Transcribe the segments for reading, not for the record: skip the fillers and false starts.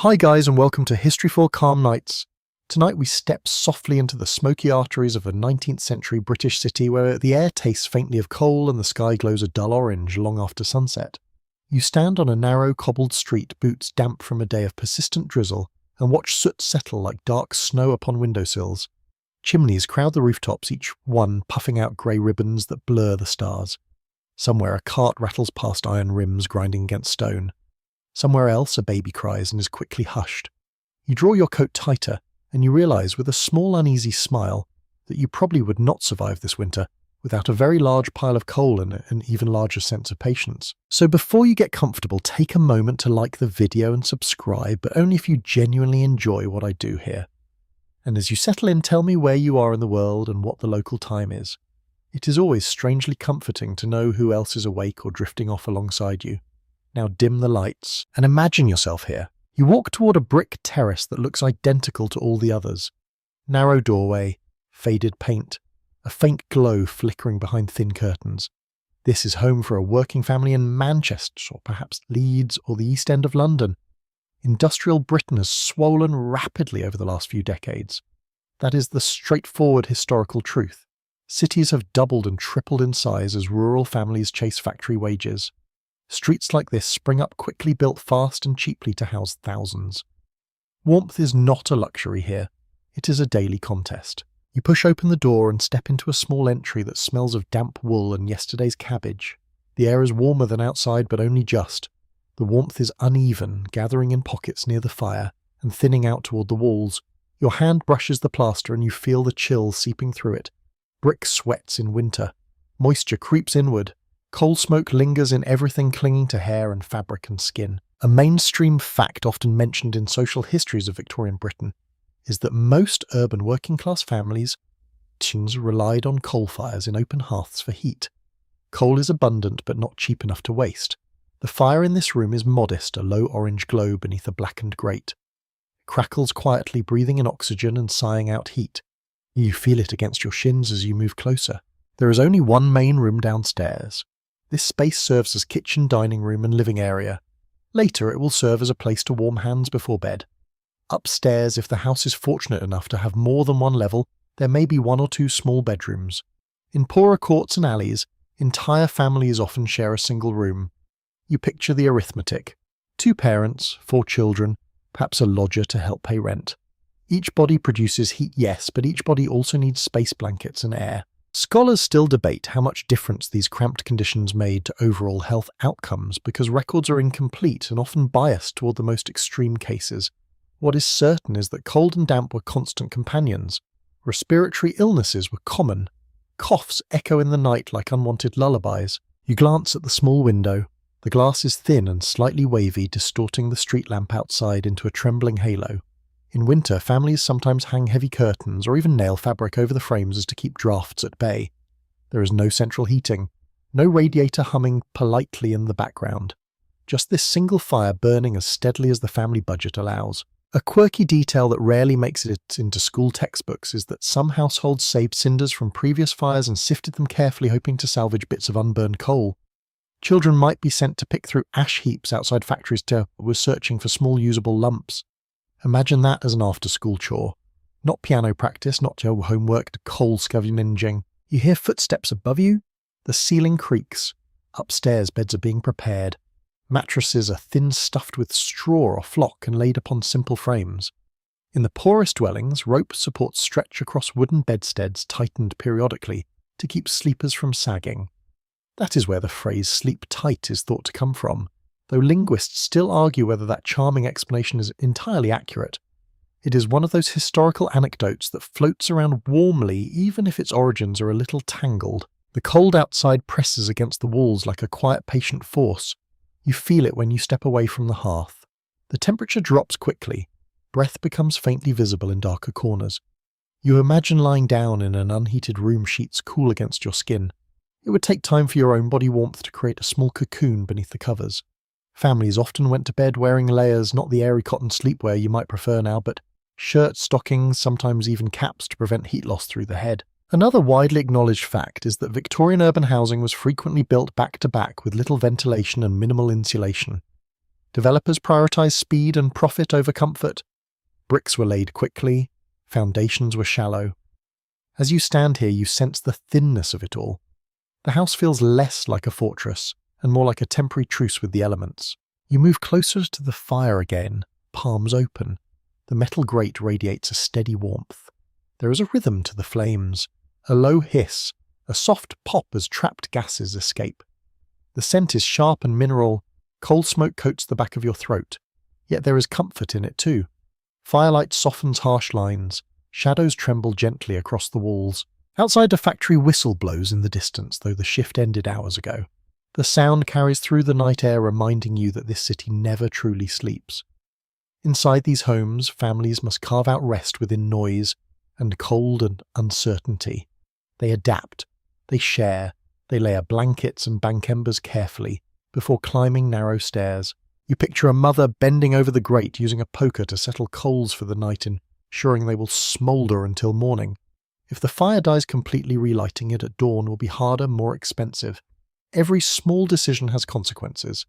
Hi guys and welcome to History for Calm Nights. Tonight we step softly into the smoky arteries of a 19th century British city where the air tastes faintly of coal and the sky glows a dull orange long after sunset. You stand on a narrow cobbled street, boots damp from a day of persistent drizzle, and watch soot settle like dark snow upon windowsills. Chimneys crowd the rooftops, each one puffing out grey ribbons that blur the stars. Somewhere a cart rattles past iron rims grinding against stone. Somewhere else a baby cries and is quickly hushed. You draw your coat tighter, and you realise with a small uneasy smile that you probably would not survive this winter without a very large pile of coal and an even larger sense of patience. So before you get comfortable, take a moment to like the video and subscribe, but only if you genuinely enjoy what I do here. And as you settle in, tell me where you are in the world and what the local time is. It is always strangely comforting to know who else is awake or drifting off alongside you. Now dim the lights and imagine yourself here. You walk toward a brick terrace that looks identical to all the others. Narrow doorway, faded paint, a faint glow flickering behind thin curtains. This is home for a working family in Manchester, or perhaps Leeds or the East End of London. Industrial Britain has swollen rapidly over the last few decades. That is the straightforward historical truth. Cities have doubled and tripled in size as rural families chase factory wages. Streets like this spring up quickly, built fast and cheaply to house thousands. Warmth is not a luxury here. It is a daily contest. You push open the door and step into a small entry that smells of damp wool and yesterday's cabbage. The air is warmer than outside, but only just. The warmth is uneven, gathering in pockets near the fire and thinning out toward the walls. Your hand brushes the plaster and you feel the chill seeping through it. Brick sweats in winter. Moisture creeps inward. Coal smoke lingers in everything clinging to hair and fabric and skin. A mainstream fact often mentioned in social histories of Victorian Britain is that most urban working-class families relied on coal fires in open hearths for heat. Coal is abundant but not cheap enough to waste. The fire in this room is modest, a low orange glow beneath a blackened grate. It crackles quietly, breathing in oxygen and sighing out heat. You feel it against your shins as you move closer. There is only one main room downstairs. This space serves as kitchen, dining room and living area. Later it will serve as a place to warm hands before bed. Upstairs, if the house is fortunate enough to have more than one level, there may be one or two small bedrooms. In poorer courts and alleys, entire families often share a single room. You picture the arithmetic. 2 parents, 4 children, perhaps a lodger to help pay rent. Each body produces heat, yes, but each body also needs space blankets and air. Scholars still debate how much difference these cramped conditions made to overall health outcomes because records are incomplete and often biased toward the most extreme cases. What is certain is that cold and damp were constant companions. Respiratory illnesses were common. Coughs echo in the night like unwanted lullabies. You glance at the small window. The glass is thin and slightly wavy, distorting the street lamp outside into a trembling halo. In winter, families sometimes hang heavy curtains or even nail fabric over the frames as to keep drafts at bay. There is no central heating, no radiator humming politely in the background. Just this single fire burning as steadily as the family budget allows. A quirky detail that rarely makes it into school textbooks is that some households saved cinders from previous fires and sifted them carefully, hoping to salvage bits of unburned coal. Children might be sent to pick through ash heaps outside factories were searching for small usable lumps. Imagine that as an after-school chore. Not piano practice, not your homework, coal scavenging. You hear footsteps above you. The ceiling creaks. Upstairs, beds are being prepared. Mattresses are thin stuffed with straw or flock and laid upon simple frames. In the poorest dwellings, rope supports stretch across wooden bedsteads tightened periodically to keep sleepers from sagging. That is where the phrase sleep tight is thought to come from, though linguists still argue whether that charming explanation is entirely accurate. It is one of those historical anecdotes that floats around warmly even if its origins are a little tangled. The cold outside presses against the walls like a quiet, patient force. You feel it when you step away from the hearth. The temperature drops quickly. Breath becomes faintly visible in darker corners. You imagine lying down in an unheated room, sheets cool against your skin. It would take time for your own body warmth to create a small cocoon beneath the covers. Families often went to bed wearing layers, not the airy cotton sleepwear you might prefer now, but shirts, stockings, sometimes even caps to prevent heat loss through the head. Another widely acknowledged fact is that Victorian urban housing was frequently built back to back with little ventilation and minimal insulation. Developers prioritized speed and profit over comfort. Bricks were laid quickly, foundations were shallow. As you stand here, you sense the thinness of it all. The house feels less like a fortress and more like a temporary truce with the elements. You move closer to the fire again, palms open. The metal grate radiates a steady warmth. There is a rhythm to the flames, a low hiss, a soft pop as trapped gases escape. The scent is sharp and mineral. Coal smoke coats the back of your throat, yet there is comfort in it too. Firelight softens harsh lines. Shadows tremble gently across the walls. Outside, a factory whistle blows in the distance, though the shift ended hours ago. The sound carries through the night air, reminding you that this city never truly sleeps. Inside these homes, families must carve out rest within noise and cold and uncertainty. They adapt. They share. They layer blankets and bank embers carefully before climbing narrow stairs. You picture a mother bending over the grate using a poker to settle coals for the night, ensuring they will smoulder until morning. If the fire dies completely, relighting it at dawn will be harder, more expensive. Every small decision has consequences.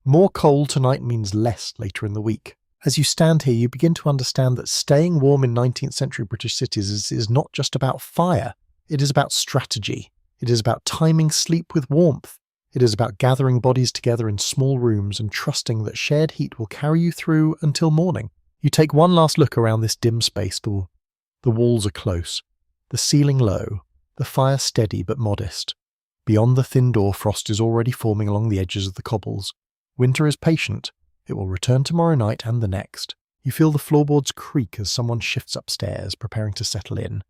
More coal tonight means less later in the week. As you stand here, you begin to understand that staying warm in 19th century British cities is not just about fire. It is about strategy. It is about timing sleep with warmth. It is about gathering bodies together in small rooms and trusting that shared heat will carry you through until morning. You take one last look around this dim space. The walls are close, the ceiling low, the fire steady but modest. Beyond the thin door, frost is already forming along the edges of the cobbles. Winter is patient. It will return tomorrow night and the next. You feel the floorboards creak as someone shifts upstairs, preparing to settle in.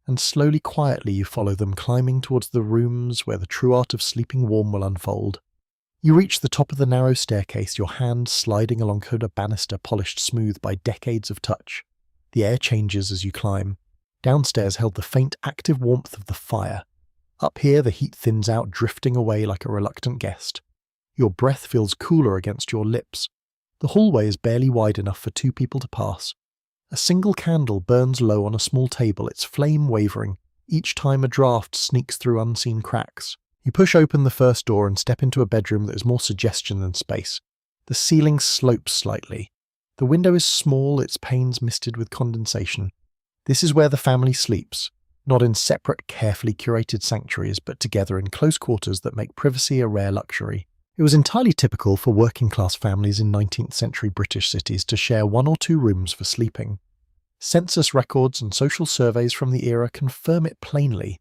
And slowly, quietly, you follow them, climbing towards the rooms where the true art of sleeping warm will unfold. You reach the top of the narrow staircase, your hand sliding along a banister polished smooth by decades of touch. The air changes as you climb. Downstairs held the faint, active warmth of the fire. Up here, the heat thins out, drifting away like a reluctant guest. Your breath feels cooler against your lips. The hallway is barely wide enough for two people to pass. A single candle burns low on a small table, its flame wavering, each time a draft sneaks through unseen cracks. You push open the first door and step into a bedroom that is more suggestion than space. The ceiling slopes slightly. The window is small, its panes misted with condensation. This is where the family sleeps, not in separate, carefully curated sanctuaries, but together in close quarters that make privacy a rare luxury. It was entirely typical for working-class families in 19th century British cities to share one or two rooms for sleeping. Census records and social surveys from the era confirm it plainly.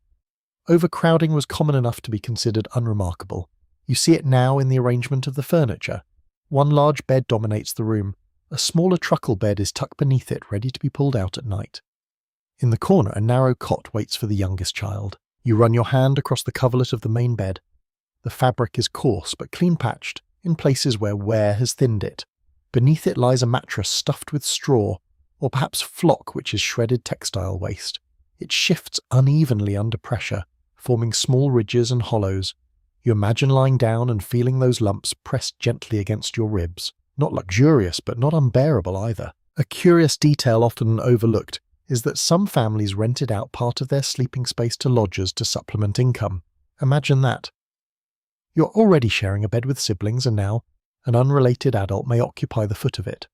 Overcrowding was common enough to be considered unremarkable. You see it now in the arrangement of the furniture. One large bed dominates the room. A smaller truckle bed is tucked beneath it, ready to be pulled out at night. In the corner, a narrow cot waits for the youngest child. You run your hand across the coverlet of the main bed. The fabric is coarse but clean-patched, in places where wear has thinned it. Beneath it lies a mattress stuffed with straw, or perhaps flock, which is shredded textile waste. It shifts unevenly under pressure, forming small ridges and hollows. You imagine lying down and feeling those lumps pressed gently against your ribs. Not luxurious, but not unbearable either. A curious detail often overlooked is that some families rented out part of their sleeping space to lodgers to supplement income. Imagine that. You're already sharing a bed with siblings, and now an unrelated adult may occupy the foot of it.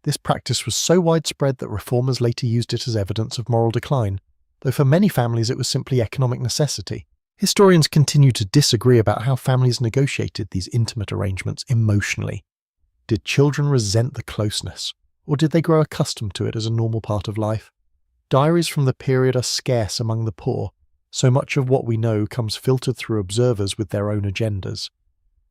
This practice was so widespread that reformers later used it as evidence of moral decline, though for many families it was simply economic necessity. Historians continue to disagree about how families negotiated these intimate arrangements emotionally. Did children resent the closeness, or did they grow accustomed to it as a normal part of life? Diaries from the period are scarce among the poor. So much of what we know comes filtered through observers with their own agendas.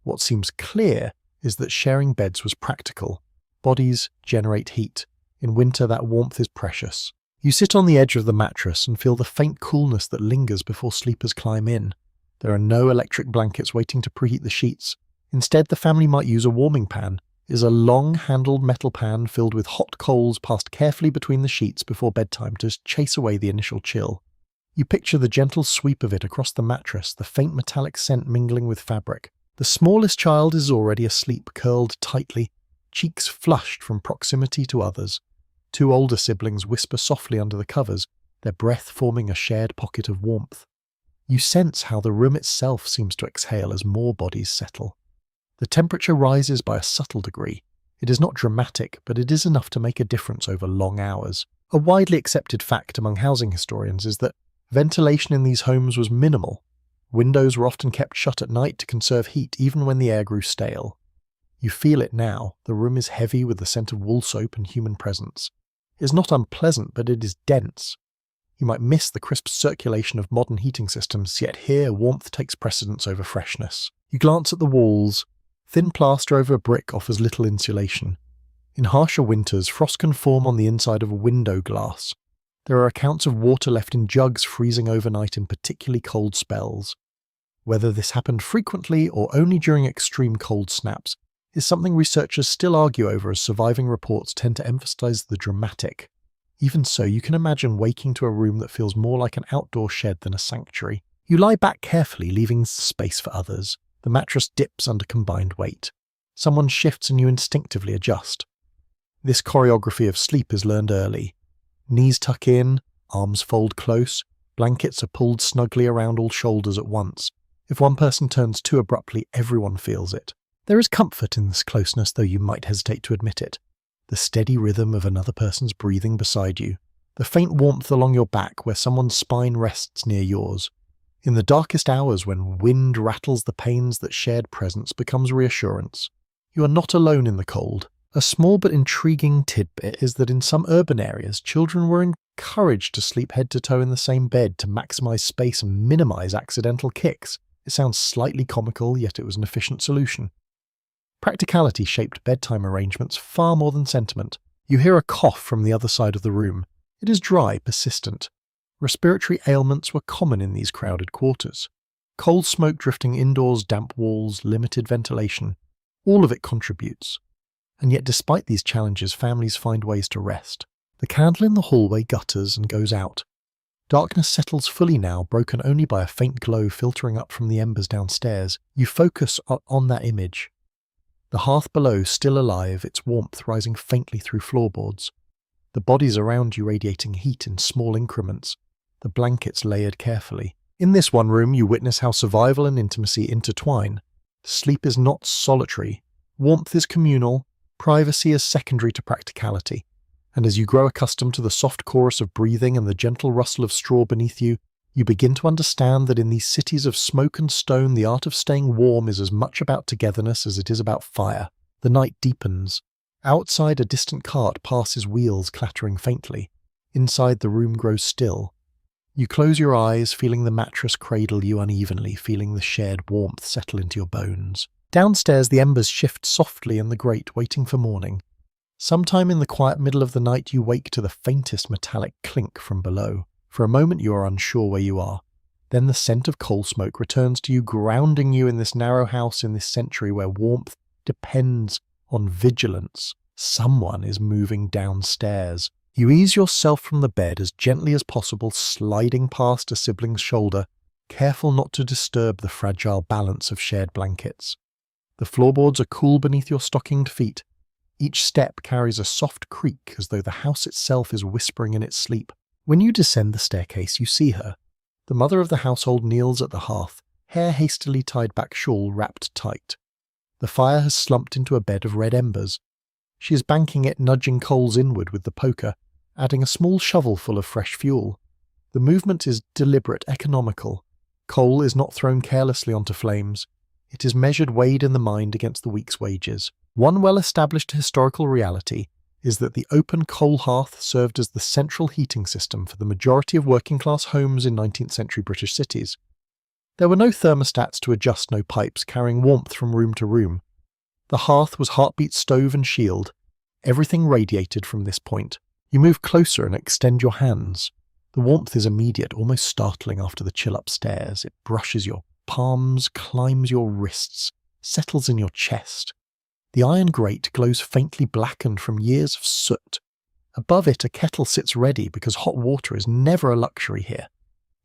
What seems clear is that sharing beds was practical. Bodies generate heat. In winter, that warmth is precious. You sit on the edge of the mattress and feel the faint coolness that lingers before sleepers climb in. There are no electric blankets waiting to preheat the sheets. Instead, the family might use a warming pan. It is a long-handled metal pan filled with hot coals passed carefully between the sheets before bedtime to chase away the initial chill. You picture the gentle sweep of it across the mattress, the faint metallic scent mingling with fabric. The smallest child is already asleep, curled tightly, cheeks flushed from proximity to others. Two older siblings whisper softly under the covers, their breath forming a shared pocket of warmth. You sense how the room itself seems to exhale as more bodies settle. The temperature rises by a subtle degree. It is not dramatic, but it is enough to make a difference over long hours. A widely accepted fact among housing historians is that ventilation in these homes was minimal. Windows were often kept shut at night to conserve heat even when the air grew stale. You feel it now. The room is heavy with the scent of wool soap and human presence. It is not unpleasant, but it is dense. You might miss the crisp circulation of modern heating systems, yet here warmth takes precedence over freshness. You glance at the walls. Thin plaster over a brick offers little insulation. In harsher winters, frost can form on the inside of window glass. There are accounts of water left in jugs freezing overnight in particularly cold spells. Whether this happened frequently or only during extreme cold snaps is something researchers still argue over, as surviving reports tend to emphasize the dramatic. Even so, you can imagine waking to a room that feels more like an outdoor shed than a sanctuary. You lie back carefully, leaving space for others. The mattress dips under combined weight. Someone shifts and you instinctively adjust. This choreography of sleep is learned early. Knees tuck in, arms fold close, blankets are pulled snugly around all shoulders at once. If one person turns too abruptly, everyone feels it. There is comfort in this closeness, though you might hesitate to admit it. The steady rhythm of another person's breathing beside you. The faint warmth along your back where someone's spine rests near yours. In the darkest hours when wind rattles the panes, that shared presence becomes reassurance. You are not alone in the cold. A small but intriguing tidbit is that in some urban areas, children were encouraged to sleep head to toe in the same bed to maximize space and minimize accidental kicks. It sounds slightly comical, yet it was an efficient solution. Practicality shaped bedtime arrangements far more than sentiment. You hear a cough from the other side of the room. It is dry, persistent. Respiratory ailments were common in these crowded quarters. Coal smoke drifting indoors, damp walls, limited ventilation. All of it contributes. And yet despite these challenges, families find ways to rest. The candle in the hallway gutters and goes out. Darkness settles fully now, broken only by a faint glow filtering up from the embers downstairs. You focus on that image. The hearth below still alive, its warmth rising faintly through floorboards. The bodies around you radiating heat in small increments. The blankets layered carefully. In this one room, you witness how survival and intimacy intertwine. Sleep is not solitary. Warmth is communal. Privacy is secondary to practicality. And as you grow accustomed to the soft chorus of breathing and the gentle rustle of straw beneath you, you begin to understand that in these cities of smoke and stone, the art of staying warm is as much about togetherness as it is about fire. The night deepens. Outside, a distant cart passes, wheels clattering faintly. Inside, the room grows still. You close your eyes, feeling the mattress cradle you unevenly, feeling the shared warmth settle into your bones. Downstairs, the embers shift softly in the grate, waiting for morning. Sometime in the quiet middle of the night, you wake to the faintest metallic clink from below. For a moment you are unsure where you are. Then the scent of coal smoke returns to you, grounding you in this narrow house in this century where warmth depends on vigilance. Someone is moving downstairs. You ease yourself from the bed as gently as possible, sliding past a sibling's shoulder, careful not to disturb the fragile balance of shared blankets. The floorboards are cool beneath your stockinged feet. Each step carries a soft creak as though the house itself is whispering in its sleep. When you descend the staircase, you see her. The mother of the household kneels at the hearth, hair hastily tied back, shawl wrapped tight. The fire has slumped into a bed of red embers. She is banking it, nudging coals inward with the poker, adding a small shovelful of fresh fuel. The movement is deliberate, economical. Coal is not thrown carelessly onto flames. It is measured, weighed in the mind against the week's wages. One well-established historical reality is that the open coal hearth served as the central heating system for the majority of working-class homes in 19th century British cities. There were no thermostats to adjust, no pipes carrying warmth from room to room. The hearth was heartbeat, stove and shield. Everything radiated from this point. You move closer and extend your hands. The warmth is immediate, almost startling after the chill upstairs. It brushes your palms, climbs your wrists, settles in your chest. The iron grate glows faintly blackened from years of soot. Above it, a kettle sits ready because hot water is never a luxury here.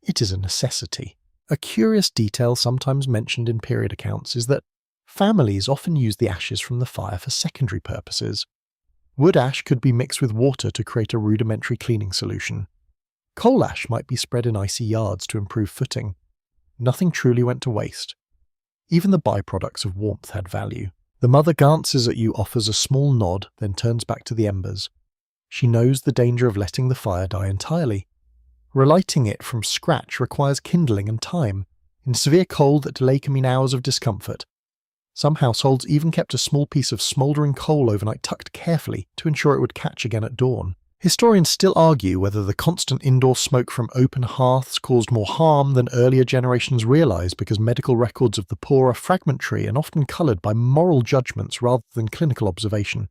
It is a necessity. A curious detail sometimes mentioned in period accounts is that families often use the ashes from the fire for secondary purposes. Wood ash could be mixed with water to create a rudimentary cleaning solution. Coal ash might be spread in icy yards to improve footing. Nothing truly went to waste. Even the byproducts of warmth had value. The mother glances at you, offers a small nod, then turns back to the embers. She knows the danger of letting the fire die entirely. Relighting it from scratch requires kindling and time. In severe cold, that delay can mean hours of discomfort. Some households even kept a small piece of smouldering coal overnight tucked carefully to ensure it would catch again at dawn. Historians still argue whether the constant indoor smoke from open hearths caused more harm than earlier generations realised, because medical records of the poor are fragmentary and often coloured by moral judgments rather than clinical observation.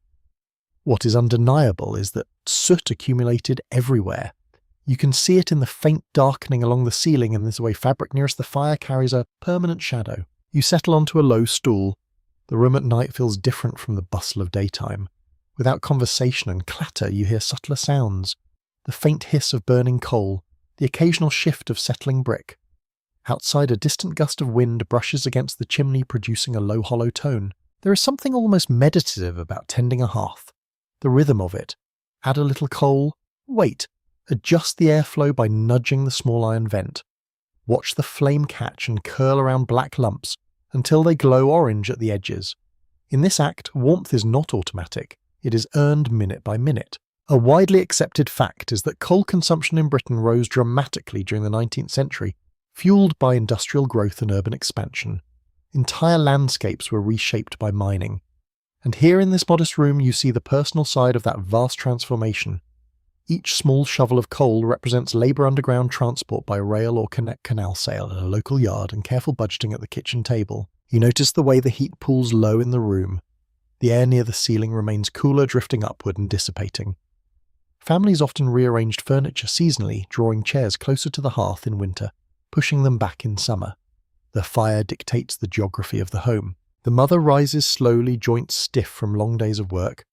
What is undeniable is that soot accumulated everywhere. You can see it in the faint darkening along the ceiling, and this way fabric nearest the fire carries a permanent shadow. You settle onto a low stool. The room at night feels different from the bustle of daytime. Without conversation and clatter, you hear subtler sounds. The faint hiss of burning coal, the occasional shift of settling brick. Outside, a distant gust of wind brushes against the chimney, producing a low hollow tone. There is something almost meditative about tending a hearth. The rhythm of it. Add a little coal. Wait. Adjust the airflow by nudging the small iron vent. Watch the flame catch and curl around black lumps until they glow orange at the edges. In this act, warmth is not automatic. It is earned minute by minute. A widely accepted fact is that coal consumption in Britain rose dramatically during the 19th century, fueled by industrial growth and urban expansion. Entire landscapes were reshaped by mining. And here in this modest room you see the personal side of that vast transformation. Each small shovel of coal represents labour underground transport by rail or canal sail at a local yard and careful budgeting at the kitchen table. You notice the way the heat pools low in the room. The air near the ceiling remains cooler, drifting upward and dissipating. Families often rearranged furniture seasonally, drawing chairs closer to the hearth in winter, pushing them back in summer. The fire dictates the geography of the home. The mother rises slowly, joints stiff from long days of work.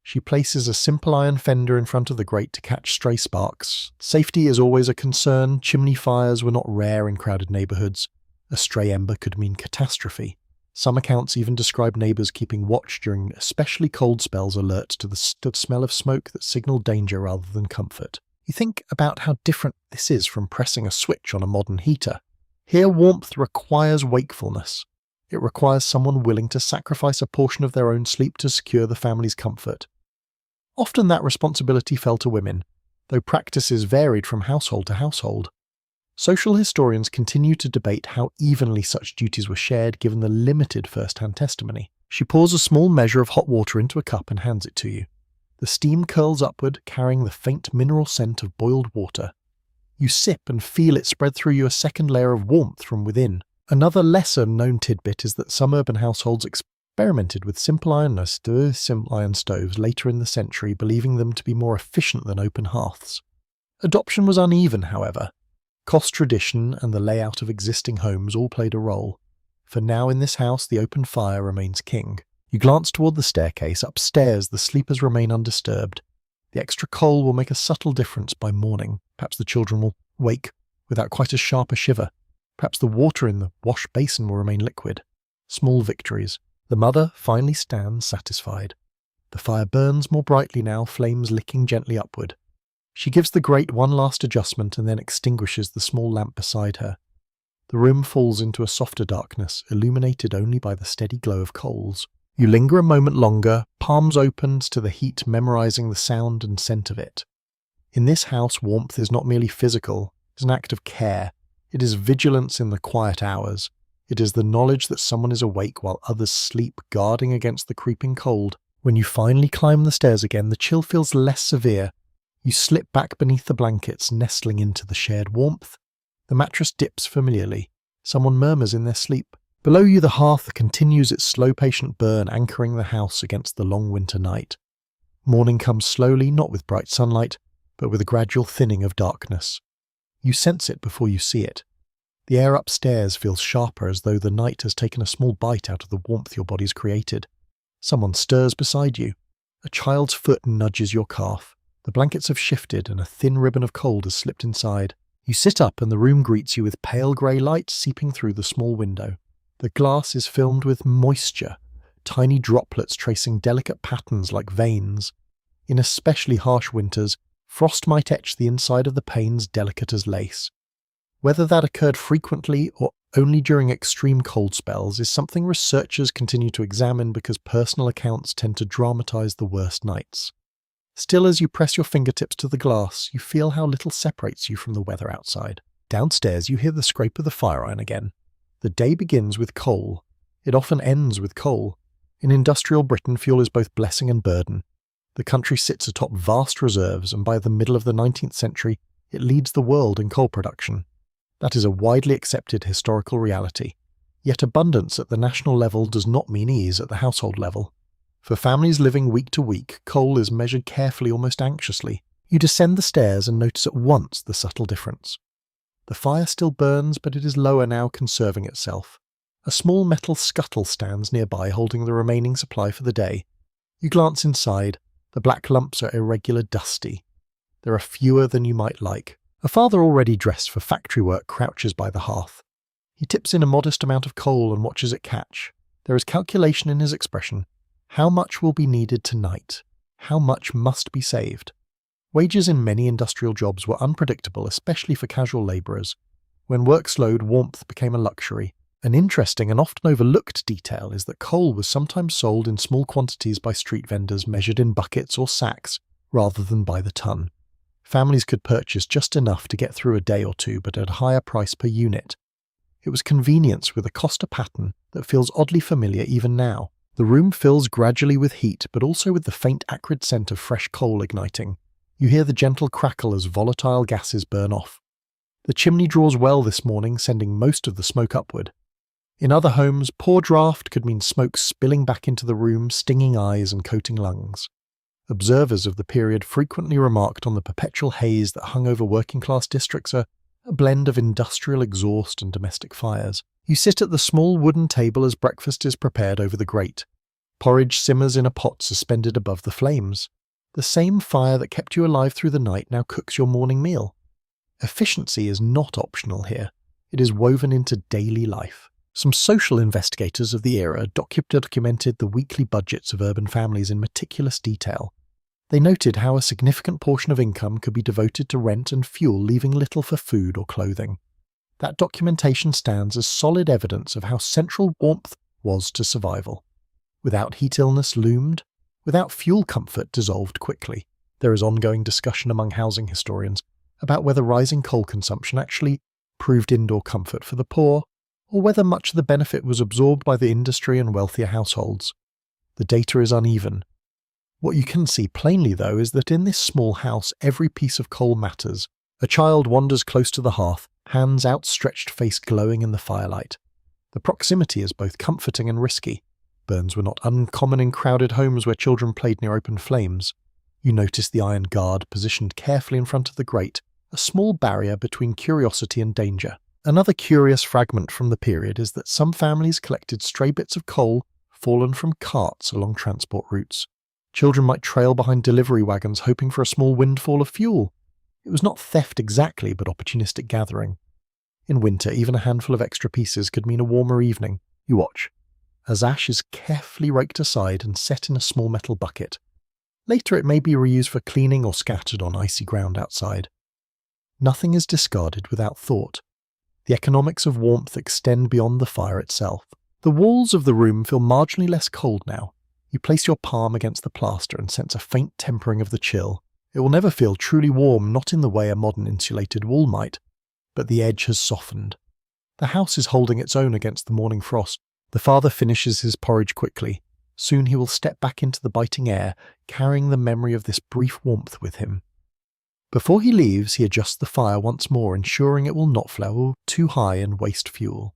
She places a simple iron fender in front of the grate to catch stray sparks. Safety is always a concern. Chimney fires were not rare in crowded neighbourhoods. A stray ember could mean catastrophe. Some accounts even describe neighbours keeping watch during especially cold spells, alert to the smell of smoke that signalled danger rather than comfort. You think about how different this is from pressing a switch on a modern heater. Here, warmth requires wakefulness. It requires someone willing to sacrifice a portion of their own sleep to secure the family's comfort. Often that responsibility fell to women, though practices varied from household to household. Social historians continue to debate how evenly such duties were shared given the limited first-hand testimony. She pours a small measure of hot water into a cup and hands it to you. The steam curls upward, carrying the faint mineral scent of boiled water. You sip and feel it spread through you, a second layer of warmth from within. Another lesser-known tidbit is that some urban households experimented with simple iron stoves later in the century, believing them to be more efficient than open hearths. Adoption was uneven, however. Cost, tradition, and the layout of existing homes all played a role. For now in this house, the open fire remains king. You glance toward the staircase. Upstairs, the sleepers remain undisturbed. The extra coal will make a subtle difference by morning. Perhaps the children will wake without quite as sharp a shiver. Perhaps the water in the wash basin will remain liquid. Small victories. The mother finally stands satisfied. The fire burns more brightly now, flames licking gently upward. She gives the grate one last adjustment and then extinguishes the small lamp beside her. The room falls into a softer darkness, illuminated only by the steady glow of coals. You linger a moment longer, palms opened to the heat, memorizing the sound and scent of it. In this house, warmth is not merely physical, it is an act of care. It is vigilance in the quiet hours. It is the knowledge that someone is awake while others sleep, guarding against the creeping cold. When you finally climb the stairs again, the chill feels less severe. You slip back beneath the blankets, nestling into the shared warmth. The mattress dips familiarly. Someone murmurs in their sleep. Below you, the hearth continues its slow, patient burn, anchoring the house against the long winter night. Morning comes slowly, not with bright sunlight, but with a gradual thinning of darkness. You sense it before you see it. The air upstairs feels sharper, as though the night has taken a small bite out of the warmth your body's created. Someone stirs beside you. A child's foot nudges your calf. The blankets have shifted and a thin ribbon of cold has slipped inside. You sit up and the room greets you with pale grey light seeping through the small window. The glass is filmed with moisture, tiny droplets tracing delicate patterns like veins. In especially harsh winters, frost might etch the inside of the panes delicate as lace. Whether that occurred frequently or only during extreme cold spells, is something researchers continue to examine because personal accounts tend to dramatize the worst nights. Still, as you press your fingertips to the glass, you feel how little separates you from the weather outside. Downstairs, you hear the scrape of the fire iron again. The day begins with coal. It often ends with coal. In industrial Britain, fuel is both blessing and burden. The country sits atop vast reserves, and by the middle of the 19th century, it leads the world in coal production. That is a widely accepted historical reality. Yet abundance at the national level does not mean ease at the household level. For families living week to week, coal is measured carefully, almost anxiously. You descend the stairs and notice at once the subtle difference. The fire still burns, but it is lower now, conserving itself. A small metal scuttle stands nearby, holding the remaining supply for the day. You glance inside. The black lumps are irregular, dusty. There are fewer than you might like. A father already dressed for factory work crouches by the hearth. He tips in a modest amount of coal and watches it catch. There is calculation in his expression. How much will be needed tonight? How much must be saved? Wages in many industrial jobs were unpredictable, especially for casual labourers. When work slowed, warmth became a luxury. An interesting and often overlooked detail is that coal was sometimes sold in small quantities by street vendors measured in buckets or sacks, rather than by the ton. Families could purchase just enough to get through a day or two, but at a higher price per unit. It was convenience with a cost pattern that feels oddly familiar even now. The room fills gradually with heat, but also with the faint acrid scent of fresh coal igniting. You hear the gentle crackle as volatile gases burn off. The chimney draws well this morning, sending most of the smoke upward. In other homes, poor draught could mean smoke spilling back into the room, stinging eyes and coating lungs. Observers of the period frequently remarked on the perpetual haze that hung over working-class districts, a blend of industrial exhaust and domestic fires. You sit at the small wooden table as breakfast is prepared over the grate. Porridge simmers in a pot suspended above the flames. The same fire that kept you alive through the night now cooks your morning meal. Efficiency is not optional here. It is woven into daily life. Some social investigators of the era documented the weekly budgets of urban families in meticulous detail. They noted how a significant portion of income could be devoted to rent and fuel, leaving little for food or clothing. That documentation stands as solid evidence of how central warmth was to survival. Without heat, illness loomed. Without fuel, comfort dissolved quickly. There is ongoing discussion among housing historians about whether rising coal consumption actually proved indoor comfort for the poor, or whether much of the benefit was absorbed by the industry and wealthier households. The data is uneven. What you can see plainly, though, is that in this small house every piece of coal matters. A child wanders close to the hearth, hands outstretched, face glowing in the firelight. The proximity is both comforting and risky. Burns were not uncommon in crowded homes where children played near open flames. You notice the iron guard positioned carefully in front of the grate, a small barrier between curiosity and danger. Another curious fragment from the period is that some families collected stray bits of coal fallen from carts along transport routes. Children might trail behind delivery wagons hoping for a small windfall of fuel. It was not theft exactly, but opportunistic gathering. In winter, even a handful of extra pieces could mean a warmer evening. You watch as ash is carefully raked aside and set in a small metal bucket. Later it may be reused for cleaning or scattered on icy ground outside. Nothing is discarded without thought. The economics of warmth extend beyond the fire itself. The walls of the room feel marginally less cold now. You place your palm against the plaster and sense a faint tempering of the chill. It will never feel truly warm, not in the way a modern insulated wall might, but the edge has softened. The house is holding its own against the morning frost. The father finishes his porridge quickly. Soon he will step back into the biting air, carrying the memory of this brief warmth with him. Before he leaves, he adjusts the fire once more, ensuring it will not flare too high and waste fuel.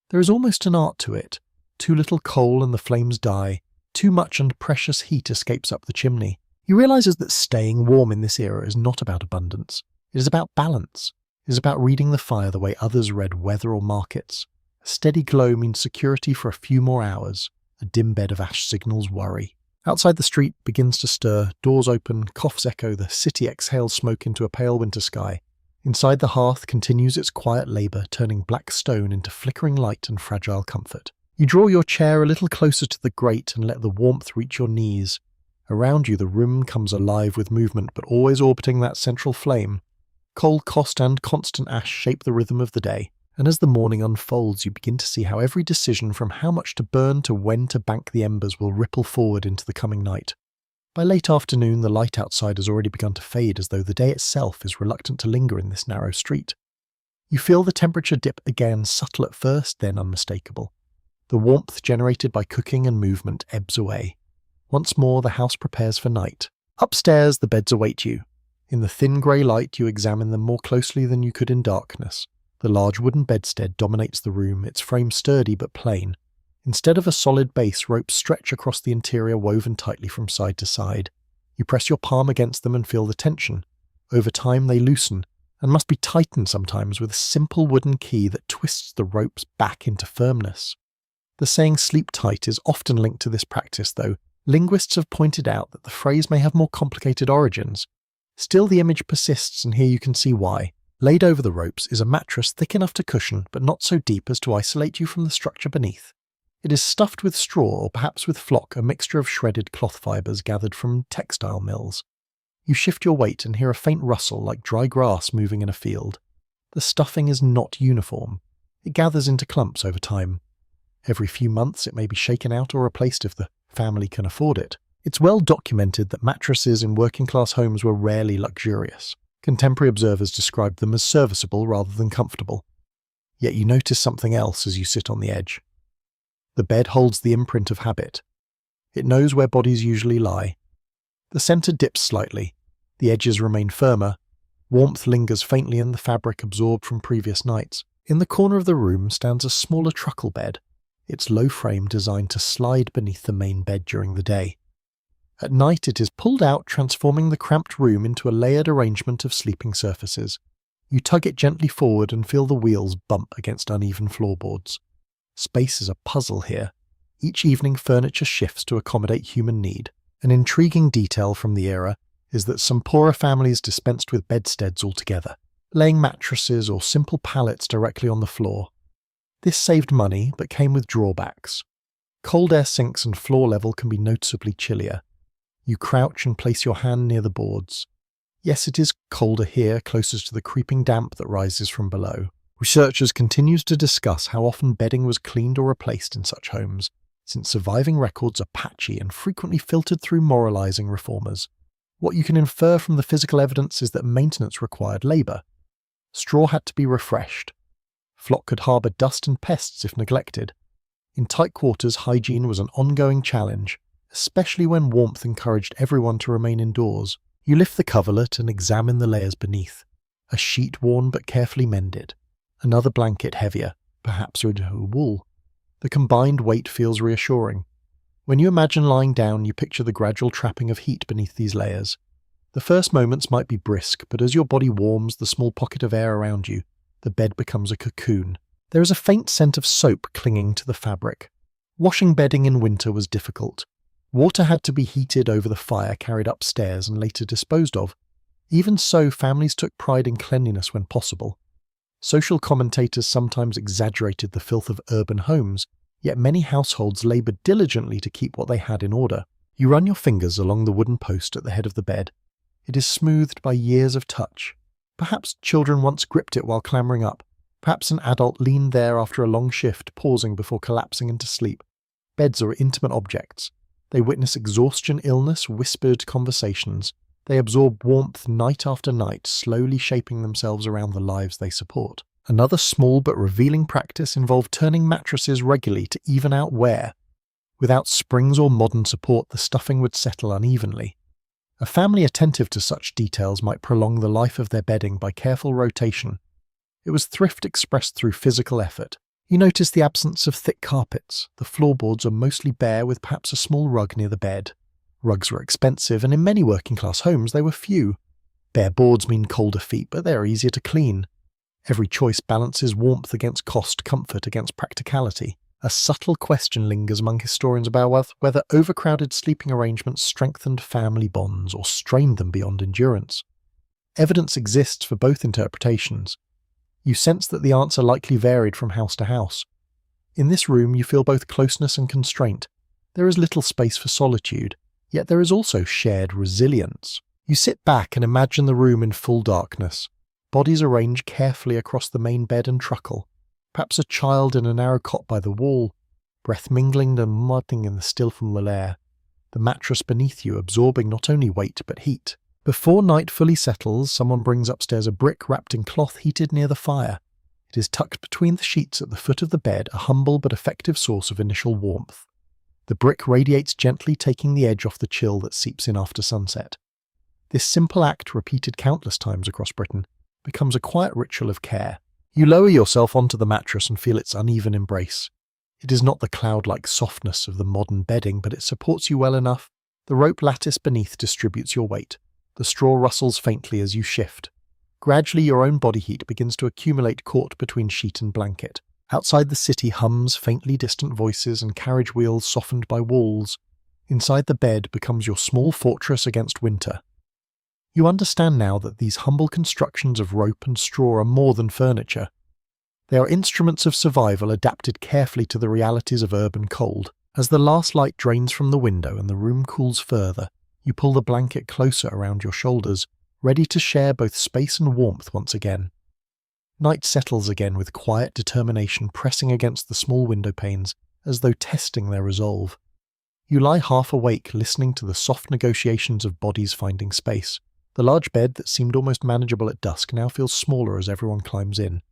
There is almost an art to it. Too little coal and the flames die. Too much and precious heat escapes up the chimney. He realizes that staying warm in this era is not about abundance. It is about balance. It is about reading the fire the way others read weather or markets. A steady glow means security for a few more hours. A dim bed of ash signals worry. Outside the street begins to stir, doors open, coughs echo, the city exhales smoke into a pale winter sky. Inside the hearth continues its quiet labour, turning black stone into flickering light and fragile comfort. You draw your chair a little closer to the grate and let the warmth reach your knees. Around you the room comes alive with movement, but always orbiting that central flame. Coal cost and constant ash shape the rhythm of the day. And as the morning unfolds, you begin to see how every decision from how much to burn to when to bank the embers will ripple forward into the coming night. By late afternoon, the light outside has already begun to fade, as though the day itself is reluctant to linger in this narrow street. You feel the temperature dip again, subtle at first, then unmistakable. The warmth generated by cooking and movement ebbs away. Once more, the house prepares for night. Upstairs, the beds await you. In the thin grey light, you examine them more closely than you could in darkness. The large wooden bedstead dominates the room, its frame sturdy but plain. Instead of a solid base, ropes stretch across the interior, woven tightly from side to side. You press your palm against them and feel the tension. Over time, they loosen, and must be tightened sometimes with a simple wooden key that twists the ropes back into firmness. The saying "sleep tight" is often linked to this practice, though linguists have pointed out that the phrase may have more complicated origins. Still, the image persists, and here you can see why. Laid over the ropes is a mattress thick enough to cushion, but not so deep as to isolate you from the structure beneath. It is stuffed with straw, or perhaps with flock, a mixture of shredded cloth fibres gathered from textile mills. You shift your weight and hear a faint rustle like dry grass moving in a field. The stuffing is not uniform. It gathers into clumps over time. Every few months it may be shaken out or replaced if the family can afford it. It's well documented that mattresses in working-class homes were rarely luxurious. Contemporary observers described them as serviceable rather than comfortable. Yet you notice something else as you sit on the edge. The bed holds the imprint of habit. It knows where bodies usually lie. The centre dips slightly. The edges remain firmer. Warmth lingers faintly in the fabric absorbed from previous nights. In the corner of the room stands a smaller truckle bed, its low frame designed to slide beneath the main bed during the day. At night it is pulled out, transforming the cramped room into a layered arrangement of sleeping surfaces. You tug it gently forward and feel the wheels bump against uneven floorboards. Space is a puzzle here. Each evening furniture shifts to accommodate human need. An intriguing detail from the era is that some poorer families dispensed with bedsteads altogether, laying mattresses or simple pallets directly on the floor. This saved money, but came with drawbacks. Cold air sinks and floor level can be noticeably chillier. You crouch and place your hand near the boards. Yes, it is colder here, closest to the creeping damp that rises from below. Researchers continue to discuss how often bedding was cleaned or replaced in such homes, since surviving records are patchy and frequently filtered through moralizing reformers. What you can infer from the physical evidence is that maintenance required labour. Straw had to be refreshed. Flock could harbour dust and pests if neglected. In tight quarters, hygiene was an ongoing challenge, especially when warmth encouraged everyone to remain indoors. You lift the coverlet and examine the layers beneath. A sheet worn but carefully mended. Another blanket heavier, perhaps wool. The combined weight feels reassuring. When you imagine lying down, you picture the gradual trapping of heat beneath these layers. The first moments might be brisk, but as your body warms the small pocket of air around you, the bed becomes a cocoon. There is a faint scent of soap clinging to the fabric. Washing bedding in winter was difficult. Water had to be heated over the fire carried upstairs and later disposed of. Even so, families took pride in cleanliness when possible. Social commentators sometimes exaggerated the filth of urban homes, yet many households laboured diligently to keep what they had in order. You run your fingers along the wooden post at the head of the bed. It is smoothed by years of touch. Perhaps children once gripped it while clambering up. Perhaps an adult leaned there after a long shift, pausing before collapsing into sleep. Beds are intimate objects. They witness exhaustion, illness, whispered conversations. They absorb warmth night after night, slowly shaping themselves around the lives they support. Another small but revealing practice involved turning mattresses regularly to even out wear. Without springs or modern support, the stuffing would settle unevenly. A family attentive to such details might prolong the life of their bedding by careful rotation. It was thrift expressed through physical effort. You notice the absence of thick carpets. The floorboards are mostly bare, with perhaps a small rug near the bed. Rugs were expensive, and in many working-class homes they were few. Bare boards mean colder feet, but they are easier to clean. Every choice balances warmth against cost, comfort against practicality. A subtle question lingers among historians about whether overcrowded sleeping arrangements strengthened family bonds or strained them beyond endurance. Evidence exists for both interpretations. You sense that the answer likely varied from house to house. In this room you feel both closeness and constraint. There is little space for solitude. Yet there is also shared resilience. You sit back and imagine the room in full darkness. Bodies arranged carefully across the main bed and truckle. perhaps a child in a narrow cot by the wall, breath mingling and mudding in the still familiar air, the mattress beneath you absorbing not only weight but heat. Before night fully settles, someone brings upstairs a brick wrapped in cloth heated near the fire. It is tucked between the sheets at the foot of the bed, a humble but effective source of initial warmth. The brick radiates gently, taking the edge off the chill that seeps in after sunset. This simple act, repeated countless times across Britain, becomes a quiet ritual of care. You lower yourself onto the mattress and feel its uneven embrace. It is not the cloud-like softness of the modern bedding, but it supports you well enough. The rope lattice beneath distributes your weight. The straw rustles faintly as you shift. Gradually, your own body heat begins to accumulate caught between sheet and blanket. Outside the city hums faintly distant voices and carriage wheels softened by walls. Inside the bed becomes your small fortress against winter. You understand now that these humble constructions of rope and straw are more than furniture. They are instruments of survival adapted carefully to the realities of urban cold. As the last light drains from the window and the room cools further, you pull the blanket closer around your shoulders, ready to share both space and warmth once again. Night settles again with quiet determination pressing against the small window panes, as though testing their resolve. You lie half awake, listening to the soft negotiations of bodies finding space. The large bed that seemed almost manageable at dusk now feels smaller as everyone climbs in.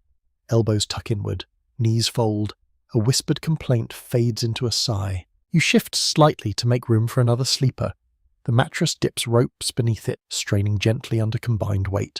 Elbows tuck inward, knees fold, a whispered complaint fades into a sigh. You shift slightly to make room for another sleeper. The mattress dips ropes beneath it, straining gently under combined weight.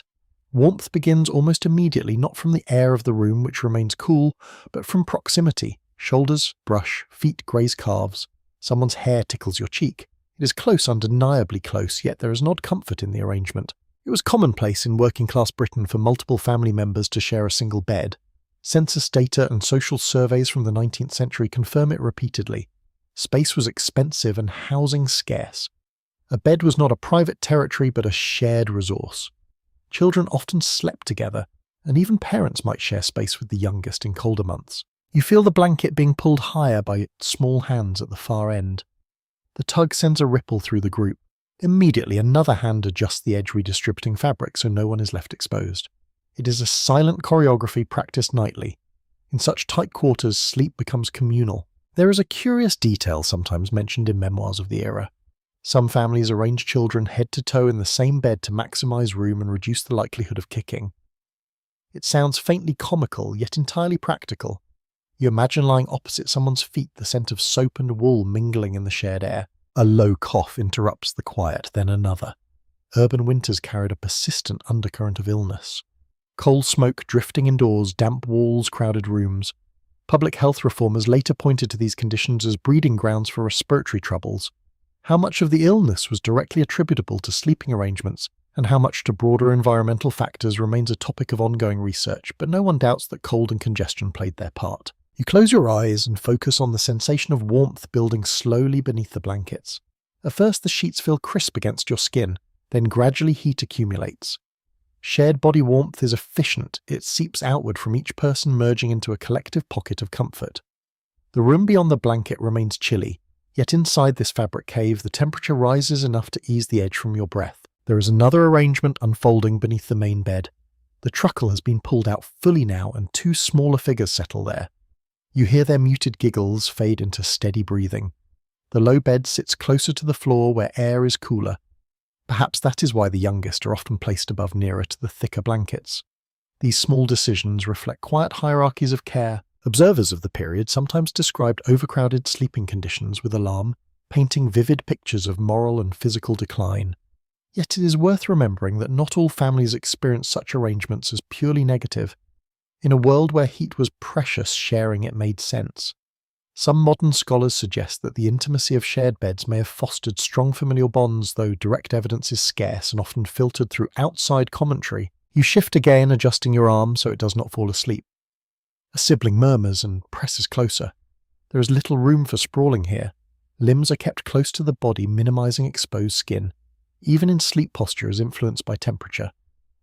Warmth begins almost immediately, not from the air of the room, which remains cool, but from proximity. Shoulders brush, feet graze calves. Someone's hair tickles your cheek. It is close, undeniably close, yet there is an odd comfort in the arrangement. It was commonplace in working-class Britain for multiple family members to share a single bed. Census data and social surveys from the 19th century confirm it repeatedly. Space was expensive and housing scarce. A bed was not a private territory but a shared resource. Children often slept together, and even parents might share space with the youngest in colder months. You feel the blanket being pulled higher by small hands at the far end. The tug sends a ripple through the group. Immediately, another hand adjusts the edge, redistributing fabric so no one is left exposed. It is a silent choreography practiced nightly. In such tight quarters, sleep becomes communal. There is a curious detail sometimes mentioned in memoirs of the era. Some families arrange children head to toe in the same bed to maximize room and reduce the likelihood of kicking. It sounds faintly comical, yet entirely practical. You imagine lying opposite someone's feet, the scent of soap and wool mingling in the shared air. A low cough interrupts the quiet, then another. Urban winters carried a persistent undercurrent of illness. Coal smoke drifting indoors, damp walls, crowded rooms. Public health reformers later pointed to these conditions as breeding grounds for respiratory troubles. How much of the illness was directly attributable to sleeping arrangements, and how much to broader environmental factors remains a topic of ongoing research, but no one doubts that cold and congestion played their part. You close your eyes and focus on the sensation of warmth building slowly beneath the blankets. At first the sheets feel crisp against your skin, then gradually heat accumulates. Shared body warmth is efficient, it seeps outward from each person, merging into a collective pocket of comfort. The room beyond the blanket remains chilly, yet inside this fabric cave the temperature rises enough to ease the edge from your breath. There is another arrangement unfolding beneath the main bed. The truckle has been pulled out fully now, and two smaller figures settle there. You hear their muted giggles fade into steady breathing. The low bed sits closer to the floor where air is cooler. Perhaps that is why the youngest are often placed above nearer to the thicker blankets. These small decisions reflect quiet hierarchies of care. Observers of the period sometimes described overcrowded sleeping conditions with alarm, painting vivid pictures of moral and physical decline. Yet it is worth remembering that not all families experience such arrangements as purely negative. In a world where heat was precious, sharing it made sense. Some modern scholars suggest that the intimacy of shared beds may have fostered strong familial bonds, though direct evidence is scarce and often filtered through outside commentary. You shift again, adjusting your arm so it does not fall asleep. A sibling murmurs and presses closer. There is little room for sprawling here. Limbs are kept close to the body, minimizing exposed skin. Even in sleep posture is influenced by temperature.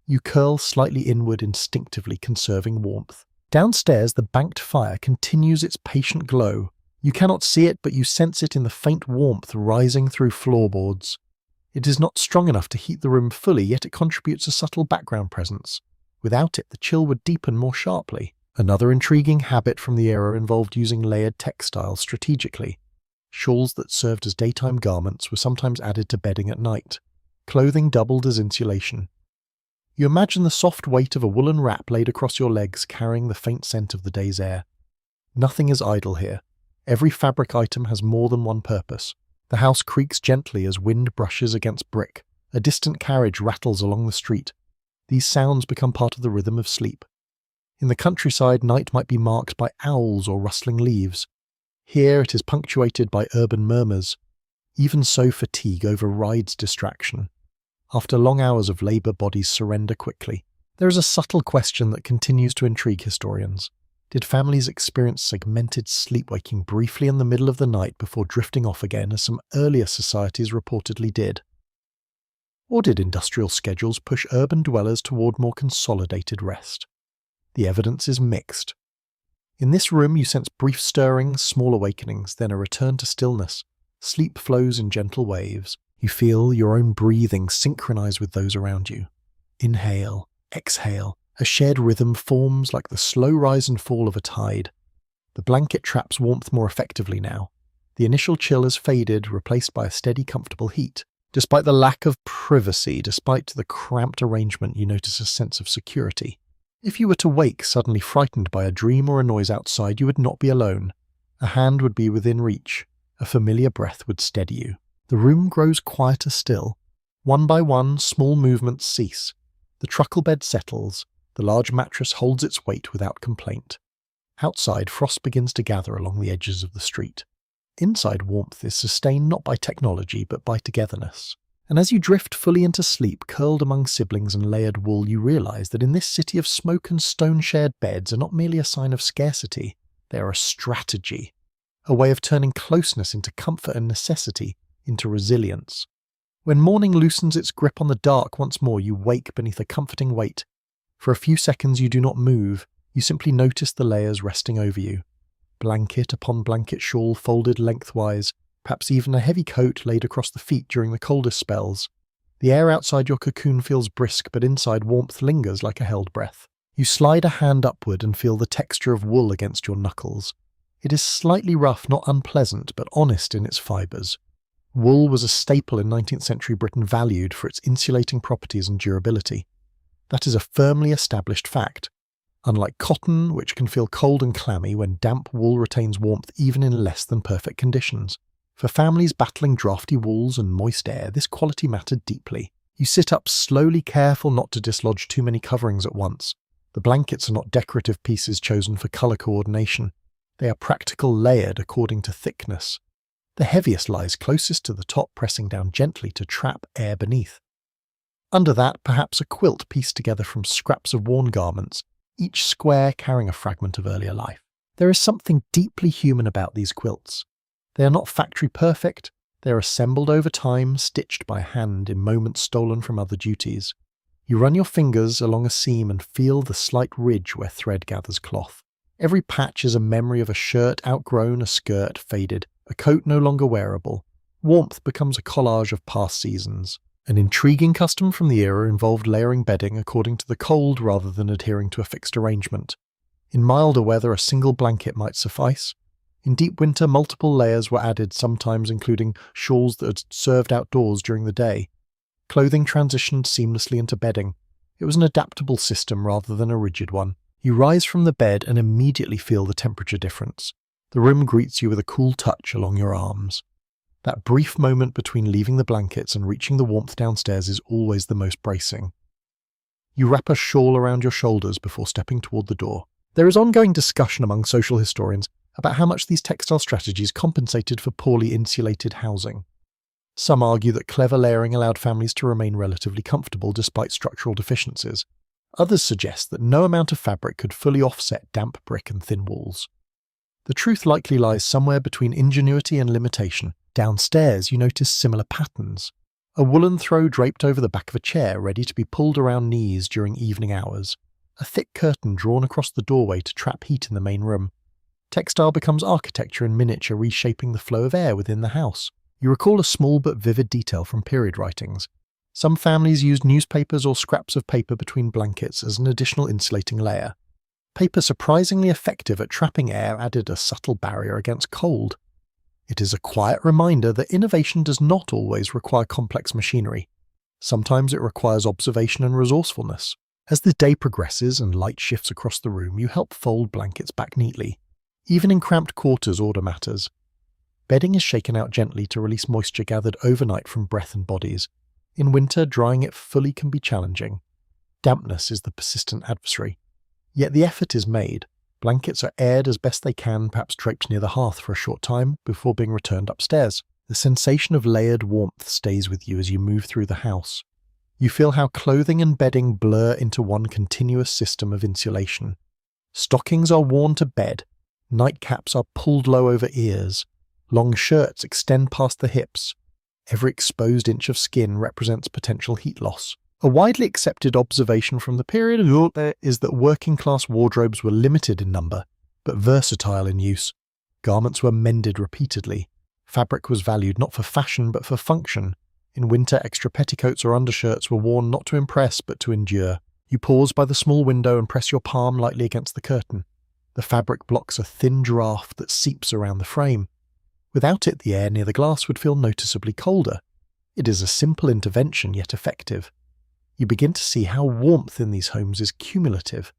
You curl slightly inward, instinctively conserving warmth. Downstairs, the banked fire continues its patient glow. You cannot see it, but you sense it in the faint warmth rising through floorboards. It is not strong enough to heat the room fully, yet it contributes a subtle background presence. Without it, the chill would deepen more sharply. Another intriguing habit from the era involved using layered textiles strategically. Shawls that served as daytime garments were sometimes added to bedding at night. Clothing doubled as insulation. You imagine the soft weight of a woolen wrap laid across your legs, carrying the faint scent of the day's air. Nothing is idle here. Every fabric item has more than one purpose. The house creaks gently as wind brushes against brick. A distant carriage rattles along the street. These sounds become part of the rhythm of sleep. In the countryside, night might be marked by owls or rustling leaves. Here it is punctuated by urban murmurs. Even so, fatigue overrides distraction. After long hours of labour, bodies surrender quickly. There is a subtle question that continues to intrigue historians. Did families experience segmented sleepwaking briefly in the middle of the night before drifting off again, as some earlier societies reportedly did? Or did industrial schedules push urban dwellers toward more consolidated rest? The evidence is mixed. In this room you sense brief stirrings, small awakenings, then a return to stillness. Sleep flows in gentle waves. You feel your own breathing synchronize with those around you. Inhale, exhale. A shared rhythm forms like the slow rise and fall of a tide. The blanket traps warmth more effectively now. The initial chill has faded, replaced by a steady, comfortable heat. Despite the lack of privacy, despite the cramped arrangement, you notice a sense of security. If you were to wake suddenly frightened by a dream or a noise outside, you would not be alone. A hand would be within reach. A familiar breath would steady you. The room grows quieter still. One by one, small movements cease. The truckle bed settles. The large mattress holds its weight without complaint. Outside, frost begins to gather along the edges of the street. Inside, warmth is sustained not by technology but by togetherness. And as you drift fully into sleep, curled among siblings and layered wool, you realize that in this city of smoke and stone-shared beds are not merely a sign of scarcity, they are a strategy, a way of turning closeness into comfort and necessity into resilience. When morning loosens its grip on the dark once more, you wake beneath a comforting weight. For a few seconds you do not move, you simply notice the layers resting over you. Blanket upon blanket, shawl folded lengthwise, perhaps even a heavy coat laid across the feet during the coldest spells. The air outside your cocoon feels brisk, but inside warmth lingers like a held breath. You slide a hand upward and feel the texture of wool against your knuckles. It is slightly rough, not unpleasant, but honest in its fibres. Wool was a staple in 19th century Britain, valued for its insulating properties and durability. That is a firmly established fact. Unlike cotton, which can feel cold and clammy when damp wool retains warmth even in less than perfect conditions. For families battling drafty walls and moist air, this quality mattered deeply. You sit up slowly, careful not to dislodge too many coverings at once. The blankets are not decorative pieces chosen for colour coordination. They are practical, layered according to thickness. The heaviest lies closest to the top, pressing down gently to trap air beneath. Under that, perhaps a quilt pieced together from scraps of worn garments, each square carrying a fragment of earlier life. There is something deeply human about these quilts. They are not factory perfect, they are assembled over time, stitched by hand in moments stolen from other duties. You run your fingers along a seam and feel the slight ridge where thread gathers cloth. Every patch is a memory of a shirt outgrown, a skirt faded, a coat no longer wearable. Warmth becomes a collage of past seasons. An intriguing custom from the era involved layering bedding according to the cold rather than adhering to a fixed arrangement. In milder weather, a single blanket might suffice. In deep winter, multiple layers were added, sometimes including shawls that had served outdoors during the day. Clothing transitioned seamlessly into bedding. It was an adaptable system rather than a rigid one. You rise from the bed and immediately feel the temperature difference. The room greets you with a cool touch along your arms. That brief moment between leaving the blankets and reaching the warmth downstairs is always the most bracing. You wrap a shawl around your shoulders before stepping toward the door. There is ongoing discussion among social historians about how much these textile strategies compensated for poorly insulated housing. Some argue that clever layering allowed families to remain relatively comfortable despite structural deficiencies. Others suggest that no amount of fabric could fully offset damp brick and thin walls. The truth likely lies somewhere between ingenuity and limitation. Downstairs, you notice similar patterns. A woolen throw draped over the back of a chair, ready to be pulled around knees during evening hours. A thick curtain drawn across the doorway to trap heat in the main room. Textile becomes architecture in miniature, reshaping the flow of air within the house. You recall a small but vivid detail from period writings. Some families used newspapers or scraps of paper between blankets as an additional insulating layer. Paper surprisingly effective at trapping air added a subtle barrier against cold. It is a quiet reminder that innovation does not always require complex machinery. Sometimes it requires observation and resourcefulness. As the day progresses and light shifts across the room, you help fold blankets back neatly. Even in cramped quarters, order matters. Bedding is shaken out gently to release moisture gathered overnight from breath and bodies. In winter, drying it fully can be challenging. Dampness is the persistent adversary. Yet the effort is made. Blankets are aired as best they can, perhaps draped near the hearth for a short time, before being returned upstairs. The sensation of layered warmth stays with you as you move through the house. You feel how clothing and bedding blur into one continuous system of insulation. Stockings are worn to bed. Nightcaps are pulled low over ears. Long shirts extend past the hips. Every exposed inch of skin represents potential heat loss. A widely accepted observation from the period is that working-class wardrobes were limited in number, but versatile in use. Garments were mended repeatedly. Fabric was valued not for fashion but for function. In winter, extra petticoats or undershirts were worn not to impress but to endure. You pause by the small window and press your palm lightly against the curtain. The fabric blocks a thin draft that seeps around the frame. Without it, the air near the glass would feel noticeably colder. It is a simple intervention, yet effective. You begin to see how warmth in these homes is cumulative.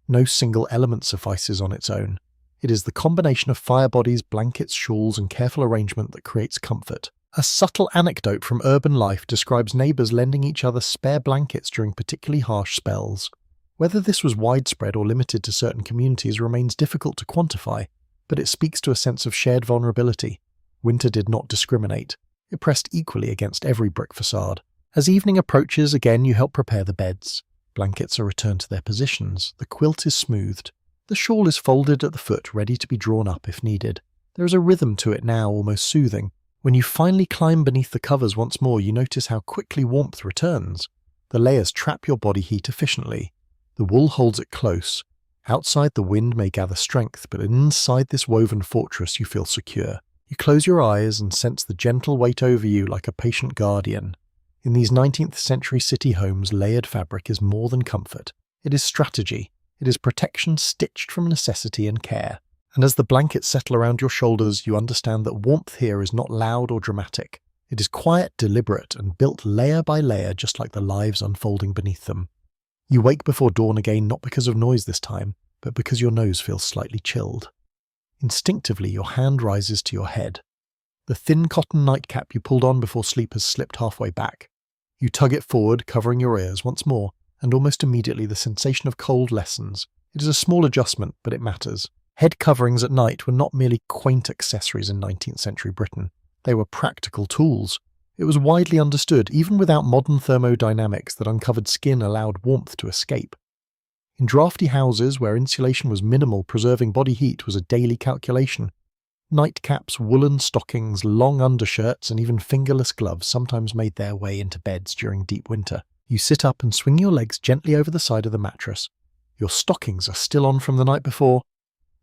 No single element suffices on its own. It is the combination of fire bodies, blankets, shawls, and careful arrangement that creates comfort. A subtle anecdote from urban life describes neighbours lending each other spare blankets during particularly harsh spells. Whether this was widespread or limited to certain communities remains difficult to quantify, but it speaks to a sense of shared vulnerability. Winter did not discriminate. It pressed equally against every brick facade. As evening approaches, again you help prepare the beds. Blankets are returned to their positions. The quilt is smoothed. The shawl is folded at the foot, ready to be drawn up if needed. There is a rhythm to it now, almost soothing. When you finally climb beneath the covers once more, you notice how quickly warmth returns. The layers trap your body heat efficiently. The wool holds it close. Outside, the wind may gather strength, but inside this woven fortress you feel secure. You close your eyes and sense the gentle weight over you like a patient guardian. In these 19th century city homes, layered fabric is more than comfort. It is strategy. It is protection stitched from necessity and care. And as the blankets settle around your shoulders, you understand that warmth here is not loud or dramatic. It is quiet, deliberate, and built layer by layer, just like the lives unfolding beneath them. You wake before dawn again, not because of noise this time, but because your nose feels slightly chilled. Instinctively, your hand rises to your head. The thin cotton nightcap you pulled on before sleep has slipped halfway back. You tug it forward, covering your ears once more, and almost immediately the sensation of cold lessens. It is a small adjustment, but it matters. Head coverings at night were not merely quaint accessories in 19th century Britain. They were practical tools. It was widely understood, even without modern thermodynamics, that uncovered skin allowed warmth to escape. In drafty houses where insulation was minimal, preserving body heat was a daily calculation. Nightcaps, woolen stockings, long undershirts, and even fingerless gloves sometimes made their way into beds during deep winter. You sit up and swing your legs gently over the side of the mattress. Your stockings are still on from the night before.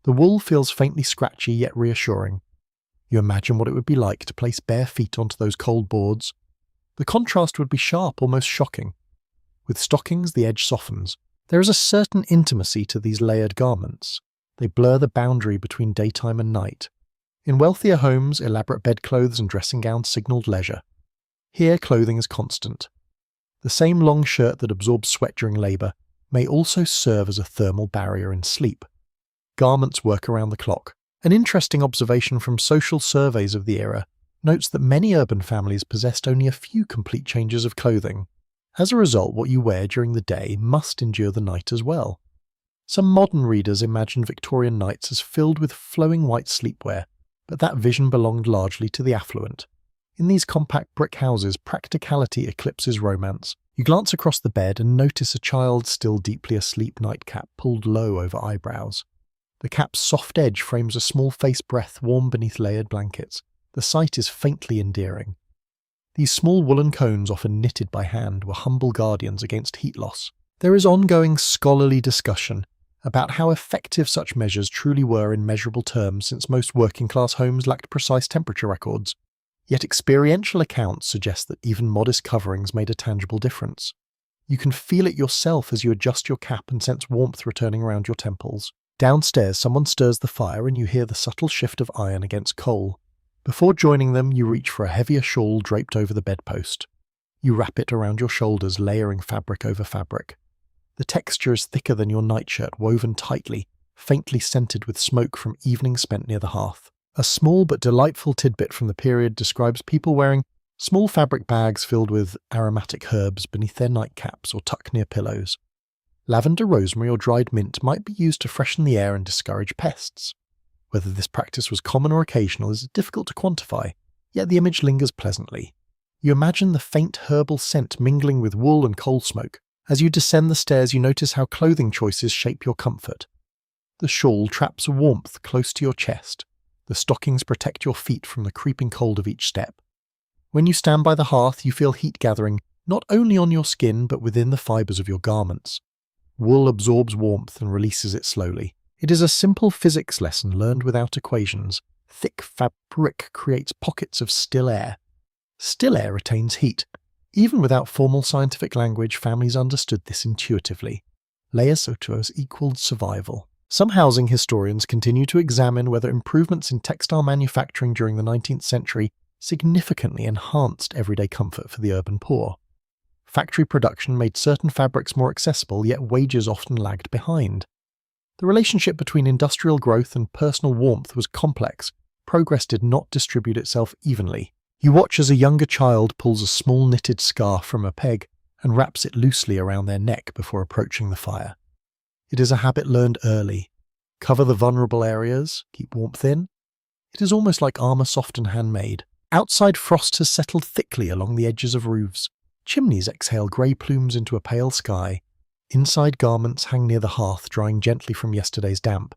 The wool feels faintly scratchy yet reassuring. You imagine what it would be like to place bare feet onto those cold boards. The contrast would be sharp, almost shocking. With stockings, the edge softens. There is a certain intimacy to these layered garments. They blur the boundary between daytime and night. In wealthier homes, elaborate bedclothes and dressing gowns signalled leisure. Here, clothing is constant. The same long shirt that absorbs sweat during labour may also serve as a thermal barrier in sleep. Garments work around the clock. An interesting observation from social surveys of the era notes that many urban families possessed only a few complete changes of clothing. As a result, what you wear during the day must endure the night as well. Some modern readers imagine Victorian nights as filled with flowing white sleepwear, but that vision belonged largely to the affluent. In these compact brick houses, practicality eclipses romance. You glance across the bed and notice a child still deeply asleep, nightcap pulled low over eyebrows. The cap's soft edge frames a small face breath warm beneath layered blankets. The sight is faintly endearing. These small woolen cones, often knitted by hand, were humble guardians against heat loss. There is ongoing scholarly discussion about how effective such measures truly were in measurable terms, since most working-class homes lacked precise temperature records. Yet experiential accounts suggest that even modest coverings made a tangible difference. You can feel it yourself as you adjust your cap and sense warmth returning around your temples. Downstairs, someone stirs the fire and you hear the subtle shift of iron against coal. Before joining them, you reach for a heavier shawl draped over the bedpost. You wrap it around your shoulders, layering fabric over fabric. The texture is thicker than your nightshirt, woven tightly, faintly scented with smoke from evenings spent near the hearth. A small but delightful tidbit from the period describes people wearing small fabric bags filled with aromatic herbs beneath their nightcaps or tucked near pillows. Lavender, rosemary, or dried mint might be used to freshen the air and discourage pests. Whether this practice was common or occasional is difficult to quantify, yet the image lingers pleasantly. You imagine the faint herbal scent mingling with wool and coal smoke. As you descend the stairs, you notice how clothing choices shape your comfort. The shawl traps warmth close to your chest. The stockings protect your feet from the creeping cold of each step. When you stand by the hearth, you feel heat gathering not only on your skin but within the fibres of your garments. Wool absorbs warmth and releases it slowly. It is a simple physics lesson learned without equations. Thick fabric creates pockets of still air. Still air retains heat. Even without formal scientific language, families understood this intuitively. Leosotos equaled survival. Some housing historians continue to examine whether improvements in textile manufacturing during the 19th century significantly enhanced everyday comfort for the urban poor. Factory production made certain fabrics more accessible, yet wages often lagged behind. The relationship between industrial growth and personal warmth was complex. Progress did not distribute itself evenly. You watch as a younger child pulls a small knitted scarf from a peg and wraps it loosely around their neck before approaching the fire. It is a habit learned early. Cover the vulnerable areas, keep warmth in. It is almost like armour soft and handmade. Outside, frost has settled thickly along the edges of roofs. Chimneys exhale grey plumes into a pale sky. Inside, garments hang near the hearth, drying gently from yesterday's damp.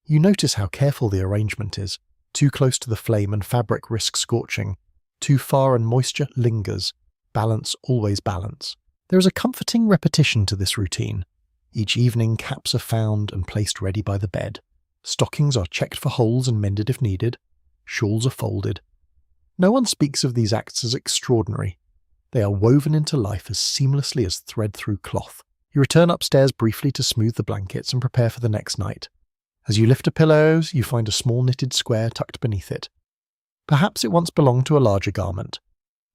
You notice how careful the arrangement is. Too close to the flame and fabric risks scorching. Too far and moisture lingers. Balance, always balance. There is a comforting repetition to this routine. Each evening, caps are found and placed ready by the bed. Stockings are checked for holes and mended if needed. Shawls are folded. No one speaks of these acts as extraordinary. They are woven into life as seamlessly as thread through cloth. You return upstairs briefly to smooth the blankets and prepare for the next night. As you lift a pillow, you find a small knitted square tucked beneath it. Perhaps it once belonged to a larger garment.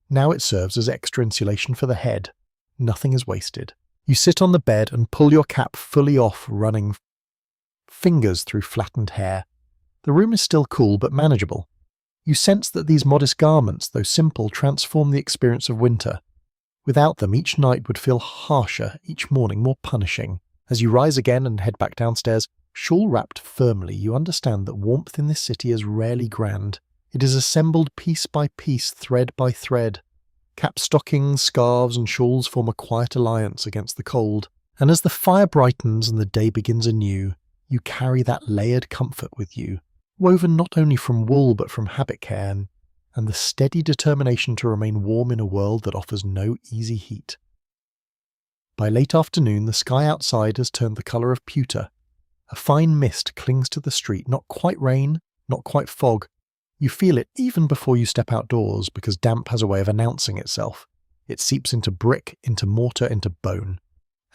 Now it serves as extra insulation for the head. Nothing is wasted. You sit on the bed and pull your cap fully off, running fingers through flattened hair. The room is still cool but manageable. You sense that these modest garments, though simple, transform the experience of winter. Without them, each night would feel harsher, each morning more punishing. As you rise again and head back downstairs, shawl wrapped firmly, you understand that warmth in this city is rarely grand. It is assembled piece by piece, thread by thread. Cap stockings, scarves, and shawls form a quiet alliance against the cold. And as the fire brightens and the day begins anew, you carry that layered comfort with you, woven not only from wool but from habit care and the steady determination to remain warm in a world that offers no easy heat. By late afternoon, the sky outside has turned the colour of pewter. A fine mist clings to the street, not quite rain, not quite fog. You feel it even before you step outdoors because damp has a way of announcing itself. It seeps into brick, into mortar, into bone.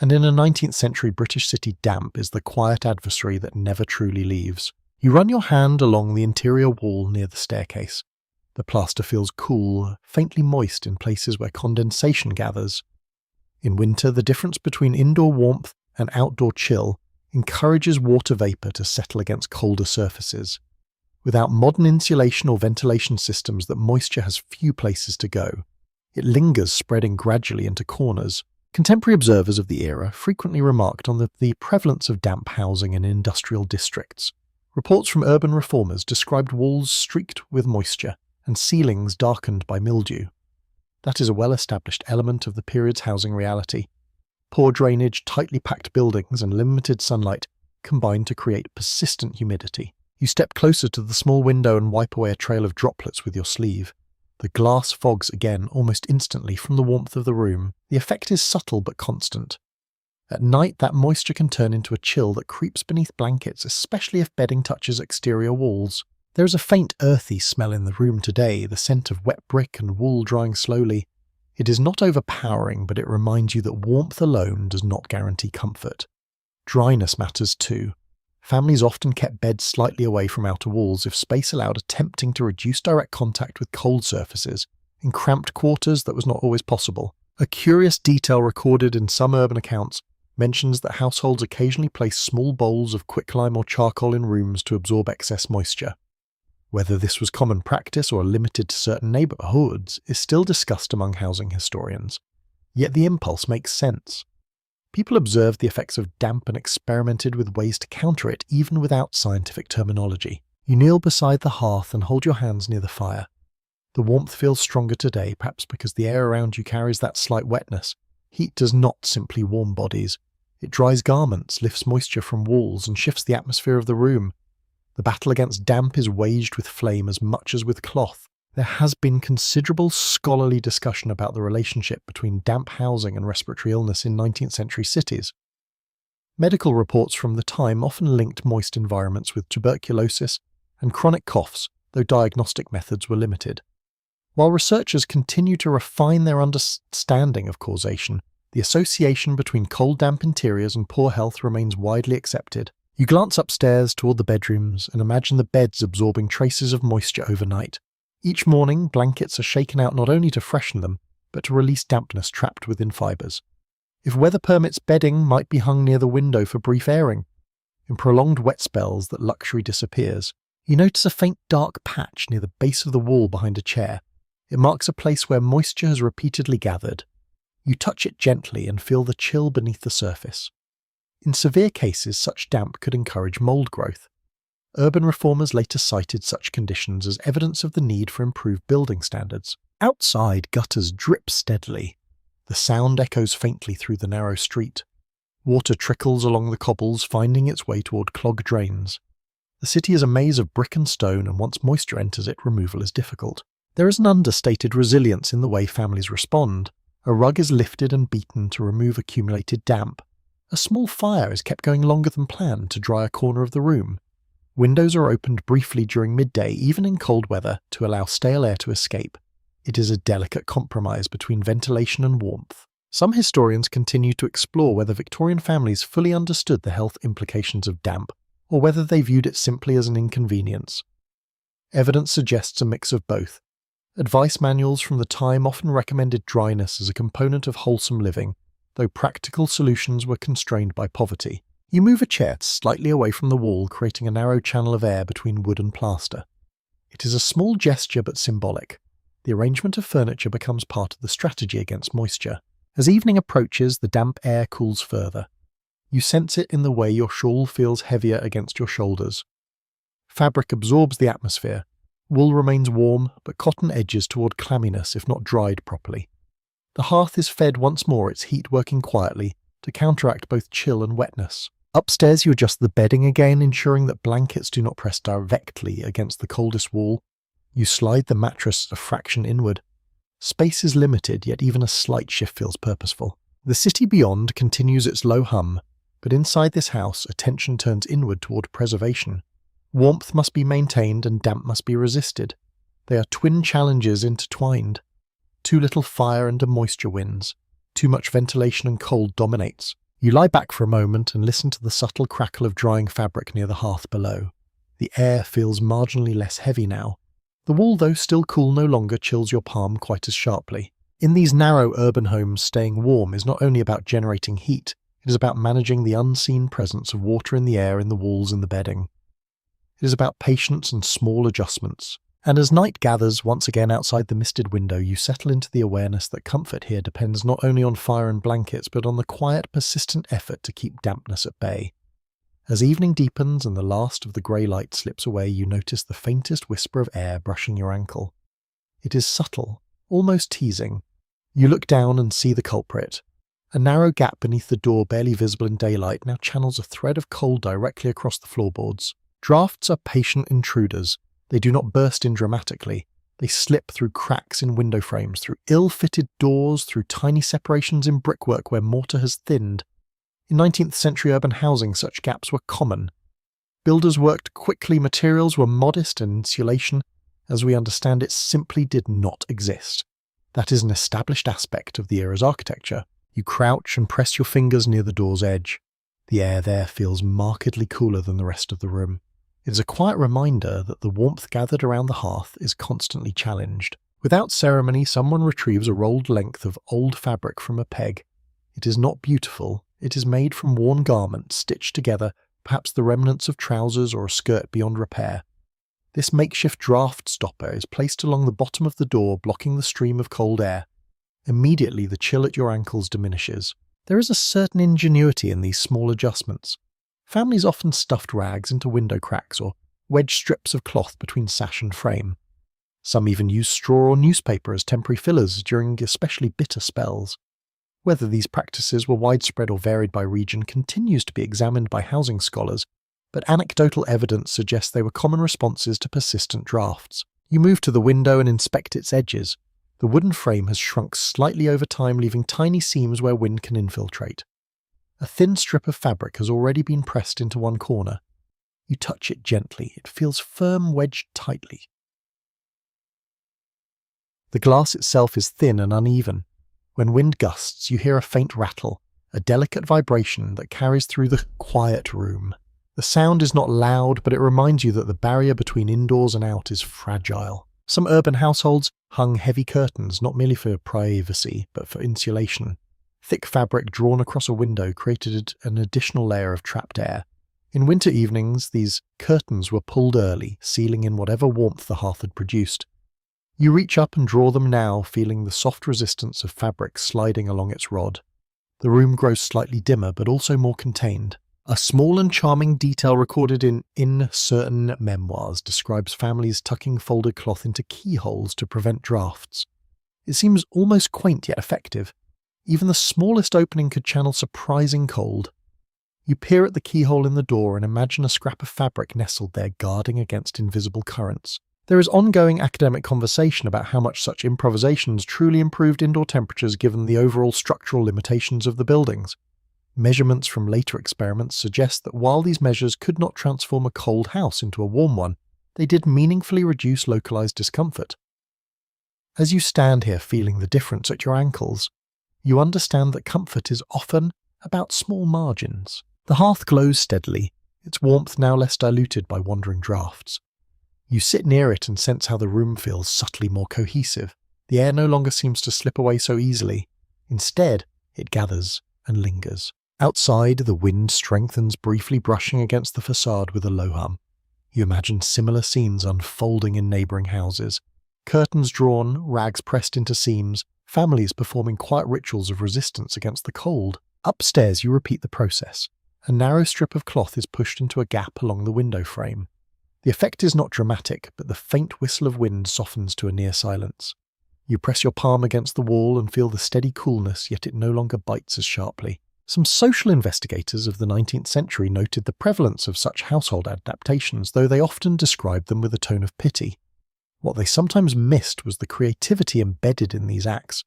And in a 19th century British city, damp is the quiet adversary that never truly leaves. You run your hand along the interior wall near the staircase. The plaster feels cool, faintly moist in places where condensation gathers. In winter, the difference between indoor warmth and outdoor chill encourages water vapour to settle against colder surfaces. Without modern insulation or ventilation systems, that moisture has few places to go. It lingers, spreading gradually into corners. Contemporary observers of the era frequently remarked on the prevalence of damp housing in industrial districts. Reports from urban reformers described walls streaked with moisture and ceilings darkened by mildew. That is a well-established element of the period's housing reality. Poor drainage, tightly packed buildings, and limited sunlight combine to create persistent humidity. You step closer to the small window and wipe away a trail of droplets with your sleeve. The glass fogs again almost instantly from the warmth of the room. The effect is subtle but constant. At night, that moisture can turn into a chill that creeps beneath blankets, especially if bedding touches exterior walls. There is a faint earthy smell in the room today, the scent of wet brick and wool drying slowly. It is not overpowering, but it reminds you that warmth alone does not guarantee comfort. Dryness matters too. Families often kept beds slightly away from outer walls if space allowed, attempting to reduce direct contact with cold surfaces. In cramped quarters, that was not always possible. A curious detail recorded in some urban accounts mentions that households occasionally place small bowls of quicklime or charcoal in rooms to absorb excess moisture. Whether this was common practice or limited to certain neighbourhoods is still discussed among housing historians. Yet the impulse makes sense. People observed the effects of damp and experimented with ways to counter it even without scientific terminology. You kneel beside the hearth and hold your hands near the fire. The warmth feels stronger today, perhaps because the air around you carries that slight wetness. Heat does not simply warm bodies. It dries garments, lifts moisture from walls, and shifts the atmosphere of the room. The battle against damp is waged with flame as much as with cloth. There has been considerable scholarly discussion about the relationship between damp housing and respiratory illness in 19th century cities. Medical reports from the time often linked moist environments with tuberculosis and chronic coughs, though diagnostic methods were limited. While researchers continue to refine their understanding of causation, the association between cold, damp interiors and poor health remains widely accepted. You glance upstairs toward the bedrooms and imagine the beds absorbing traces of moisture overnight. Each morning, blankets are shaken out not only to freshen them, but to release dampness trapped within fibres. If weather permits, bedding might be hung near the window for brief airing. In prolonged wet spells, that luxury disappears. You notice a faint dark patch near the base of the wall behind a chair. It marks a place where moisture has repeatedly gathered. You touch it gently and feel the chill beneath the surface. In severe cases, such damp could encourage mould growth. Urban reformers later cited such conditions as evidence of the need for improved building standards. Outside, gutters drip steadily. The sound echoes faintly through the narrow street. Water trickles along the cobbles, finding its way toward clogged drains. The city is a maze of brick and stone, and once moisture enters it, removal is difficult. There is an understated resilience in the way families respond. A rug is lifted and beaten to remove accumulated damp. A small fire is kept going longer than planned to dry a corner of the room. Windows are opened briefly during midday, even in cold weather, to allow stale air to escape. It is a delicate compromise between ventilation and warmth. Some historians continue to explore whether Victorian families fully understood the health implications of damp, or whether they viewed it simply as an inconvenience. Evidence suggests a mix of both. Advice manuals from the time often recommended dryness as a component of wholesome living, though practical solutions were constrained by poverty. You move a chair slightly away from the wall, creating a narrow channel of air between wood and plaster. It is a small gesture but symbolic. The arrangement of furniture becomes part of the strategy against moisture. As evening approaches, the damp air cools further. You sense it in the way your shawl feels heavier against your shoulders. Fabric absorbs the atmosphere. Wool remains warm, but cotton edges toward clamminess if not dried properly. The hearth is fed once more, its heat working quietly to counteract both chill and wetness. Upstairs you adjust the bedding again, ensuring that blankets do not press directly against the coldest wall. You slide the mattress a fraction inward. Space is limited, yet even a slight shift feels purposeful. The city beyond continues its low hum, but inside this house attention turns inward toward preservation. Warmth must be maintained and damp must be resisted. They are twin challenges intertwined. Too little fire and a moisture wins. Too much ventilation and cold dominates. You lie back for a moment and listen to the subtle crackle of drying fabric near the hearth below. The air feels marginally less heavy now. The wall, though still cool, no longer chills your palm quite as sharply. In these narrow urban homes, staying warm is not only about generating heat, it is about managing the unseen presence of water in the air, in the walls, and the bedding. It is about patience and small adjustments. And as night gathers once again outside the misted window, you settle into the awareness that comfort here depends not only on fire and blankets, but on the quiet, persistent effort to keep dampness at bay. As evening deepens and the last of the grey light slips away, you notice the faintest whisper of air brushing your ankle. It is subtle, almost teasing. You look down and see the culprit. A narrow gap beneath the door, barely visible in daylight, now channels a thread of cold directly across the floorboards. Drafts are patient intruders. They do not burst in dramatically. They slip through cracks in window frames, through ill-fitted doors, through tiny separations in brickwork where mortar has thinned. In 19th century urban housing, such gaps were common. Builders worked quickly, materials were modest, and insulation, as we understand it, simply did not exist. That is an established aspect of the era's architecture. You crouch and press your fingers near the door's edge. The air there feels markedly cooler than the rest of the room. It is a quiet reminder that the warmth gathered around the hearth is constantly challenged. Without ceremony, someone retrieves a rolled length of old fabric from a peg. It is not beautiful. It is made from worn garments stitched together, perhaps the remnants of trousers or a skirt beyond repair. This makeshift draft stopper is placed along the bottom of the door, blocking the stream of cold air. Immediately, the chill at your ankles diminishes. There is a certain ingenuity in these small adjustments. Families often stuffed rags into window cracks or wedged strips of cloth between sash and frame. Some even used straw or newspaper as temporary fillers during especially bitter spells. Whether these practices were widespread or varied by region continues to be examined by housing scholars, but anecdotal evidence suggests they were common responses to persistent drafts. You move to the window and inspect its edges. The wooden frame has shrunk slightly over time, leaving tiny seams where wind can infiltrate. A thin strip of fabric has already been pressed into one corner. You touch it gently. It feels firm, wedged tightly. The glass itself is thin and uneven. When wind gusts, you hear a faint rattle, a delicate vibration that carries through the quiet room. The sound is not loud, but it reminds you that the barrier between indoors and out is fragile. Some urban households hung heavy curtains, not merely for privacy, but for insulation. Thick fabric drawn across a window created an additional layer of trapped air. In winter evenings, these curtains were pulled early, sealing in whatever warmth the hearth had produced. You reach up and draw them now, feeling the soft resistance of fabric sliding along its rod. The room grows slightly dimmer, but also more contained. A small and charming detail recorded in certain memoirs describes families tucking folded cloth into keyholes to prevent drafts. It seems almost quaint yet effective. Even the smallest opening could channel surprising cold. You peer at the keyhole in the door and imagine a scrap of fabric nestled there, guarding against invisible currents. There is ongoing academic conversation about how much such improvisations truly improved indoor temperatures given the overall structural limitations of the buildings. Measurements from later experiments suggest that while these measures could not transform a cold house into a warm one, they did meaningfully reduce localized discomfort. As you stand here feeling the difference at your ankles, you understand that comfort is often about small margins. The hearth glows steadily, its warmth now less diluted by wandering drafts. You sit near it and sense how the room feels subtly more cohesive. The air no longer seems to slip away so easily. Instead, it gathers and lingers. Outside, the wind strengthens, briefly brushing against the facade with a low hum. You imagine similar scenes unfolding in neighbouring houses. Curtains drawn, rags pressed into seams, families performing quiet rituals of resistance against the cold. Upstairs, you repeat the process. A narrow strip of cloth is pushed into a gap along the window frame. The effect is not dramatic, but the faint whistle of wind softens to a near silence. You press your palm against the wall and feel the steady coolness, yet it no longer bites as sharply. Some social investigators of the 19th century noted the prevalence of such household adaptations, though they often described them with a tone of pity. What they sometimes missed was the creativity embedded in these acts.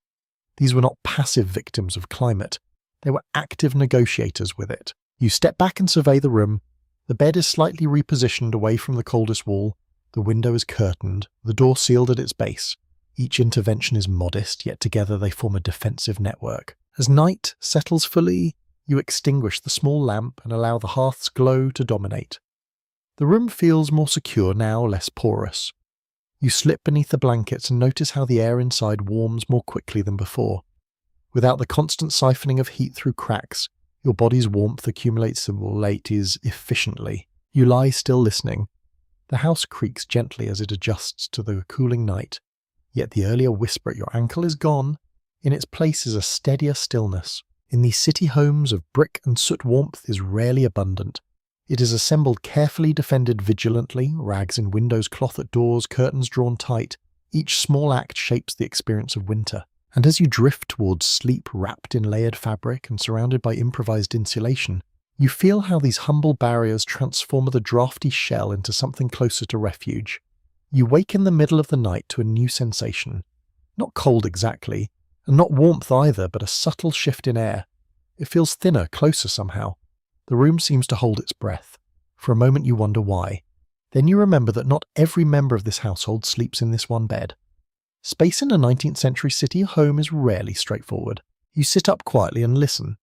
These were not passive victims of climate. They were active negotiators with it. You step back and survey the room. The bed is slightly repositioned away from the coldest wall. The window is curtained, the door sealed at its base. Each intervention is modest, yet together they form a defensive network. As night settles fully, you extinguish the small lamp and allow the hearth's glow to dominate. The room feels more secure now, less porous. You slip beneath the blankets and notice how the air inside warms more quickly than before. Without the constant siphoning of heat through cracks, your body's warmth accumulates efficiently. You lie still listening. The house creaks gently as it adjusts to the cooling night, yet the earlier whisper at your ankle is gone. In its place is a steadier stillness. In these city homes of brick and soot, warmth is rarely abundant. It is assembled carefully, defended vigilantly, rags in windows, cloth at doors, curtains drawn tight. Each small act shapes the experience of winter. And as you drift towards sleep wrapped in layered fabric and surrounded by improvised insulation, you feel how these humble barriers transform the drafty shell into something closer to refuge. You wake in the middle of the night to a new sensation. Not cold exactly, and not warmth either, but a subtle shift in air. It feels thinner, closer somehow. The room seems to hold its breath. For a moment you wonder why. Then you remember that not every member of this household sleeps in this one bed. Space in a 19th century city home is rarely straightforward. You sit up quietly and listen.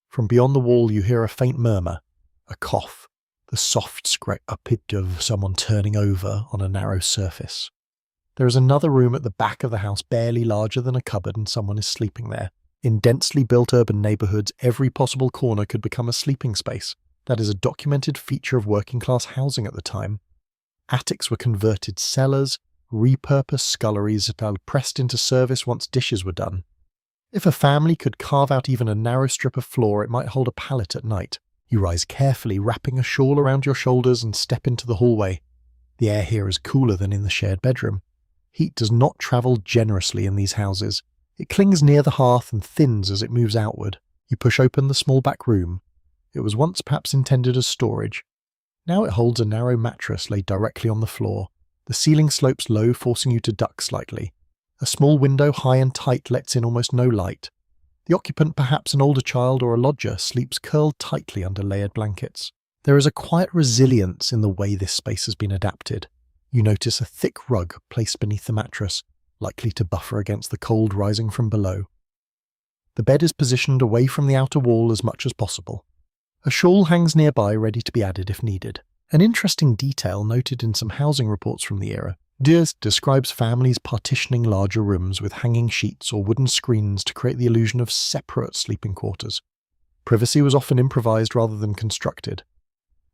From beyond the wall you hear a faint murmur, a cough, the soft scrapage of someone turning over on a narrow surface. There is another room at the back of the house barely larger than a cupboard and someone is sleeping there. In densely built urban neighbourhoods, every possible corner could become a sleeping space. That is a documented feature of working-class housing at the time. Attics were converted cellars, repurposed sculleries that are pressed into service once dishes were done. If a family could carve out even a narrow strip of floor, it might hold a pallet at night. You rise carefully, wrapping a shawl around your shoulders and step into the hallway. The air here is cooler than in the shared bedroom. Heat does not travel generously in these houses. It clings near the hearth and thins as it moves outward. You push open the small back room. It was once perhaps intended as storage. Now it holds a narrow mattress laid directly on the floor. The ceiling slopes low, forcing you to duck slightly. A small window, high and tight, lets in almost no light. The occupant, perhaps an older child or a lodger, sleeps curled tightly under layered blankets. There is a quiet resilience in the way this space has been adapted. You notice a thick rug placed beneath the mattress, likely to buffer against the cold rising from below. The bed is positioned away from the outer wall as much as possible. A shawl hangs nearby, ready to be added if needed. An interesting detail noted in some housing reports from the era. Diaz describes families partitioning larger rooms with hanging sheets or wooden screens to create the illusion of separate sleeping quarters. Privacy was often improvised rather than constructed.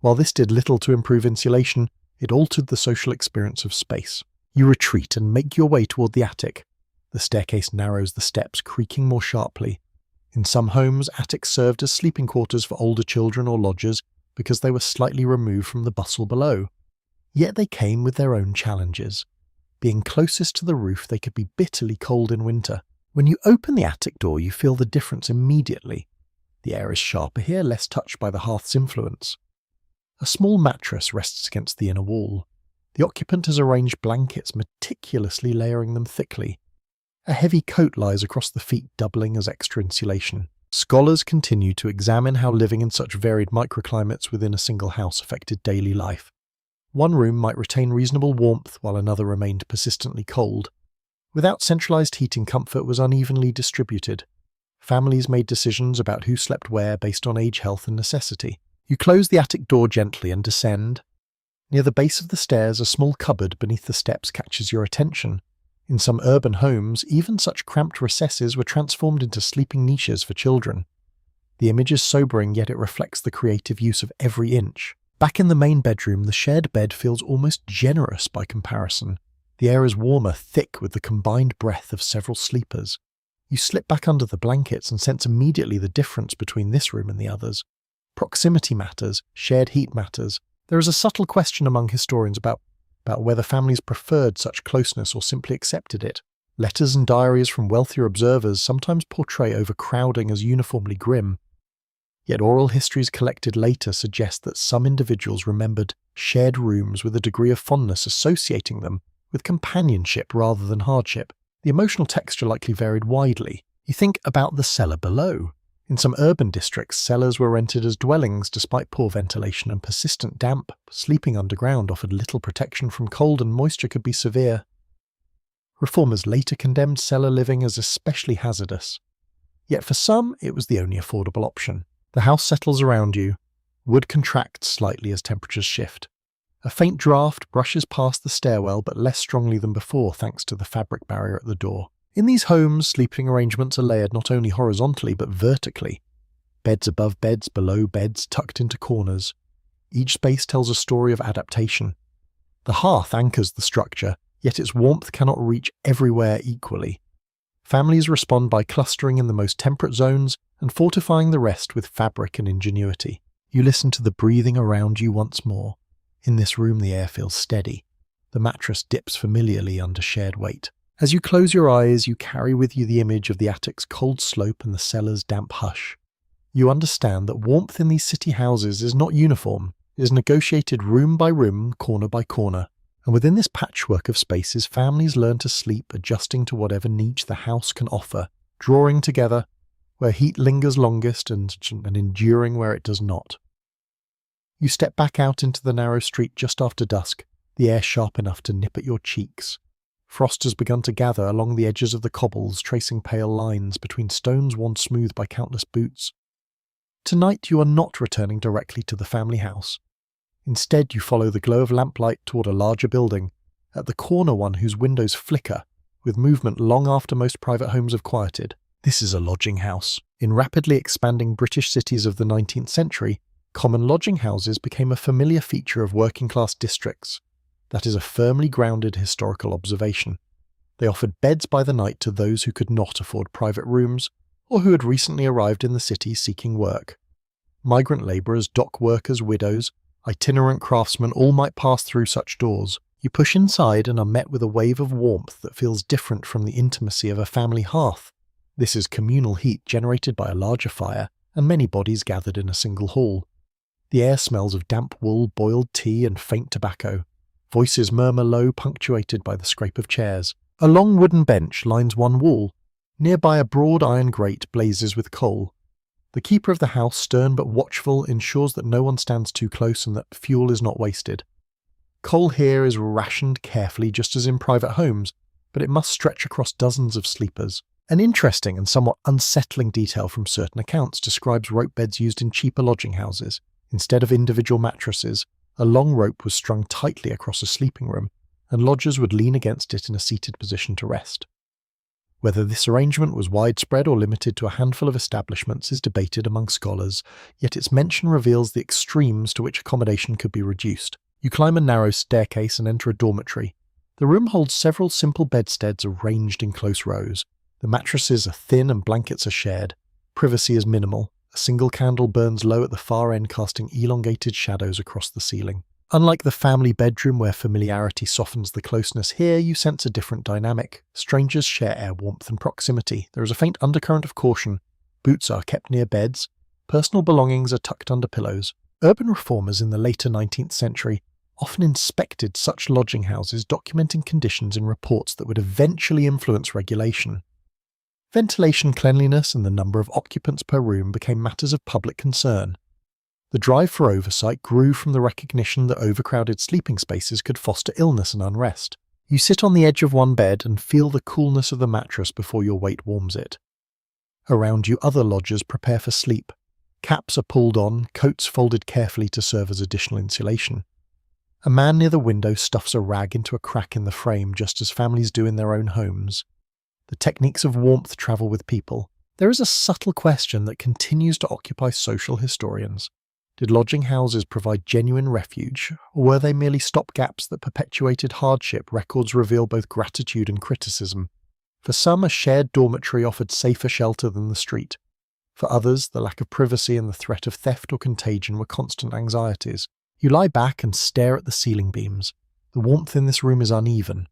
While this did little to improve insulation, it altered the social experience of space. You retreat and make your way toward the attic. The staircase narrows, the steps creaking more sharply. In some homes, attics served as sleeping quarters for older children or lodgers because they were slightly removed from the bustle below. Yet they came with their own challenges. Being closest to the roof, they could be bitterly cold in winter. When you open the attic door, you feel the difference immediately. The air is sharper here, less touched by the hearth's influence. A small mattress rests against the inner wall. The occupant has arranged blankets, meticulously layering them thickly. A heavy coat lies across the feet, doubling as extra insulation. Scholars continue to examine how living in such varied microclimates within a single house affected daily life. One room might retain reasonable warmth while another remained persistently cold. Without centralized heating, comfort was unevenly distributed. Families made decisions about who slept where based on age, health, and necessity. You close the attic door gently and descend. Near the base of the stairs, a small cupboard beneath the steps catches your attention. In some urban homes, even such cramped recesses were transformed into sleeping niches for children. The image is sobering, yet it reflects the creative use of every inch. Back in the main bedroom, the shared bed feels almost generous by comparison. The air is warmer, thick with the combined breath of several sleepers. You slip back under the blankets and sense immediately the difference between this room and the others. Proximity matters, shared heat matters. There is a subtle question among historians about whether families preferred such closeness or simply accepted it. Letters and diaries from wealthier observers sometimes portray overcrowding as uniformly grim. Yet oral histories collected later suggest that some individuals remembered shared rooms with a degree of fondness, associating them with companionship rather than hardship. The emotional texture likely varied widely. You think about the cellar below. In some urban districts, cellars were rented as dwellings despite poor ventilation and persistent damp. Sleeping underground offered little protection from cold and moisture could be severe. Reformers later condemned cellar living as especially hazardous. Yet for some, it was the only affordable option. The house settles around you. Wood contracts slightly as temperatures shift. A faint draft brushes past the stairwell, but less strongly than before thanks to the fabric barrier at the door. In these homes, sleeping arrangements are layered not only horizontally but vertically. Beds above beds, below beds, tucked into corners. Each space tells a story of adaptation. The hearth anchors the structure, yet its warmth cannot reach everywhere equally. Families respond by clustering in the most temperate zones and fortifying the rest with fabric and ingenuity. You listen to the breathing around you once more. In this room, the air feels steady. The mattress dips familiarly under shared weight. As you close your eyes, you carry with you the image of the attic's cold slope and the cellar's damp hush. You understand that warmth in these city houses is not uniform. It is negotiated room by room, corner by corner. And within this patchwork of spaces, families learn to sleep, adjusting to whatever niche the house can offer, drawing together where heat lingers longest and enduring where it does not. You step back out into the narrow street just after dusk, the air sharp enough to nip at your cheeks. Frost has begun to gather along the edges of the cobbles, tracing pale lines between stones worn smooth by countless boots. Tonight you are not returning directly to the family house. Instead, you follow the glow of lamplight toward a larger building, at the corner one whose windows flicker, with movement long after most private homes have quieted. This is a lodging house. In rapidly expanding British cities of the 19th century, common lodging houses became a familiar feature of working-class districts. That is a firmly grounded historical observation. They offered beds by the night to those who could not afford private rooms, or who had recently arrived in the city seeking work. Migrant labourers, dock workers, widows, itinerant craftsmen all might pass through such doors. You push inside and are met with a wave of warmth that feels different from the intimacy of a family hearth. This is communal heat generated by a larger fire and many bodies gathered in a single hall. The air smells of damp wool, boiled tea and faint tobacco. Voices murmur low, punctuated by the scrape of chairs. A long wooden bench lines one wall. Nearby a broad iron grate blazes with coal. The keeper of the house, stern but watchful, ensures that no one stands too close and that fuel is not wasted. Coal here is rationed carefully just as in private homes, but it must stretch across dozens of sleepers. An interesting and somewhat unsettling detail from certain accounts describes rope beds used in cheaper lodging houses. Instead of individual mattresses, a long rope was strung tightly across a sleeping room, and lodgers would lean against it in a seated position to rest. Whether this arrangement was widespread or limited to a handful of establishments is debated among scholars, yet its mention reveals the extremes to which accommodation could be reduced. You climb a narrow staircase and enter a dormitory. The room holds several simple bedsteads arranged in close rows. The mattresses are thin and blankets are shared. Privacy is minimal. A single candle burns low at the far end, casting elongated shadows across the ceiling. Unlike the family bedroom where familiarity softens the closeness, here you sense a different dynamic. Strangers share air warmth and proximity. There is a faint undercurrent of caution. Boots are kept near beds. Personal belongings are tucked under pillows. Urban reformers in the later 19th century often inspected such lodging houses, documenting conditions in reports that would eventually influence regulation. Ventilation, cleanliness, and the number of occupants per room became matters of public concern. The drive for oversight grew from the recognition that overcrowded sleeping spaces could foster illness and unrest. You sit on the edge of one bed and feel the coolness of the mattress before your weight warms it. Around you, other lodgers prepare for sleep. Caps are pulled on, coats folded carefully to serve as additional insulation. A man near the window stuffs a rag into a crack in the frame, just as families do in their own homes. The techniques of warmth travel with people. There is a subtle question that continues to occupy social historians. Did lodging houses provide genuine refuge, or were they merely stopgaps that perpetuated hardship? Records reveal both gratitude and criticism. For some, a shared dormitory offered safer shelter than the street. For others, the lack of privacy and the threat of theft or contagion were constant anxieties. You lie back and stare at the ceiling beams. The warmth in this room is uneven.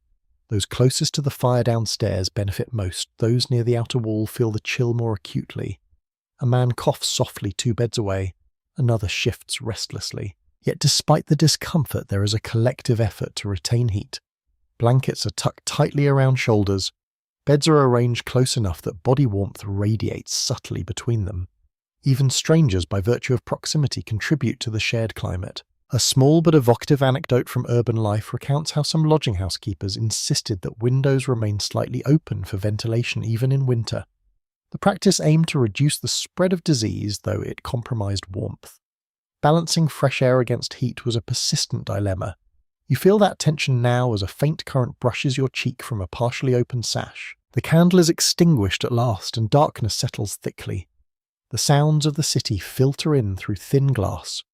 Those closest to the fire downstairs benefit most. Those near the outer wall feel the chill more acutely. A man coughs softly 2 beds away. Another shifts restlessly. Yet despite the discomfort, there is a collective effort to retain heat. Blankets are tucked tightly around shoulders. Beds are arranged close enough that body warmth radiates subtly between them. Even strangers, by virtue of proximity, contribute to the shared climate. A small but evocative anecdote from urban life recounts how some lodging house keepers insisted that windows remain slightly open for ventilation even in winter. The practice aimed to reduce the spread of disease, though it compromised warmth. Balancing fresh air against heat was a persistent dilemma. You feel that tension now as a faint current brushes your cheek from a partially open sash. The candle is extinguished at last and darkness settles thickly. The sounds of the city filter in through thin glass.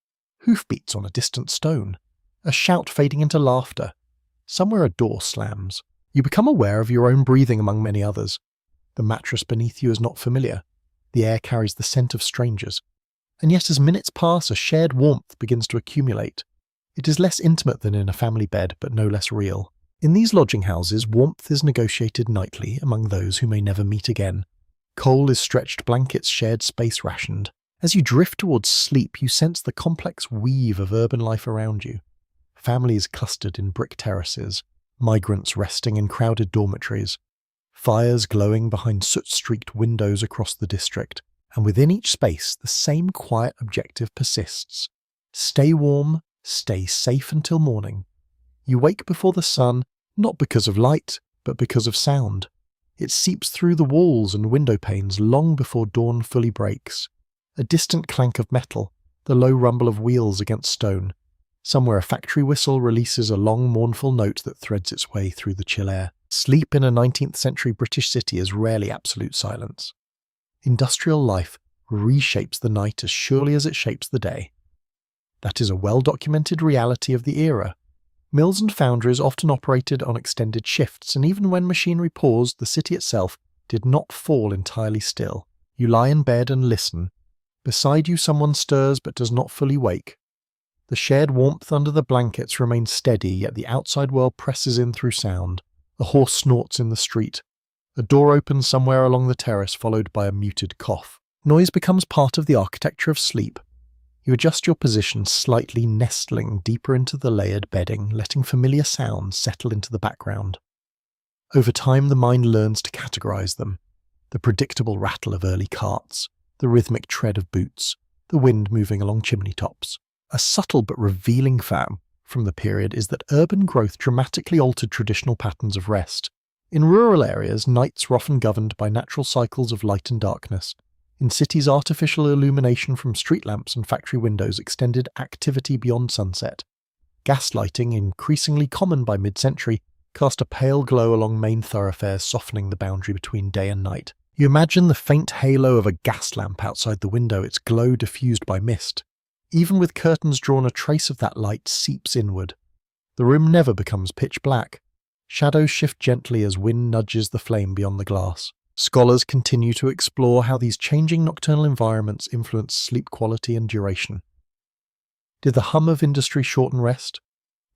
Hoofbeats on a distant stone. A shout fading into laughter. Somewhere a door slams. You become aware of your own breathing among many others. The mattress beneath you is not familiar. The air carries the scent of strangers. And yet as minutes pass, a shared warmth begins to accumulate. It is less intimate than in a family bed, but no less real. In these lodging houses, warmth is negotiated nightly among those who may never meet again. Coal is stretched, blankets shared, space rationed. As you drift towards sleep, you sense the complex weave of urban life around you. Families clustered in brick terraces, migrants resting in crowded dormitories, fires glowing behind soot-streaked windows across the district, and within each space the same quiet objective persists. Stay warm, stay safe until morning. You wake before the sun, not because of light, but because of sound. It seeps through the walls and window panes long before dawn fully breaks. A distant clank of metal, the low rumble of wheels against stone. Somewhere a factory whistle releases a long mournful note that threads its way through the chill air. Sleep in a 19th century British city is rarely absolute silence. Industrial life reshapes the night as surely as it shapes the day. That is a well-documented reality of the era. Mills and foundries often operated on extended shifts, and even when machinery paused, the city itself did not fall entirely still. You lie in bed and listen. Beside you someone stirs but does not fully wake. The shared warmth under the blankets remains steady, yet the outside world presses in through sound. A horse snorts in the street. A door opens somewhere along the terrace, followed by a muted cough. Noise becomes part of the architecture of sleep. You adjust your position slightly, nestling deeper into the layered bedding, letting familiar sounds settle into the background. Over time, the mind learns to categorize them. The predictable rattle of early carts, the rhythmic tread of boots, the wind moving along chimney tops. A subtle but revealing fact from the period is that urban growth dramatically altered traditional patterns of rest. In rural areas, nights were often governed by natural cycles of light and darkness. In cities, artificial illumination from street lamps and factory windows extended activity beyond sunset. Gaslighting, increasingly common by mid-century, cast a pale glow along main thoroughfares, softening the boundary between day and night. You imagine the faint halo of a gas lamp outside the window, its glow diffused by mist. Even with curtains drawn, a trace of that light seeps inward. The room never becomes pitch black. Shadows shift gently as wind nudges the flame beyond the glass. Scholars continue to explore how these changing nocturnal environments influence sleep quality and duration. Did the hum of industry shorten rest?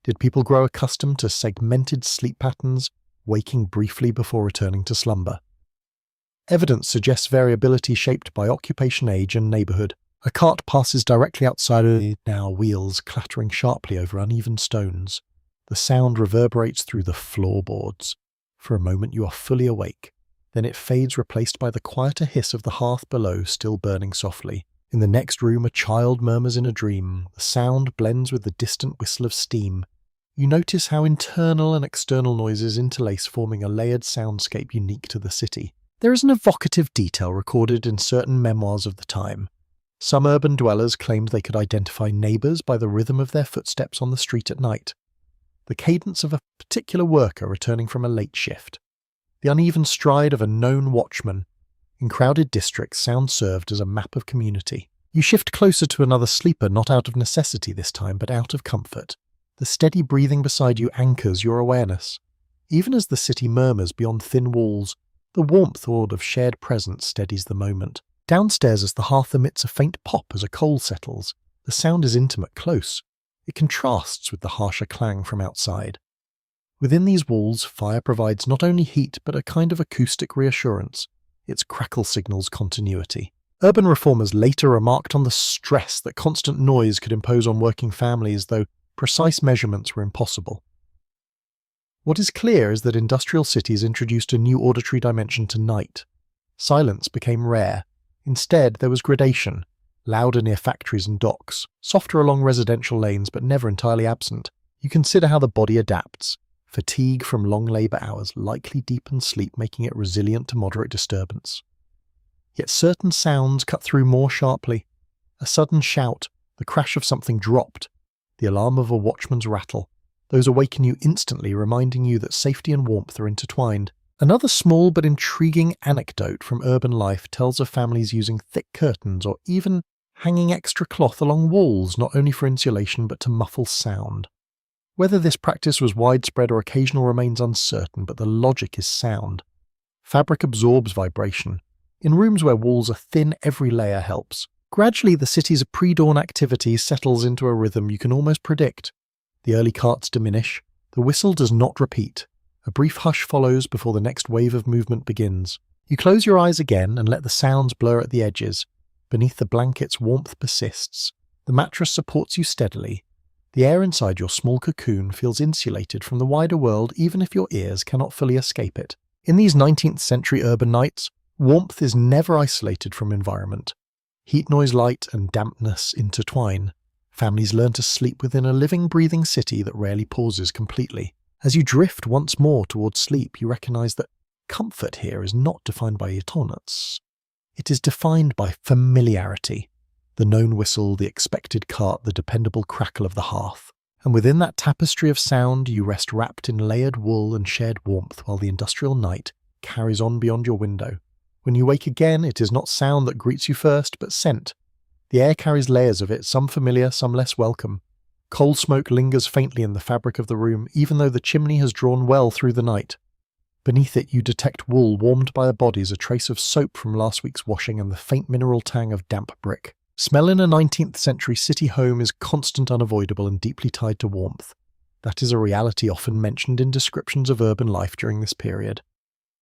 Did people grow accustomed to segmented sleep patterns, waking briefly before returning to slumber? Evidence suggests variability shaped by occupation, age, and neighbourhood. A cart passes directly outside of the now wheels, clattering sharply over uneven stones. The sound reverberates through the floorboards. For a moment you are fully awake. Then it fades, replaced by the quieter hiss of the hearth below, still burning softly. In the next room, a child murmurs in a dream. The sound blends with the distant whistle of steam. You notice how internal and external noises interlace, forming a layered soundscape unique to the city. There is an evocative detail recorded in certain memoirs of the time. Some urban dwellers claimed they could identify neighbours by the rhythm of their footsteps on the street at night, the cadence of a particular worker returning from a late shift, the uneven stride of a known watchman. In crowded districts, sound served as a map of community. You shift closer to another sleeper, not out of necessity this time, but out of comfort. The steady breathing beside you anchors your awareness. Even as the city murmurs beyond thin walls, the warmth of shared presence steadies the moment. Downstairs, as the hearth emits a faint pop as a coal settles, the sound is intimate, close. It contrasts with the harsher clang from outside. Within these walls, fire provides not only heat but a kind of acoustic reassurance. Its crackle signals continuity. Urban reformers later remarked on the stress that constant noise could impose on working families, though precise measurements were impossible. What is clear is that industrial cities introduced a new auditory dimension to night. Silence became rare. Instead, there was gradation, louder near factories and docks, softer along residential lanes but never entirely absent. You consider how the body adapts. Fatigue from long labour hours likely deepens sleep, making it resilient to moderate disturbance. Yet certain sounds cut through more sharply. A sudden shout, the crash of something dropped, the alarm of a watchman's rattle. Those awaken you instantly, reminding you that safety and warmth are intertwined. Another small but intriguing anecdote from urban life tells of families using thick curtains or even hanging extra cloth along walls, not only for insulation but to muffle sound. Whether this practice was widespread or occasional remains uncertain, but the logic is sound. Fabric absorbs vibration. In rooms where walls are thin, every layer helps. Gradually, the city's pre-dawn activity settles into a rhythm you can almost predict. The early carts diminish. The whistle does not repeat. A brief hush follows before the next wave of movement begins. You close your eyes again and let the sounds blur at the edges. Beneath the blankets, warmth persists. The mattress supports you steadily. The air inside your small cocoon feels insulated from the wider world, even if your ears cannot fully escape it. In these 19th century urban nights, warmth is never isolated from environment. Heat, noise, light, and dampness intertwine. Families learn to sleep within a living, breathing city that rarely pauses completely. As you drift once more towards sleep, you recognize that comfort here is not defined by your tolerance. It is defined by familiarity. The known whistle, the expected cart, the dependable crackle of the hearth. And within that tapestry of sound, you rest wrapped in layered wool and shared warmth while the industrial night carries on beyond your window. When you wake again, it is not sound that greets you first, but scent. The air carries layers of it, some familiar, some less welcome. Coal smoke lingers faintly in the fabric of the room, even though the chimney has drawn well through the night. Beneath it you detect wool warmed by a bodies, a trace of soap from last week's washing, and the faint mineral tang of damp brick. Smell in a 19th century city home is constant, unavoidable, and deeply tied to warmth. That is a reality often mentioned in descriptions of urban life during this period.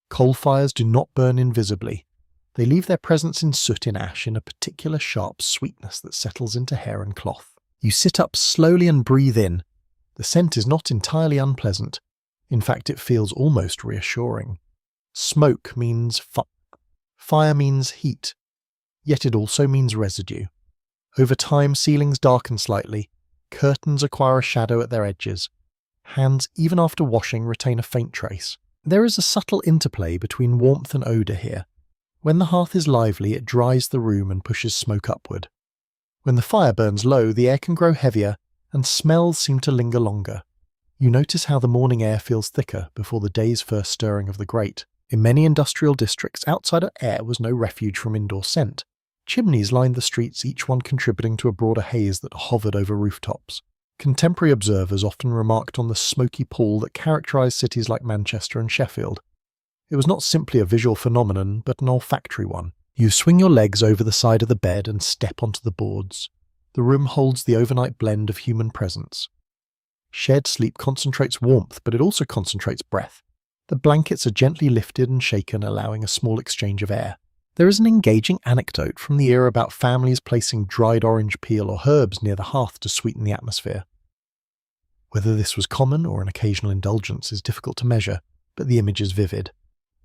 Coal fires do not burn invisibly. They leave their presence in soot, in ash, in a particular sharp sweetness that settles into hair and cloth. You sit up slowly and breathe in. The scent is not entirely unpleasant. In fact, it feels almost reassuring. Smoke means fire means heat. Yet it also means residue. Over time, ceilings darken slightly. Curtains acquire a shadow at their edges. Hands, even after washing, retain a faint trace. There is a subtle interplay between warmth and odour here. When the hearth is lively, it dries the room and pushes smoke upward. When the fire burns low, the air can grow heavier, and smells seem to linger longer. You notice how the morning air feels thicker before the day's first stirring of the grate. In many industrial districts, outsider air was no refuge from indoor scent. Chimneys lined the streets, each one contributing to a broader haze that hovered over rooftops. Contemporary observers often remarked on the smoky pall that characterised cities like Manchester and Sheffield. It was not simply a visual phenomenon, but an olfactory one. You swing your legs over the side of the bed and step onto the boards. The room holds the overnight blend of human presence. Shared sleep concentrates warmth, but it also concentrates breath. The blankets are gently lifted and shaken, allowing a small exchange of air. There is an engaging anecdote from the era about families placing dried orange peel or herbs near the hearth to sweeten the atmosphere. Whether this was common or an occasional indulgence is difficult to measure, but the image is vivid.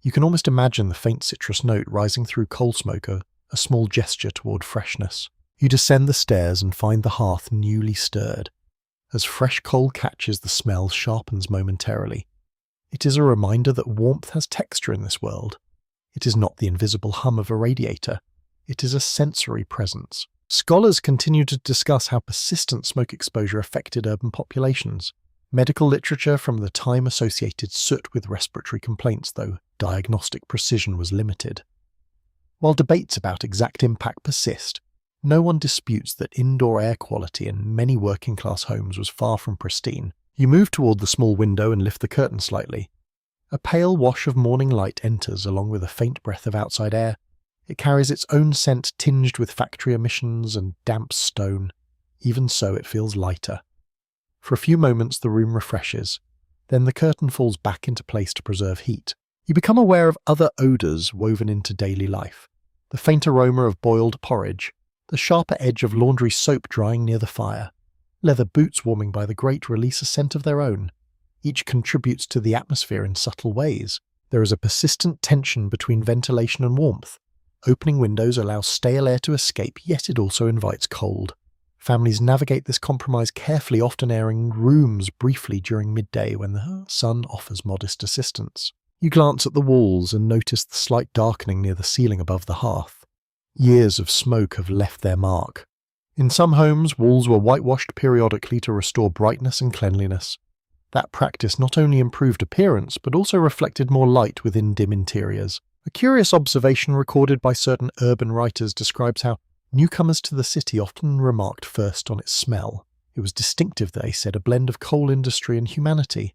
You can almost imagine the faint citrus note rising through coal smoke, a small gesture toward freshness. You descend the stairs and find the hearth newly stirred. As fresh coal catches, the smell sharpens momentarily. It is a reminder that warmth has texture in this world. It is not the invisible hum of a radiator. It is a sensory presence. Scholars continue to discuss how persistent smoke exposure affected urban populations. Medical literature from the time associated soot with respiratory complaints, though diagnostic precision was limited. While debates about exact impact persist, no one disputes that indoor air quality in many working-class homes was far from pristine. You move toward the small window and lift the curtain slightly. A pale wash of morning light enters along with a faint breath of outside air. It carries its own scent tinged with factory emissions and damp stone. Even so, it feels lighter. For a few moments the room refreshes. Then the curtain falls back into place to preserve heat. You become aware of other odours woven into daily life. The faint aroma of boiled porridge. The sharper edge of laundry soap drying near the fire. Leather boots warming by the grate release a scent of their own. Each contributes to the atmosphere in subtle ways. There is a persistent tension between ventilation and warmth. Opening windows allows stale air to escape, yet it also invites cold. Families navigate this compromise carefully, often airing rooms briefly during midday when the sun offers modest assistance. You glance at the walls and notice the slight darkening near the ceiling above the hearth. Years of smoke have left their mark. In some homes, walls were whitewashed periodically to restore brightness and cleanliness. That practice not only improved appearance, but also reflected more light within dim interiors. A curious observation recorded by certain urban writers describes how newcomers to the city often remarked first on its smell. It was distinctive, they said, a blend of coal industry and humanity.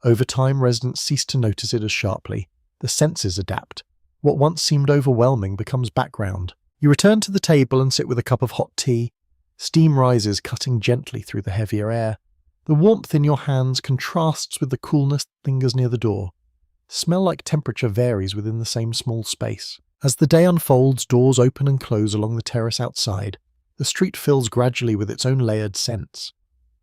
Over time, residents ceased to notice it as sharply. The senses adapt. What once seemed overwhelming becomes background. You return to the table and sit with a cup of hot tea. Steam rises, cutting gently through the heavier air. The warmth in your hands contrasts with the coolness that lingers near the door. Smell-like temperature varies within the same small space. As the day unfolds, doors open and close along the terrace outside. The street fills gradually with its own layered scents.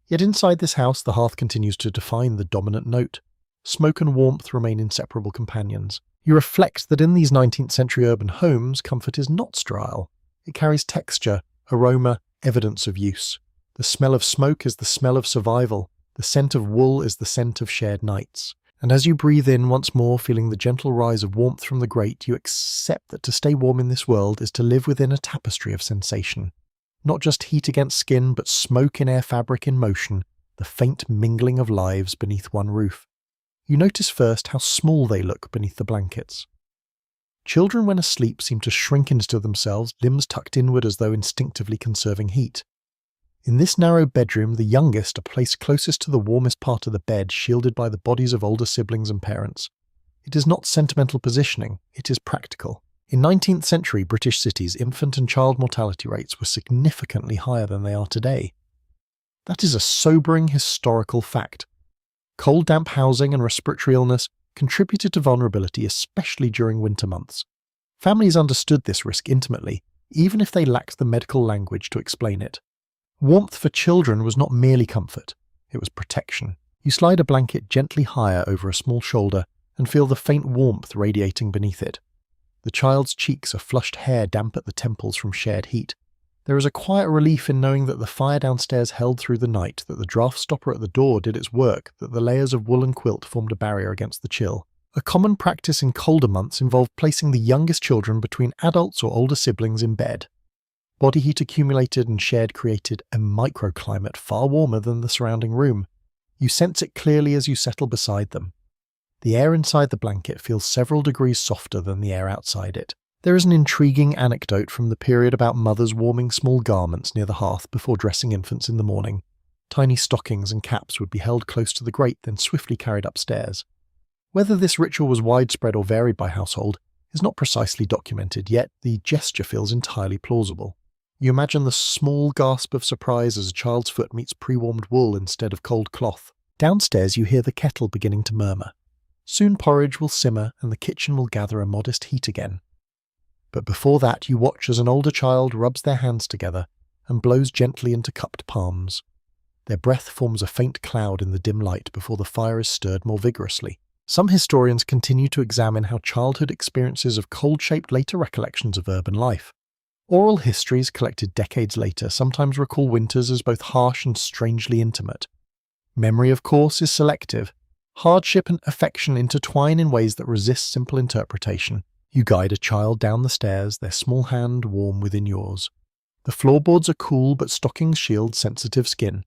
Yet inside this house, the hearth continues to define the dominant note. Smoke and warmth remain inseparable companions. You reflect that in these 19th century urban homes, comfort is not sterile. It carries texture, aroma, evidence of use. The smell of smoke is the smell of survival. The scent of wool is the scent of shared nights. And as you breathe in once more, feeling the gentle rise of warmth from the grate, you accept that to stay warm in this world is to live within a tapestry of sensation. Not just heat against skin, but smoke in air fabric in motion, the faint mingling of lives beneath one roof. You notice first how small they look beneath the blankets. Children when asleep seem to shrink into themselves, limbs tucked inward as though instinctively conserving heat. In this narrow bedroom, the youngest are placed closest to the warmest part of the bed, shielded by the bodies of older siblings and parents. It is not sentimental positioning, it is practical. In 19th century British cities, infant and child mortality rates were significantly higher than they are today. That is a sobering historical fact. Cold, damp housing and respiratory illness contributed to vulnerability, especially during winter months. Families understood this risk intimately, even if they lacked the medical language to explain it. Warmth for children was not merely comfort, it was protection. You slide a blanket gently higher over a small shoulder and feel the faint warmth radiating beneath it. The child's cheeks are flushed hair damp at the temples from shared heat. There is a quiet relief in knowing that the fire downstairs held through the night, that the draft stopper at the door did its work, that the layers of woolen quilt formed a barrier against the chill. A common practice in colder months involved placing the youngest children between adults or older siblings in bed. Body heat accumulated and shared created a microclimate far warmer than the surrounding room. You sense it clearly as you settle beside them. The air inside the blanket feels several degrees softer than the air outside it. There is an intriguing anecdote from the period about mothers warming small garments near the hearth before dressing infants in the morning. Tiny stockings and caps would be held close to the grate, then swiftly carried upstairs. Whether this ritual was widespread or varied by household is not precisely documented, yet the gesture feels entirely plausible. You imagine the small gasp of surprise as a child's foot meets pre-warmed wool instead of cold cloth. Downstairs you hear the kettle beginning to murmur. Soon porridge will simmer and the kitchen will gather a modest heat again. But before that you watch as an older child rubs their hands together and blows gently into cupped palms. Their breath forms a faint cloud in the dim light before the fire is stirred more vigorously. Some historians continue to examine how childhood experiences of cold shaped later recollections of urban life. Oral histories collected decades later sometimes recall winters as both harsh and strangely intimate. Memory, of course, is selective. Hardship and affection intertwine in ways that resist simple interpretation. You guide a child down the stairs, their small hand warm within yours. The floorboards are cool, but stockings shield sensitive skin.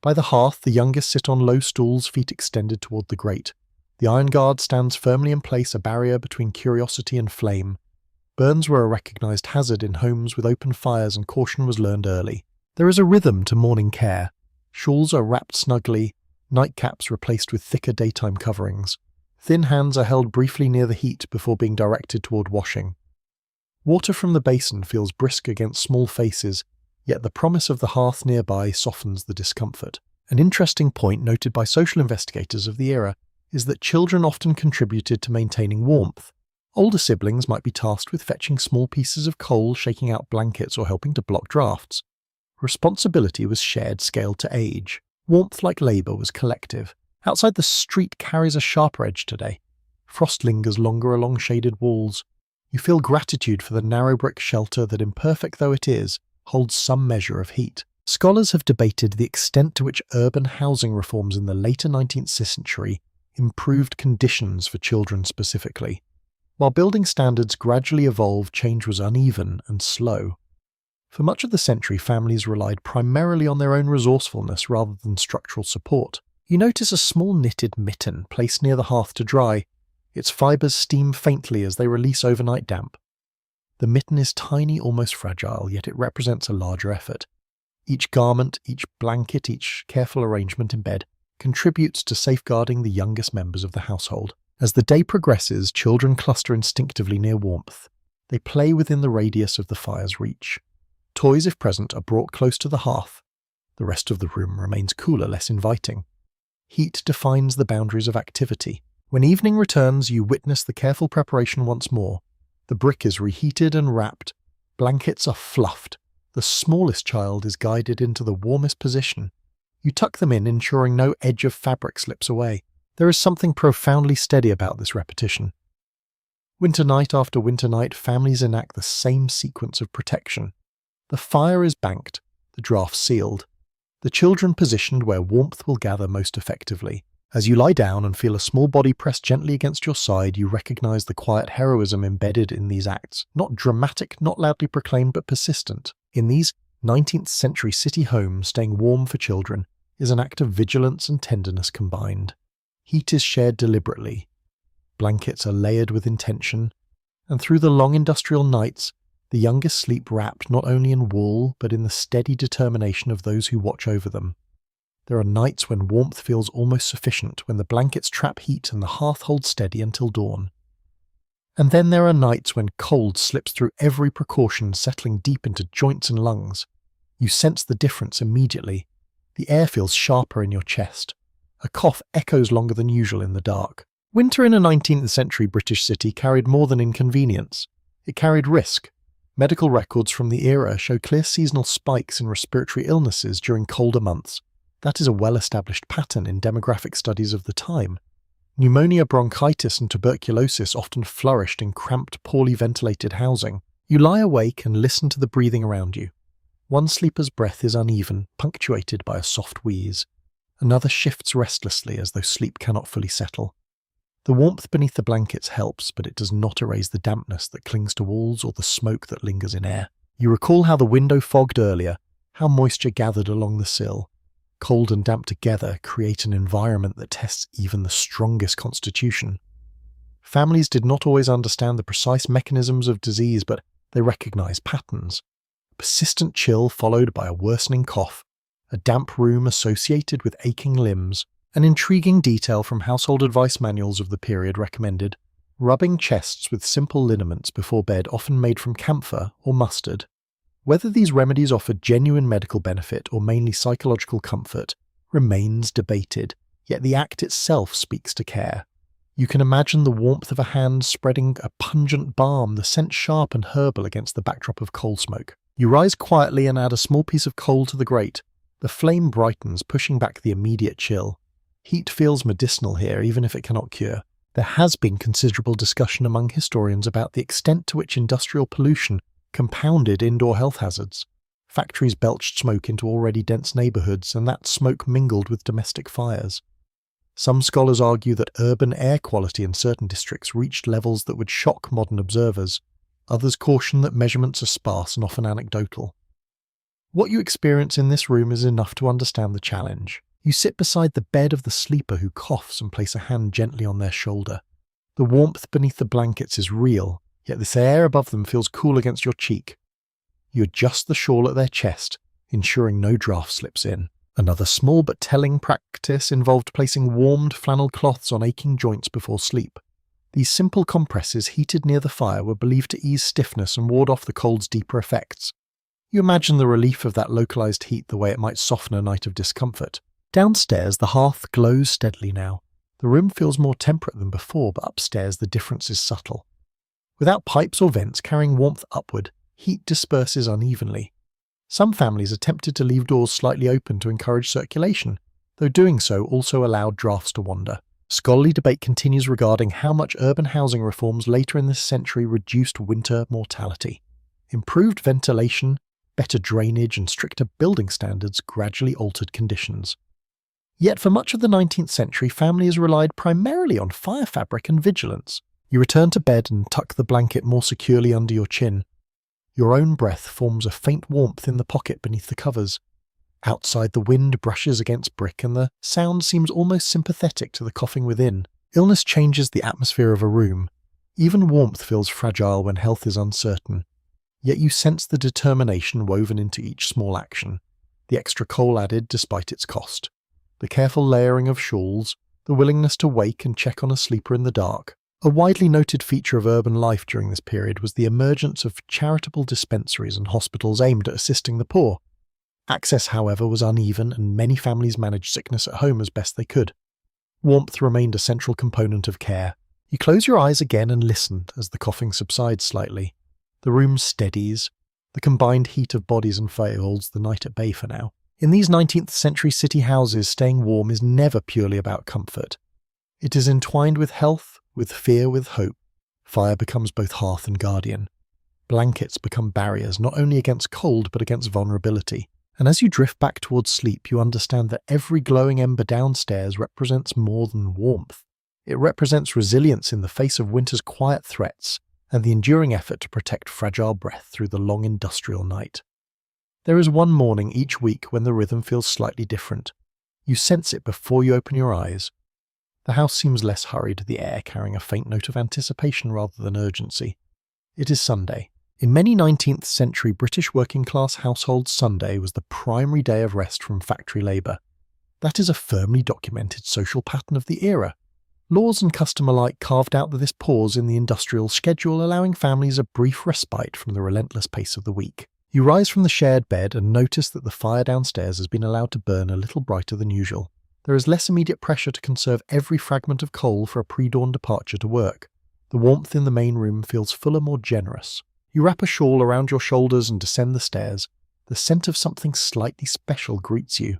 By the hearth, the youngest sit on low stools, feet extended toward the grate. The iron guard stands firmly in place, a barrier between curiosity and flame. Burns were a recognised hazard in homes with open fires, and caution was learned early. There is a rhythm to morning care. Shawls are wrapped snugly, nightcaps replaced with thicker daytime coverings. Thin hands are held briefly near the heat before being directed toward washing. Water from the basin feels brisk against small faces, yet the promise of the hearth nearby softens the discomfort. An interesting point noted by social investigators of the era is that children often contributed to maintaining warmth. Older siblings might be tasked with fetching small pieces of coal, shaking out blankets, or helping to block drafts. Responsibility was shared scaled to age. Warmth, like labour, was collective. Outside, the street carries a sharper edge today. Frost lingers longer along shaded walls. You feel gratitude for the narrow brick shelter that, imperfect though it is, holds some measure of heat. Scholars have debated the extent to which urban housing reforms in the later 19th century improved conditions for children specifically. While building standards gradually evolved, change was uneven and slow. For much of the century, families relied primarily on their own resourcefulness rather than structural support. You notice a small knitted mitten placed near the hearth to dry. Its fibres steam faintly as they release overnight damp. The mitten is tiny, almost fragile, yet it represents a larger effort. Each garment, each blanket, each careful arrangement in bed contributes to safeguarding the youngest members of the household. As the day progresses, children cluster instinctively near warmth. They play within the radius of the fire's reach. Toys, if present, are brought close to the hearth. The rest of the room remains cooler, less inviting. Heat defines the boundaries of activity. When evening returns, you witness the careful preparation once more. The brick is reheated and wrapped. Blankets are fluffed. The smallest child is guided into the warmest position. You tuck them in, ensuring no edge of fabric slips away. There is something profoundly steady about this repetition. Winter night after winter night, families enact the same sequence of protection. The fire is banked, the draft sealed. the children positioned where warmth will gather most effectively. As you lie down and feel a small body pressed gently against your side, you recognize the quiet heroism embedded in these acts. Not dramatic, not loudly proclaimed, but persistent. In these 19th century city homes, staying warm for children is an act of vigilance and tenderness combined. Heat is shared deliberately. Blankets are layered with intention. And through the long industrial nights, the youngest sleep wrapped not only in wool, but in the steady determination of those who watch over them. There are nights when warmth feels almost sufficient, when the blankets trap heat and the hearth holds steady until dawn. And then there are nights when cold slips through every precaution, settling deep into joints and lungs. You sense the difference immediately. The air feels sharper in your chest. A cough echoes longer than usual in the dark. Winter in a 19th century British city carried more than inconvenience. It carried risk. Medical records from the era show clear seasonal spikes in respiratory illnesses during colder months. That is a well-established pattern in demographic studies of the time. Pneumonia, bronchitis and tuberculosis often flourished in cramped, poorly ventilated housing. You lie awake and listen to the breathing around you. One sleeper's breath is uneven, punctuated by a soft wheeze. Another shifts restlessly as though sleep cannot fully settle. The warmth beneath the blankets helps, but it does not erase the dampness that clings to walls or the smoke that lingers in air. You recall how the window fogged earlier, how moisture gathered along the sill. Cold and damp together create an environment that tests even the strongest constitution. Families did not always understand the precise mechanisms of disease, but they recognized patterns. Persistent chill followed by a worsening cough, a damp room associated with aching limbs. An intriguing detail from household advice manuals of the period recommended rubbing chests with simple liniments before bed, often made from camphor or mustard. Whether these remedies offered genuine medical benefit or mainly psychological comfort remains debated, yet the act itself speaks to care. You can imagine the warmth of a hand spreading a pungent balm, the scent sharp and herbal against the backdrop of coal smoke. You rise quietly and add a small piece of coal to the grate. The flame brightens, pushing back the immediate chill. Heat feels medicinal here, even if it cannot cure. There has been considerable discussion among historians about the extent to which industrial pollution compounded indoor health hazards. Factories belched smoke into already dense neighbourhoods, and that smoke mingled with domestic fires. Some scholars argue that urban air quality in certain districts reached levels that would shock modern observers. Others caution that measurements are sparse and often anecdotal. What you experience in this room is enough to understand the challenge. You sit beside the bed of the sleeper who coughs and place a hand gently on their shoulder. The warmth beneath the blankets is real, yet this air above them feels cool against your cheek. You adjust the shawl at their chest, ensuring no draft slips in. Another small but telling practice involved placing warmed flannel cloths on aching joints before sleep. These simple compresses heated near the fire were believed to ease stiffness and ward off the cold's deeper effects. You imagine the relief of that localized heat the way it might soften a night of discomfort. Downstairs, the hearth glows steadily now. The room feels more temperate than before, but upstairs the difference is subtle. Without pipes or vents carrying warmth upward, heat disperses unevenly. Some families attempted to leave doors slightly open to encourage circulation, though doing so also allowed drafts to wander. Scholarly debate continues regarding how much urban housing reforms later in this century reduced winter mortality. Improved ventilation, better drainage and stricter building standards gradually altered conditions. Yet for much of the 19th century, families relied primarily on fire fabric and vigilance. You return to bed and tuck the blanket more securely under your chin. Your own breath forms a faint warmth in the pocket beneath the covers. Outside, the wind brushes against brick and the sound seems almost sympathetic to the coughing within. Illness changes the atmosphere of a room. Even warmth feels fragile when health is uncertain. Yet you sense the determination woven into each small action, the extra coal added despite its cost, the careful layering of shawls, the willingness to wake and check on a sleeper in the dark. A widely noted feature of urban life during this period was the emergence of charitable dispensaries and hospitals aimed at assisting the poor. Access, however, was uneven, and many families managed sickness at home as best they could. Warmth remained a central component of care. You close your eyes again and listen as the coughing subsides slightly. The room steadies. The combined heat of bodies and fire holds the night at bay for now. In these 19th century city houses, staying warm is never purely about comfort. It is entwined with health, with fear, with hope. Fire becomes both hearth and guardian. Blankets become barriers not only against cold but against vulnerability. And as you drift back towards sleep, you understand that every glowing ember downstairs represents more than warmth. It represents resilience in the face of winter's quiet threats and the enduring effort to protect fragile breath through the long industrial night. There is one morning each week when the rhythm feels slightly different. You sense it before you open your eyes. The house seems less hurried, the air carrying a faint note of anticipation rather than urgency. It is Sunday. In many 19th century British working-class households, Sunday was the primary day of rest from factory labour. That is a firmly documented social pattern of the era. Laws and custom alike carved out this pause in the industrial schedule, allowing families a brief respite from the relentless pace of the week. You rise from the shared bed and notice that the fire downstairs has been allowed to burn a little brighter than usual. There is less immediate pressure to conserve every fragment of coal for a pre-dawn departure to work. The warmth in the main room feels fuller, more generous. You wrap a shawl around your shoulders and descend the stairs. The scent of something slightly special greets you.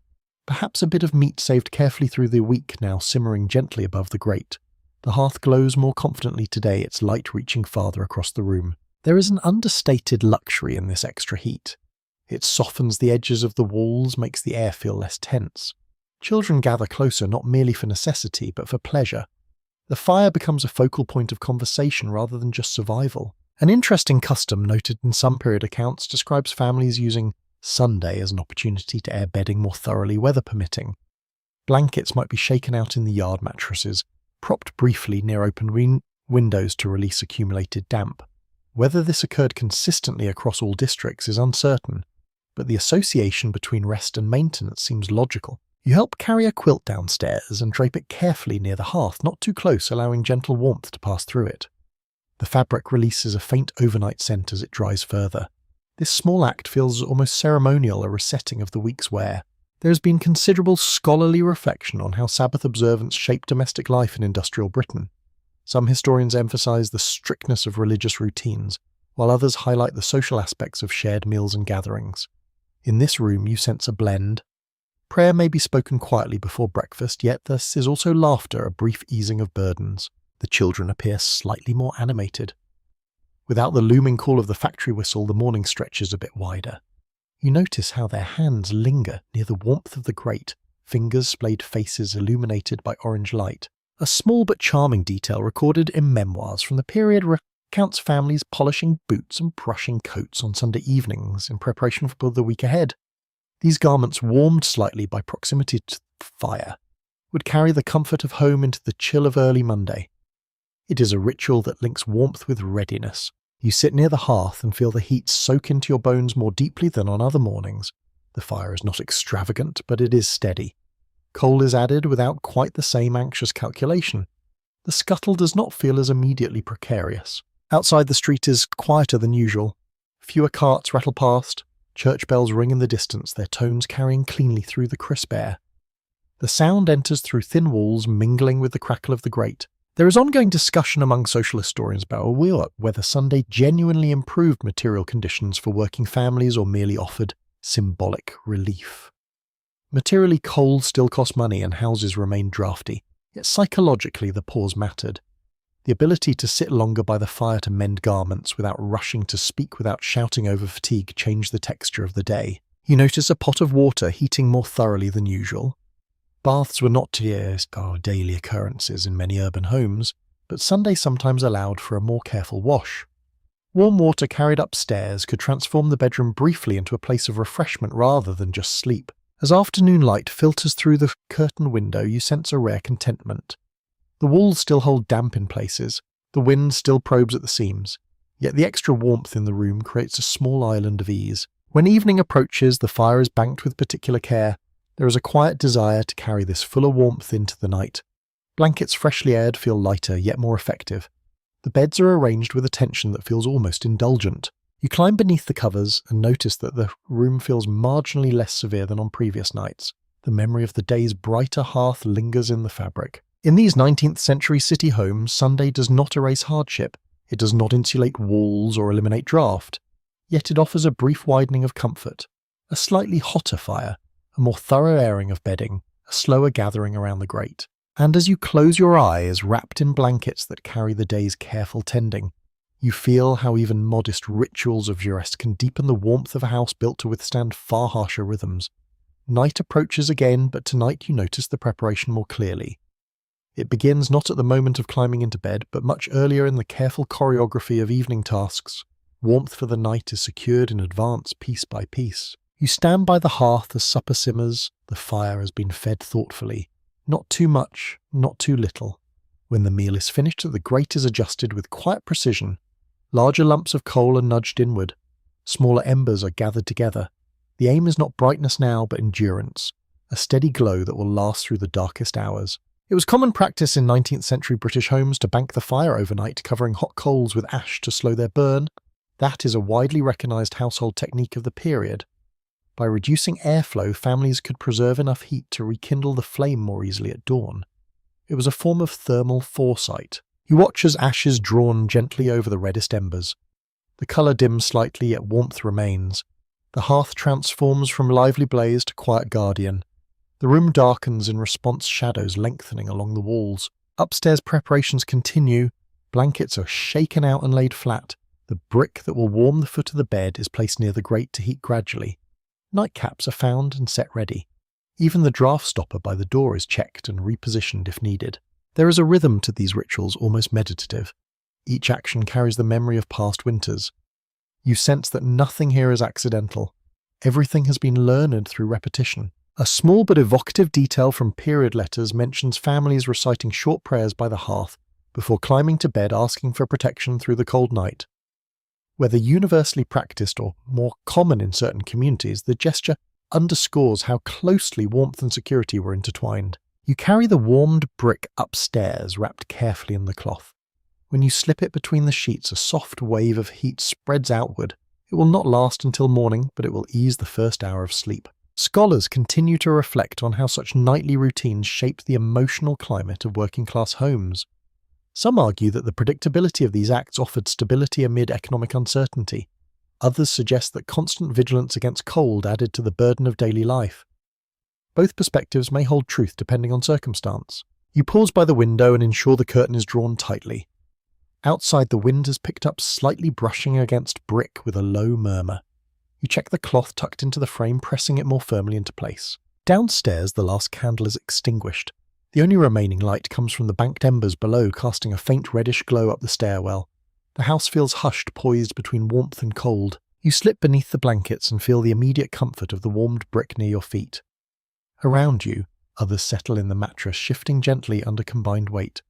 Perhaps a bit of meat saved carefully through the week now simmering gently above the grate. The hearth glows more confidently today, its light reaching farther across the room. There is an understated luxury in this extra heat. It softens the edges of the walls, makes the air feel less tense. Children gather closer not merely for necessity, but for pleasure. The fire becomes a focal point of conversation rather than just survival. An interesting custom noted in some period accounts describes families using Sunday as an opportunity to air bedding more thoroughly, weather permitting. Blankets might be shaken out in the yard mattresses, propped briefly near open windows to release accumulated damp. Whether this occurred consistently across all districts is uncertain, but the association between rest and maintenance seems logical. You help carry a quilt downstairs and drape it carefully near the hearth, not too close, allowing gentle warmth to pass through it. The fabric releases a faint overnight scent as it dries further. This small act feels almost ceremonial, a resetting of the week's wear. There has been considerable scholarly reflection on how Sabbath observance shaped domestic life in industrial Britain. Some historians emphasise the strictness of religious routines, while others highlight the social aspects of shared meals and gatherings. In this room you sense a blend. Prayer may be spoken quietly before breakfast, yet there is also laughter, a brief easing of burdens. The children appear slightly more animated. Without the looming call of the factory whistle, the morning stretches a bit wider. You notice how their hands linger near the warmth of the grate, fingers splayed faces illuminated by orange light. A small but charming detail recorded in memoirs from the period recounts families polishing boots and brushing coats on Sunday evenings in preparation for the week ahead. These garments, warmed slightly by proximity to fire, would carry the comfort of home into the chill of early Monday. It is a ritual that links warmth with readiness. You sit near the hearth and feel the heat soak into your bones more deeply than on other mornings. The fire is not extravagant, but it is steady. Coal is added without quite the same anxious calculation. The scuttle does not feel as immediately precarious. Outside the street is quieter than usual. Fewer carts rattle past. Church bells ring in the distance, their tones carrying cleanly through the crisp air. The sound enters through thin walls, mingling with the crackle of the grate. There is ongoing discussion among social historians about whether Sunday genuinely improved material conditions for working families or merely offered symbolic relief. Materially, coal still cost money and houses remained drafty, yet psychologically the pause mattered. The ability to sit longer by the fire to mend garments without rushing to speak without shouting over fatigue changed the texture of the day. You notice a pot of water heating more thoroughly than usual. Baths were not daily occurrences in many urban homes, but Sunday sometimes allowed for a more careful wash. Warm water carried upstairs could transform the bedroom briefly into a place of refreshment rather than just sleep. As afternoon light filters through the curtain window, you sense a rare contentment. The walls still hold damp in places, the wind still probes at the seams, yet the extra warmth in the room creates a small island of ease. When evening approaches, the fire is banked with particular care. There is a quiet desire to carry this fuller warmth into the night. Blankets freshly aired feel lighter, yet more effective. The beds are arranged with attention that feels almost indulgent. You climb beneath the covers and notice that the room feels marginally less severe than on previous nights. The memory of the day's brighter hearth lingers in the fabric. In these 19th century city homes, Sunday does not erase hardship. It does not insulate walls or eliminate draught. Yet it offers a brief widening of comfort, a slightly hotter fire, a more thorough airing of bedding, a slower gathering around the grate. And as you close your eyes, wrapped in blankets that carry the day's careful tending, You feel how even modest rituals of duress can deepen the warmth of a house built to withstand far harsher rhythms. Night approaches again, but tonight you notice the preparation more clearly. It begins not at the moment of climbing into bed, but much earlier in the careful choreography of evening tasks. Warmth for the night is secured in advance, piece by piece. You stand by the hearth as supper simmers. The fire has been fed thoughtfully. Not too much, not too little. When the meal is finished, the grate is adjusted with quiet precision. Larger lumps of coal are nudged inward. Smaller embers are gathered together. The aim is not brightness now, but endurance, a steady glow that will last through the darkest hours. It was common practice in 19th century British homes to bank the fire overnight, covering hot coals with ash to slow their burn. That is a widely recognised household technique of the period. By reducing airflow, families could preserve enough heat to rekindle the flame more easily at dawn. It was a form of thermal foresight. You watch as ashes drawn gently over the reddest embers. The colour dims slightly, yet warmth remains. The hearth transforms from lively blaze to quiet guardian. The room darkens in response, shadows lengthening along the walls. Upstairs preparations continue. Blankets are shaken out and laid flat. The brick that will warm the foot of the bed is placed near the grate to heat gradually. Nightcaps are found and set ready. Even the draft stopper by the door is checked and repositioned if needed. There is a rhythm to these rituals, almost meditative. Each action carries the memory of past winters. You sense that nothing here is accidental. Everything has been learned through repetition. A small but evocative detail from period letters mentions families reciting short prayers by the hearth before climbing to bed, asking for protection through the cold night. Whether universally practiced or more common in certain communities, the gesture underscores how closely warmth and security were intertwined. You carry the warmed brick upstairs, wrapped carefully in the cloth. When you slip it between the sheets, a soft wave of heat spreads outward. It will not last until morning, but it will ease the first hour of sleep. Scholars continue to reflect on how such nightly routines shaped the emotional climate of working-class homes. Some argue that the predictability of these acts offered stability amid economic uncertainty. Others suggest that constant vigilance against cold added to the burden of daily life. Both perspectives may hold truth depending on circumstance. You pause by the window and ensure the curtain is drawn tightly. Outside, the wind has picked up, slightly brushing against brick with a low murmur. You check the cloth tucked into the frame, pressing it more firmly into place. Downstairs, the last candle is extinguished. The only remaining light comes from the banked embers below, casting a faint reddish glow up the stairwell. The house feels hushed, poised between warmth and cold. You slip beneath the blankets and feel the immediate comfort of the warmed brick near your feet. Around you, others settle in the mattress, shifting gently under combined weight.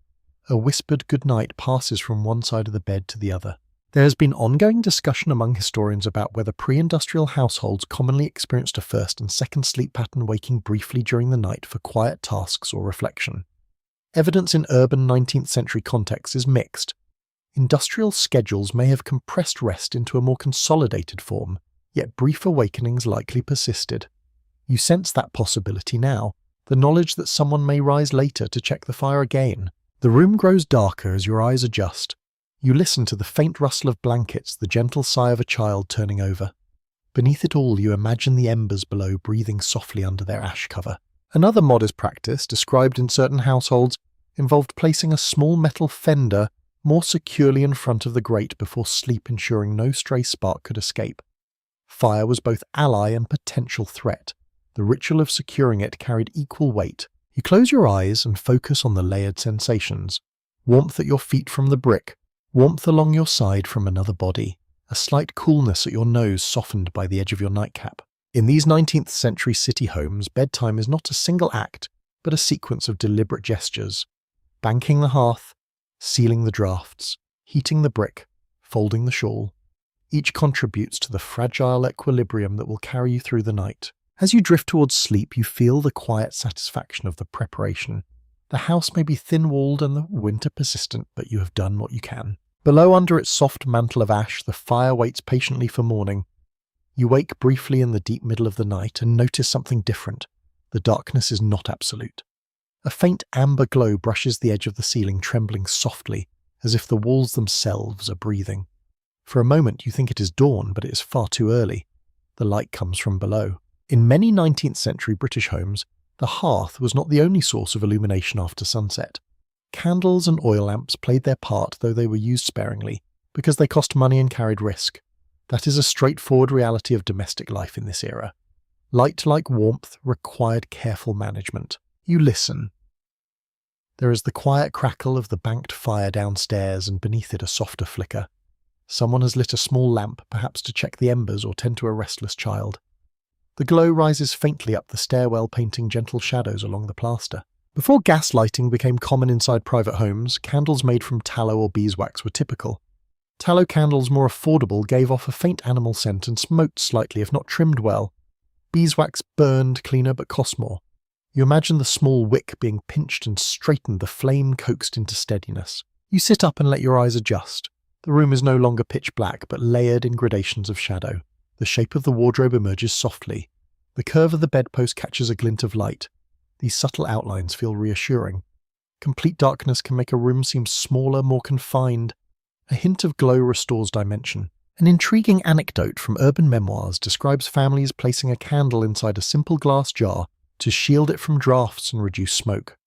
A whispered goodnight passes from one side of the bed to the other. There has been ongoing discussion among historians about whether pre-industrial households commonly experienced a first and second sleep pattern, waking briefly during the night for quiet tasks or reflection. Evidence in urban 19th century contexts is mixed. Industrial schedules may have compressed rest into a more consolidated form, yet brief awakenings likely persisted. You sense that possibility now, the knowledge that someone may rise later to check the fire again. The room grows darker as your eyes adjust. You listen to the faint rustle of blankets, the gentle sigh of a child turning over. Beneath it all, you imagine the embers below breathing softly under their ash cover. Another modest practice, described in certain households, involved placing a small metal fender more securely in front of the grate before sleep, ensuring no stray spark could escape. Fire was both ally and potential threat. The ritual of securing it carried equal weight. You close your eyes and focus on the layered sensations. Warmth at your feet from the brick, warmth along your side from another body, a slight coolness at your nose softened by the edge of your nightcap. In these 19th century city homes, bedtime is not a single act, but a sequence of deliberate gestures. Banking the hearth, sealing the drafts, heating the brick, folding the shawl. Each contributes to the fragile equilibrium that will carry you through the night. As you drift towards sleep, you feel the quiet satisfaction of the preparation. The house may be thin-walled and the winter persistent, but you have done what you can. Below, under its soft mantle of ash, the fire waits patiently for morning. You wake briefly in the deep middle of the night and notice something different. The darkness is not absolute. A faint amber glow brushes the edge of the ceiling, trembling softly, as if the walls themselves are breathing. For a moment you think it is dawn, but it is far too early. The light comes from below. In many 19th century British homes, the hearth was not the only source of illumination after sunset. Candles and oil lamps played their part, though they were used sparingly. because they cost money and carried risk. That is a straightforward reality of domestic life in this era. Light, like warmth, required careful management. You listen. There is the quiet crackle of the banked fire downstairs, and beneath it a softer flicker. Someone has lit a small lamp, perhaps to check the embers or tend to a restless child. The glow rises faintly up the stairwell, painting gentle shadows along the plaster. Before gas lighting became common inside private homes, candles made from tallow or beeswax were typical. Tallow candles, more affordable, gave off a faint animal scent and smoked slightly if not trimmed well. Beeswax burned cleaner but cost more. You imagine the small wick being pinched and straightened, the flame coaxed into steadiness. You sit up and let your eyes adjust. The room is no longer pitch black, but layered in gradations of shadow. The shape of the wardrobe emerges softly. The curve of the bedpost catches a glint of light. These subtle outlines feel reassuring. Complete darkness can make a room seem smaller, more confined. A hint of glow restores dimension. An intriguing anecdote from urban memoirs describes families placing a candle inside a simple glass jar to shield it from drafts and reduce smoke.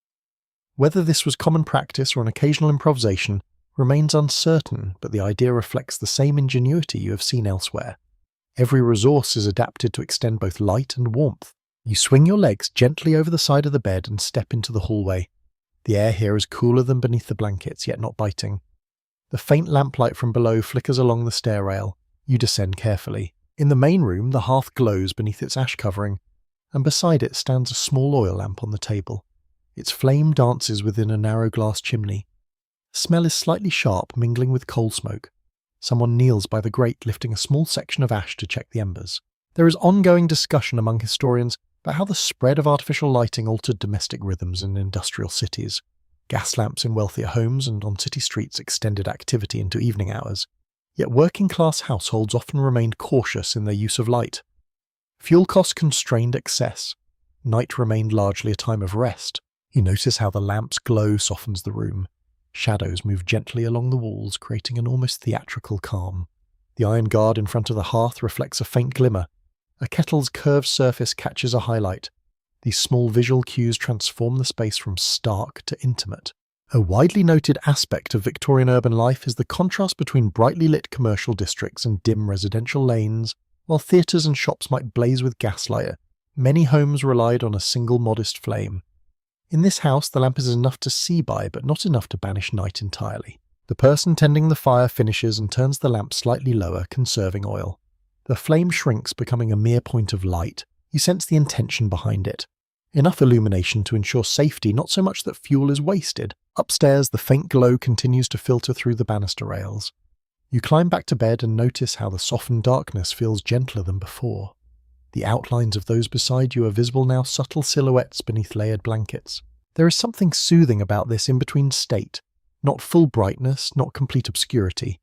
Whether this was common practice or an occasional improvisation remains uncertain, but the idea reflects the same ingenuity you have seen elsewhere. Every resource is adapted to extend both light and warmth. You swing your legs gently over the side of the bed and step into the hallway. The air here is cooler than beneath the blankets, yet not biting. The faint lamplight from below flickers along the stair rail. You descend carefully. In the main room, the hearth glows beneath its ash covering, and beside it stands a small oil lamp on the table. Its flame dances within a narrow glass chimney. The smell is slightly sharp, mingling with coal smoke. Someone kneels by the grate, lifting a small section of ash to check the embers. There is ongoing discussion among historians about how the spread of artificial lighting altered domestic rhythms in industrial cities. Gas lamps in wealthier homes and on city streets extended activity into evening hours. Yet working-class households often remained cautious in their use of light. Fuel costs constrained excess. Night remained largely a time of rest. You notice how the lamp's glow softens the room. Shadows move gently along the walls, creating an almost theatrical calm. The iron guard in front of the hearth reflects a faint glimmer. A kettle's curved surface catches a highlight. These small visual cues transform the space from stark to intimate. A widely noted aspect of Victorian urban life is the contrast between brightly lit commercial districts and dim residential lanes. While theatres and shops might blaze with gaslight, many homes relied on a single modest flame. In this house, the lamp is enough to see by, but not enough to banish night entirely. The person tending the fire finishes and turns the lamp slightly lower, conserving oil. The flame shrinks, becoming a mere point of light. You sense the intention behind it. Enough illumination to ensure safety, not so much that fuel is wasted. Upstairs, the faint glow continues to filter through the banister rails. You climb back to bed and notice how the softened darkness feels gentler than before. The outlines of those beside you are visible now, subtle silhouettes beneath layered blankets. There is something soothing about this in-between state. Not full brightness, not complete obscurity.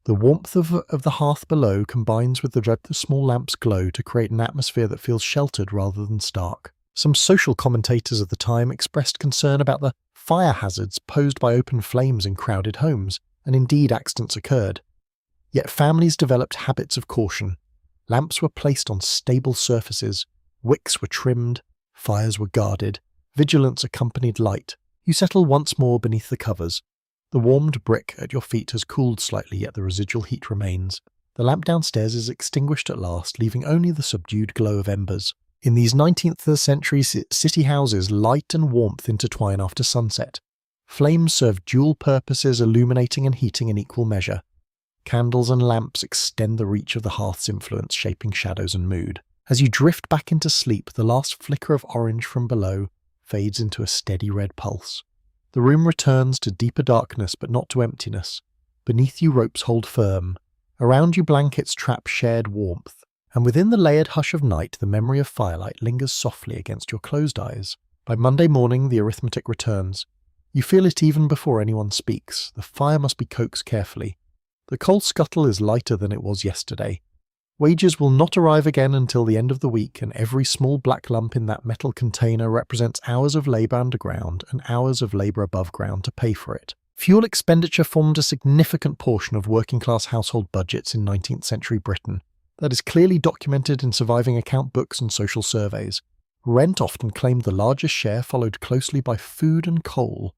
The warmth of the hearth below combines with the small lamp's glow to create an atmosphere that feels sheltered rather than stark. Some social commentators of the time expressed concern about the fire hazards posed by open flames in crowded homes, and indeed accidents occurred. Yet families developed habits of caution. Lamps were placed on stable surfaces, wicks were trimmed, fires were guarded, vigilance accompanied light. You settle once more beneath the covers. The warmed brick at your feet has cooled slightly, yet the residual heat remains. The lamp downstairs is extinguished at last, leaving only the subdued glow of embers. In these 19th century city houses, light and warmth intertwine after sunset. Flames serve dual purposes, illuminating and heating in equal measure. Candles and lamps extend the reach of the hearth's influence, shaping shadows and mood. As you drift back into sleep, the last flicker of orange from below fades into a steady red pulse. The room returns to deeper darkness, but not to emptiness. Beneath you, ropes hold firm. Around you, blankets trap shared warmth. And within the layered hush of night, the memory of firelight lingers softly against your closed eyes. By Monday morning, the arithmetic returns. You feel it even before anyone speaks. The fire must be coaxed carefully. The coal scuttle is lighter than it was yesterday. Wages will not arrive again until the end of the week, and every small black lump in that metal container represents hours of labour underground and hours of labour above ground to pay for it. Fuel expenditure formed a significant portion of working-class household budgets in 19th century Britain. That is clearly documented in surviving account books and social surveys. Rent often claimed the largest share, followed closely by food and coal.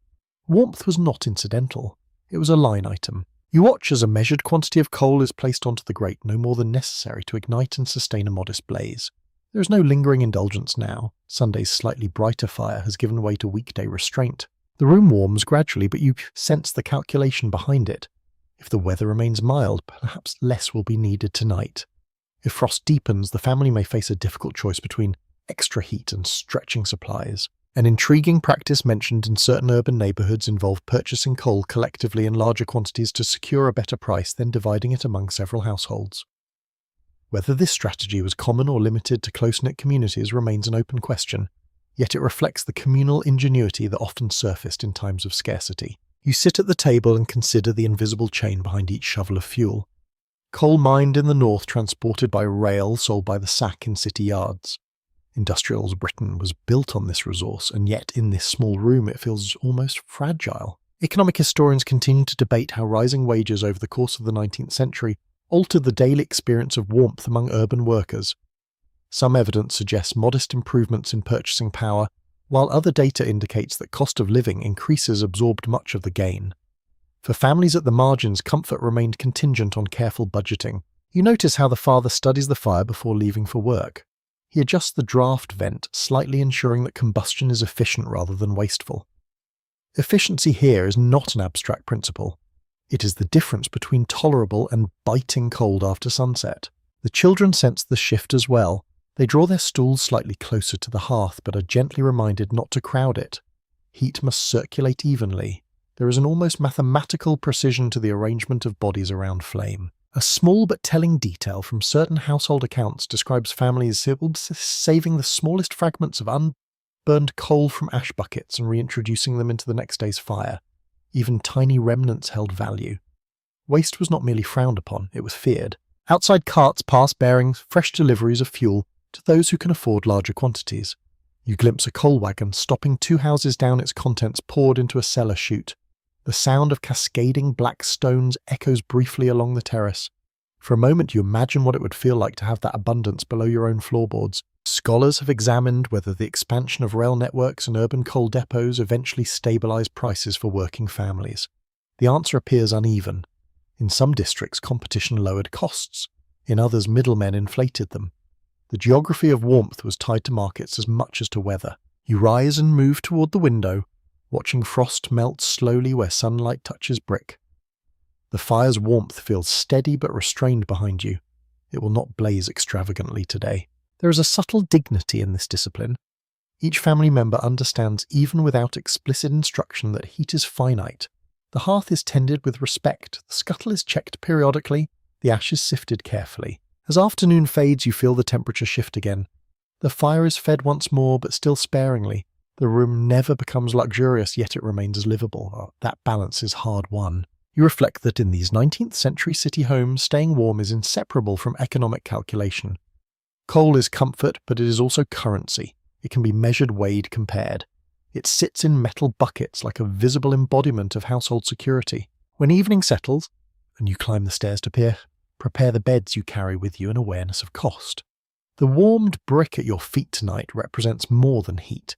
Warmth was not incidental. It was a line item. You watch as a measured quantity of coal is placed onto the grate, no more than necessary to ignite and sustain a modest blaze. There is no lingering indulgence now. Sunday's slightly brighter fire has given way to weekday restraint. The room warms gradually, but you sense the calculation behind it. If the weather remains mild, perhaps less will be needed tonight. If frost deepens, the family may face a difficult choice between extra heat and stretching supplies. An intriguing practice mentioned in certain urban neighbourhoods involved purchasing coal collectively in larger quantities to secure a better price, then dividing it among several households. Whether this strategy was common or limited to close-knit communities remains an open question, yet it reflects the communal ingenuity that often surfaced in times of scarcity. You sit at the table and consider the invisible chain behind each shovel of fuel. Coal mined in the north, transported by rail, sold by the sack in city yards. Industrial Britain was built on this resource, and yet in this small room it feels almost fragile. Economic historians continue to debate how rising wages over the course of the 19th century altered the daily experience of warmth among urban workers. Some evidence suggests modest improvements in purchasing power, while other data indicates that cost of living increases absorbed much of the gain. For families at the margins, comfort remained contingent on careful budgeting. You notice how the father studies the fire before leaving for work. He adjusts the draft vent, slightly ensuring that combustion is efficient rather than wasteful. Efficiency here is not an abstract principle. It is the difference between tolerable and biting cold after sunset. The children sense the shift as well. They draw their stools slightly closer to the hearth, but are gently reminded not to crowd it. Heat must circulate evenly. There is an almost mathematical precision to the arrangement of bodies around flame. A small but telling detail from certain household accounts describes families saving the smallest fragments of unburned coal from ash buckets and reintroducing them into the next day's fire. Even tiny remnants held value. Waste was not merely frowned upon, it was feared. Outside carts pass bearing fresh deliveries of fuel to those who can afford larger quantities. You glimpse a coal wagon stopping 2 houses down, its contents poured into a cellar chute. The sound of cascading black stones echoes briefly along the terrace. For a moment you imagine what it would feel like to have that abundance below your own floorboards. Scholars have examined whether the expansion of rail networks and urban coal depots eventually stabilised prices for working families. The answer appears uneven. In some districts, competition lowered costs. In others, middlemen inflated them. The geography of warmth was tied to markets as much as to weather. You rise and move toward the window, watching frost melt slowly where sunlight touches brick. The fire's warmth feels steady but restrained behind you. It will not blaze extravagantly today. There is a subtle dignity in this discipline. Each family member understands, even without explicit instruction, that heat is finite. The hearth is tended with respect, the scuttle is checked periodically, the ashes sifted carefully. As afternoon fades, you feel the temperature shift again. The fire is fed once more, but still sparingly. The room never becomes luxurious, yet it remains livable. That balance is hard won. You reflect that in these 19th century city homes, staying warm is inseparable from economic calculation. Coal is comfort, but it is also currency. It can be measured, weighed, compared. It sits in metal buckets like a visible embodiment of household security. When evening settles, and you climb the stairs to prepare the beds, you carry with you an awareness of cost. The warmed brick at your feet tonight represents more than heat.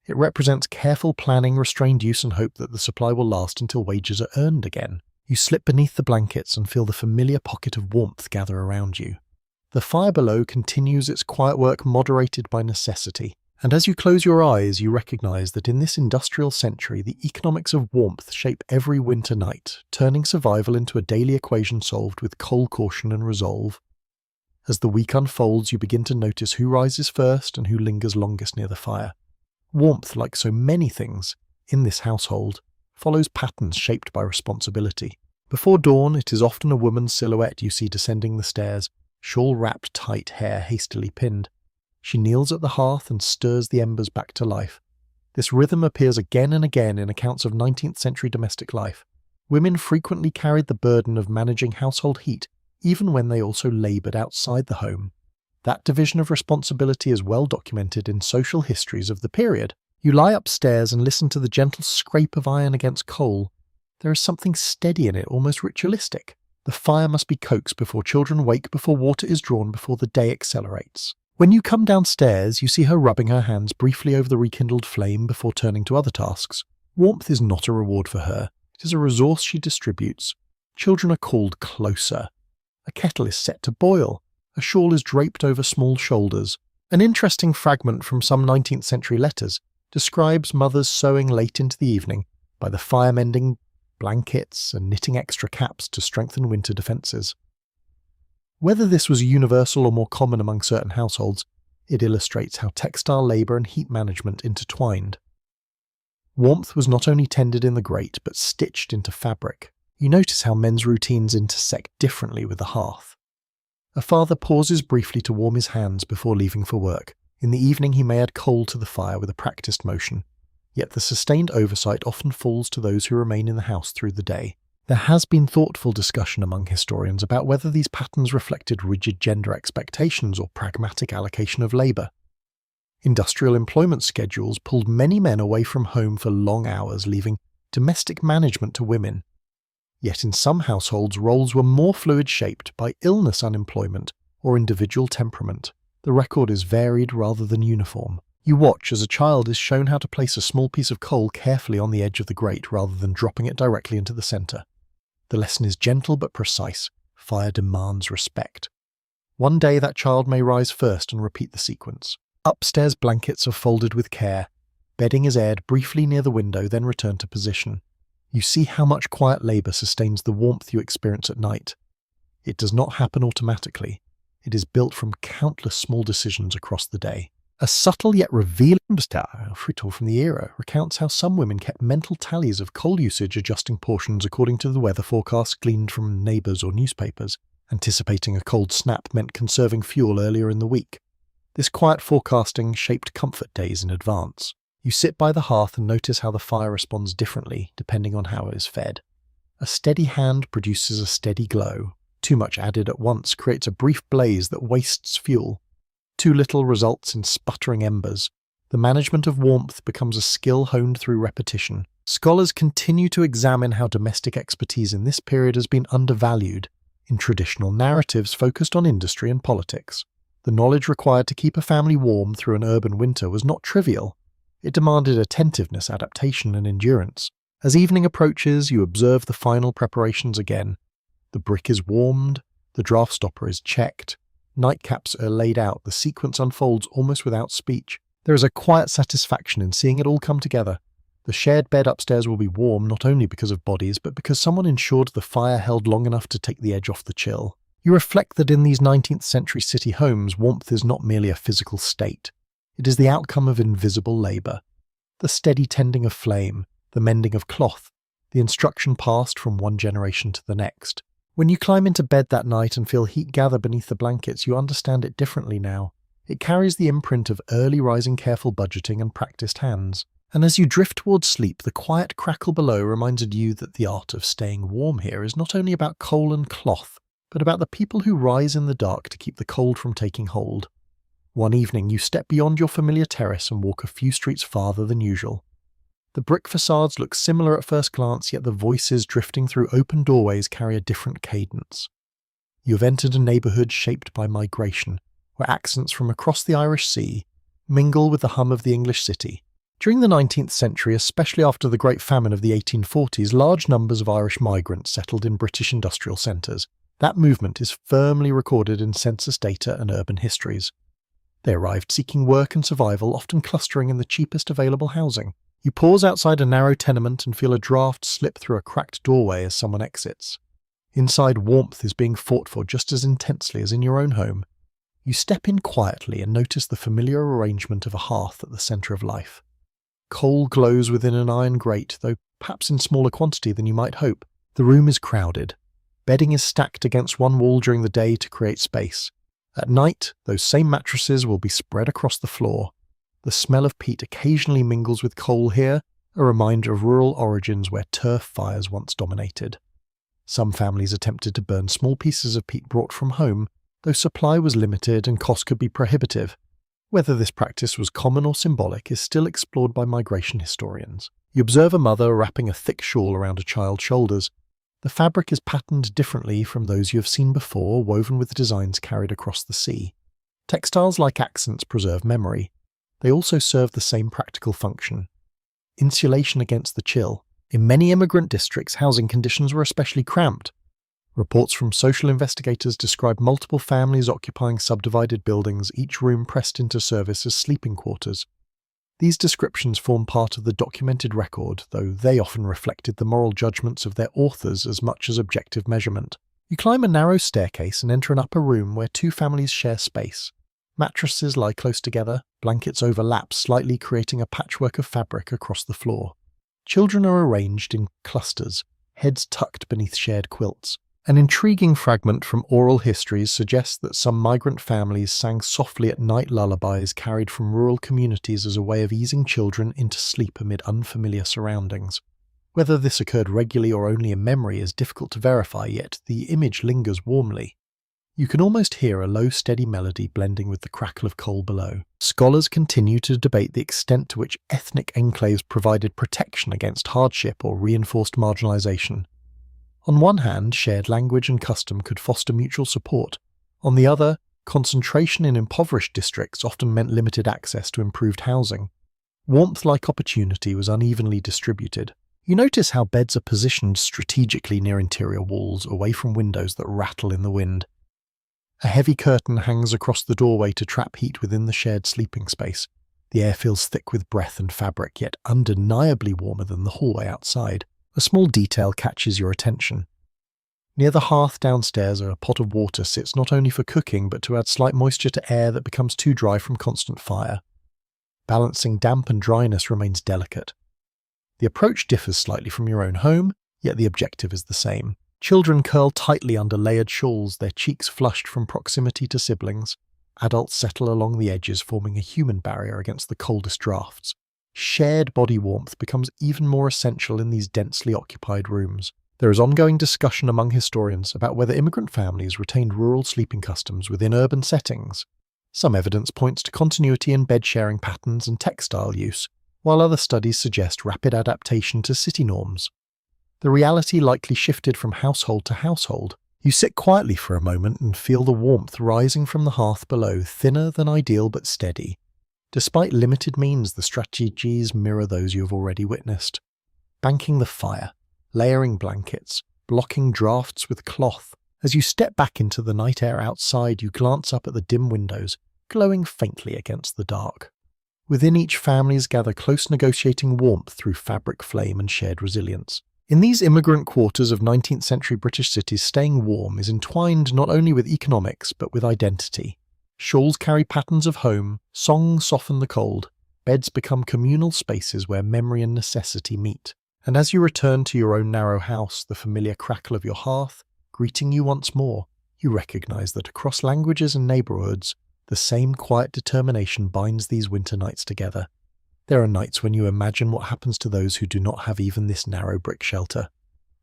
It represents careful planning, restrained use, and hope that the supply will last until wages are earned again. You slip beneath the blankets and feel the familiar pocket of warmth gather around you. The fire below continues its quiet work, moderated by necessity. And as you close your eyes, you recognize that in this industrial century, the economics of warmth shape every winter night, turning survival into a daily equation solved with coal caution and resolve. As the week unfolds, you begin to notice who rises first and who lingers longest near the fire. Warmth, like so many things in this household, follows patterns shaped by responsibility. Before dawn, it is often a woman's silhouette you see descending the stairs, shawl-wrapped tight, hair hastily pinned. She kneels at the hearth and stirs the embers back to life. This rhythm appears again and again in accounts of 19th century domestic life. Women frequently carried the burden of managing household heat, even when they also laboured outside the home. That division of responsibility is well documented in social histories of the period. You lie upstairs and listen to the gentle scrape of iron against coal. There is something steady in it, almost ritualistic. The fire must be coaxed before children wake, before water is drawn, before the day accelerates. When you come downstairs, you see her rubbing her hands briefly over the rekindled flame before turning to other tasks. Warmth is not a reward for her. It is a resource she distributes. Children are called closer. A kettle is set to boil. A shawl is draped over small shoulders. An interesting fragment from some 19th century letters describes mothers sewing late into the evening by the fire, mending blankets and knitting extra caps to strengthen winter defences. Whether this was universal or more common among certain households, it illustrates how textile labour and heat management intertwined. Warmth was not only tended in the grate, but stitched into fabric. You notice how men's routines intersect differently with the hearth. A father pauses briefly to warm his hands before leaving for work. In the evening he may add coal to the fire with a practiced motion, yet the sustained oversight often falls to those who remain in the house through the day. There has been thoughtful discussion among historians about whether these patterns reflected rigid gender expectations or pragmatic allocation of labour. Industrial employment schedules pulled many men away from home for long hours, leaving domestic management to women. Yet in some households, roles were more fluid-shaped by illness, unemployment, or individual temperament. The record is varied rather than uniform. You watch as a child is shown how to place a small piece of coal carefully on the edge of the grate rather than dropping it directly into the centre. The lesson is gentle but precise. Fire demands respect. One day that child may rise first and repeat the sequence. Upstairs blankets are folded with care. Bedding is aired briefly near the window, then returned to position. You see how much quiet labour sustains the warmth you experience at night. It does not happen automatically. It is built from countless small decisions across the day. A subtle yet revealing frital from the era recounts how some women kept mental tallies of coal usage, adjusting portions according to the weather forecast gleaned from neighbours or newspapers. Anticipating a cold snap meant conserving fuel earlier in the week. This quiet forecasting shaped comfort days in advance. You sit by the hearth and notice how the fire responds differently depending on how it is fed. A steady hand produces a steady glow. Too much added at once creates a brief blaze that wastes fuel. Too little results in sputtering embers. The management of warmth becomes a skill honed through repetition. Scholars continue to examine how domestic expertise in this period has been undervalued in traditional narratives focused on industry and politics. The knowledge required to keep a family warm through an urban winter was not trivial. It demanded attentiveness, adaptation, and endurance. As evening approaches, you observe the final preparations again. The brick is warmed, the draft stopper is checked, nightcaps are laid out, the sequence unfolds almost without speech. There is a quiet satisfaction in seeing it all come together. The shared bed upstairs will be warm not only because of bodies, but because someone ensured the fire held long enough to take the edge off the chill. You reflect that in these 19th century city homes, warmth is not merely a physical state. It is the outcome of invisible labour. The steady tending of flame, the mending of cloth, the instruction passed from one generation to the next. When you climb into bed that night and feel heat gather beneath the blankets, you understand it differently now. It carries the imprint of early rising careful budgeting and practiced hands. And as you drift towards sleep, the quiet crackle below reminded you that the art of staying warm here is not only about coal and cloth, but about the people who rise in the dark to keep the cold from taking hold. One evening you step beyond your familiar terrace and walk a few streets farther than usual. The brick facades look similar at first glance, yet the voices drifting through open doorways carry a different cadence. You have entered a neighbourhood shaped by migration, where accents from across the Irish Sea mingle with the hum of the English city. During the 19th century, especially after the Great Famine of the 1840s, large numbers of Irish migrants settled in British industrial centres. That movement is firmly recorded in census data and urban histories. They arrived seeking work and survival, often clustering in the cheapest available housing. You pause outside a narrow tenement and feel a draft slip through a cracked doorway as someone exits. Inside, warmth is being fought for just as intensely as in your own home. You step in quietly and notice the familiar arrangement of a hearth at the centre of life. Coal glows within an iron grate, though perhaps in smaller quantity than you might hope. The room is crowded. Bedding is stacked against one wall during the day to create space. At night, those same mattresses will be spread across the floor. The smell of peat occasionally mingles with coal here, a reminder of rural origins where turf fires once dominated. Some families attempted to burn small pieces of peat brought from home, though supply was limited and cost could be prohibitive. Whether this practice was common or symbolic is still explored by migration historians. You observe a mother wrapping a thick shawl around a child's shoulders. The fabric is patterned differently from those you have seen before, woven with designs carried across the sea. Textiles like accents preserve memory. They also serve the same practical function. Insulation against the chill. In many immigrant districts, housing conditions were especially cramped. Reports from social investigators describe multiple families occupying subdivided buildings, each room pressed into service as sleeping quarters. These descriptions form part of the documented record, though they often reflected the moral judgments of their authors as much as objective measurement. You climb a narrow staircase and enter an upper room where two families share space. Mattresses lie close together, blankets overlap slightly, creating a patchwork of fabric across the floor. Children are arranged in clusters, heads tucked beneath shared quilts. An intriguing fragment from oral histories suggests that some migrant families sang softly at night lullabies carried from rural communities as a way of easing children into sleep amid unfamiliar surroundings. Whether this occurred regularly or only in memory is difficult to verify, yet the image lingers warmly. You can almost hear a low, steady melody blending with the crackle of coal below. Scholars continue to debate the extent to which ethnic enclaves provided protection against hardship or reinforced marginalization. On one hand, shared language and custom could foster mutual support. On the other, concentration in impoverished districts often meant limited access to improved housing. Warmth-like opportunity was unevenly distributed. You notice how beds are positioned strategically near interior walls, away from windows that rattle in the wind. A heavy curtain hangs across the doorway to trap heat within the shared sleeping space. The air feels thick with breath and fabric, yet undeniably warmer than the hallway outside. A small detail catches your attention. Near the hearth downstairs, a pot of water sits not only for cooking but to add slight moisture to air that becomes too dry from constant fire. Balancing damp and dryness remains delicate. The approach differs slightly from your own home, yet the objective is the same. Children curl tightly under layered shawls, their cheeks flushed from proximity to siblings. Adults settle along the edges, forming a human barrier against the coldest drafts. Shared body warmth becomes even more essential in these densely occupied rooms. There is ongoing discussion among historians about whether immigrant families retained rural sleeping customs within urban settings. Some evidence points to continuity in bed-sharing patterns and textile use, while other studies suggest rapid adaptation to city norms. The reality likely shifted from household to household. You sit quietly for a moment and feel the warmth rising from the hearth below, thinner than ideal but steady. Despite limited means, the strategies mirror those you have already witnessed. Banking the fire, layering blankets, blocking drafts with cloth. As you step back into the night air outside, you glance up at the dim windows, glowing faintly against the dark. Within each families gather close negotiating warmth through fabric flame and shared resilience. In these immigrant quarters of 19th century British cities, staying warm is entwined not only with economics but with identity. Shawls carry patterns of home, songs soften the cold, beds become communal spaces where memory and necessity meet. And as you return to your own narrow house, the familiar crackle of your hearth, greeting you once more, you recognize that across languages and neighborhoods, the same quiet determination binds these winter nights together. There are nights when you imagine what happens to those who do not have even this narrow brick shelter.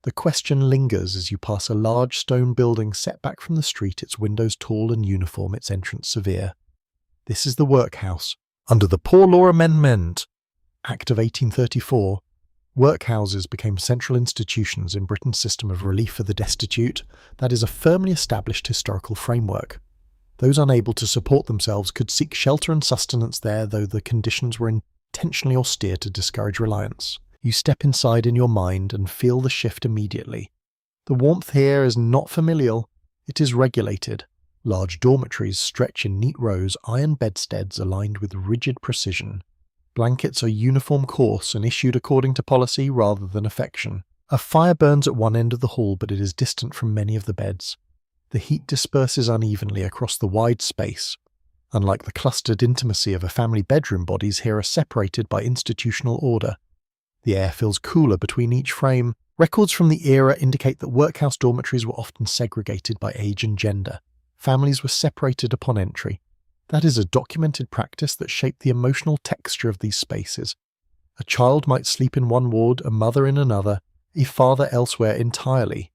The question lingers as you pass a large stone building set back from the street, its windows tall and uniform, its entrance severe. This is the workhouse. Under the Poor Law Amendment Act of 1834, workhouses became central institutions in Britain's system of relief for the destitute, that is, a firmly established historical framework. Those unable to support themselves could seek shelter and sustenance there, though the conditions were intentionally austere to discourage reliance. You step inside in your mind and feel the shift immediately. The warmth here is not familial, it is regulated. Large dormitories stretch in neat rows, iron bedsteads aligned with rigid precision. Blankets are uniform coarse and issued according to policy rather than affection. A fire burns at one end of the hall, but it is distant from many of the beds. The heat disperses unevenly across the wide space. Unlike the clustered intimacy of a family bedroom, bodies here are separated by institutional order. The air feels cooler between each frame. Records from the era indicate that workhouse dormitories were often segregated by age and gender. Families were separated upon entry. That is a documented practice that shaped the emotional texture of these spaces. A child might sleep in one ward, a mother in another, a father elsewhere entirely.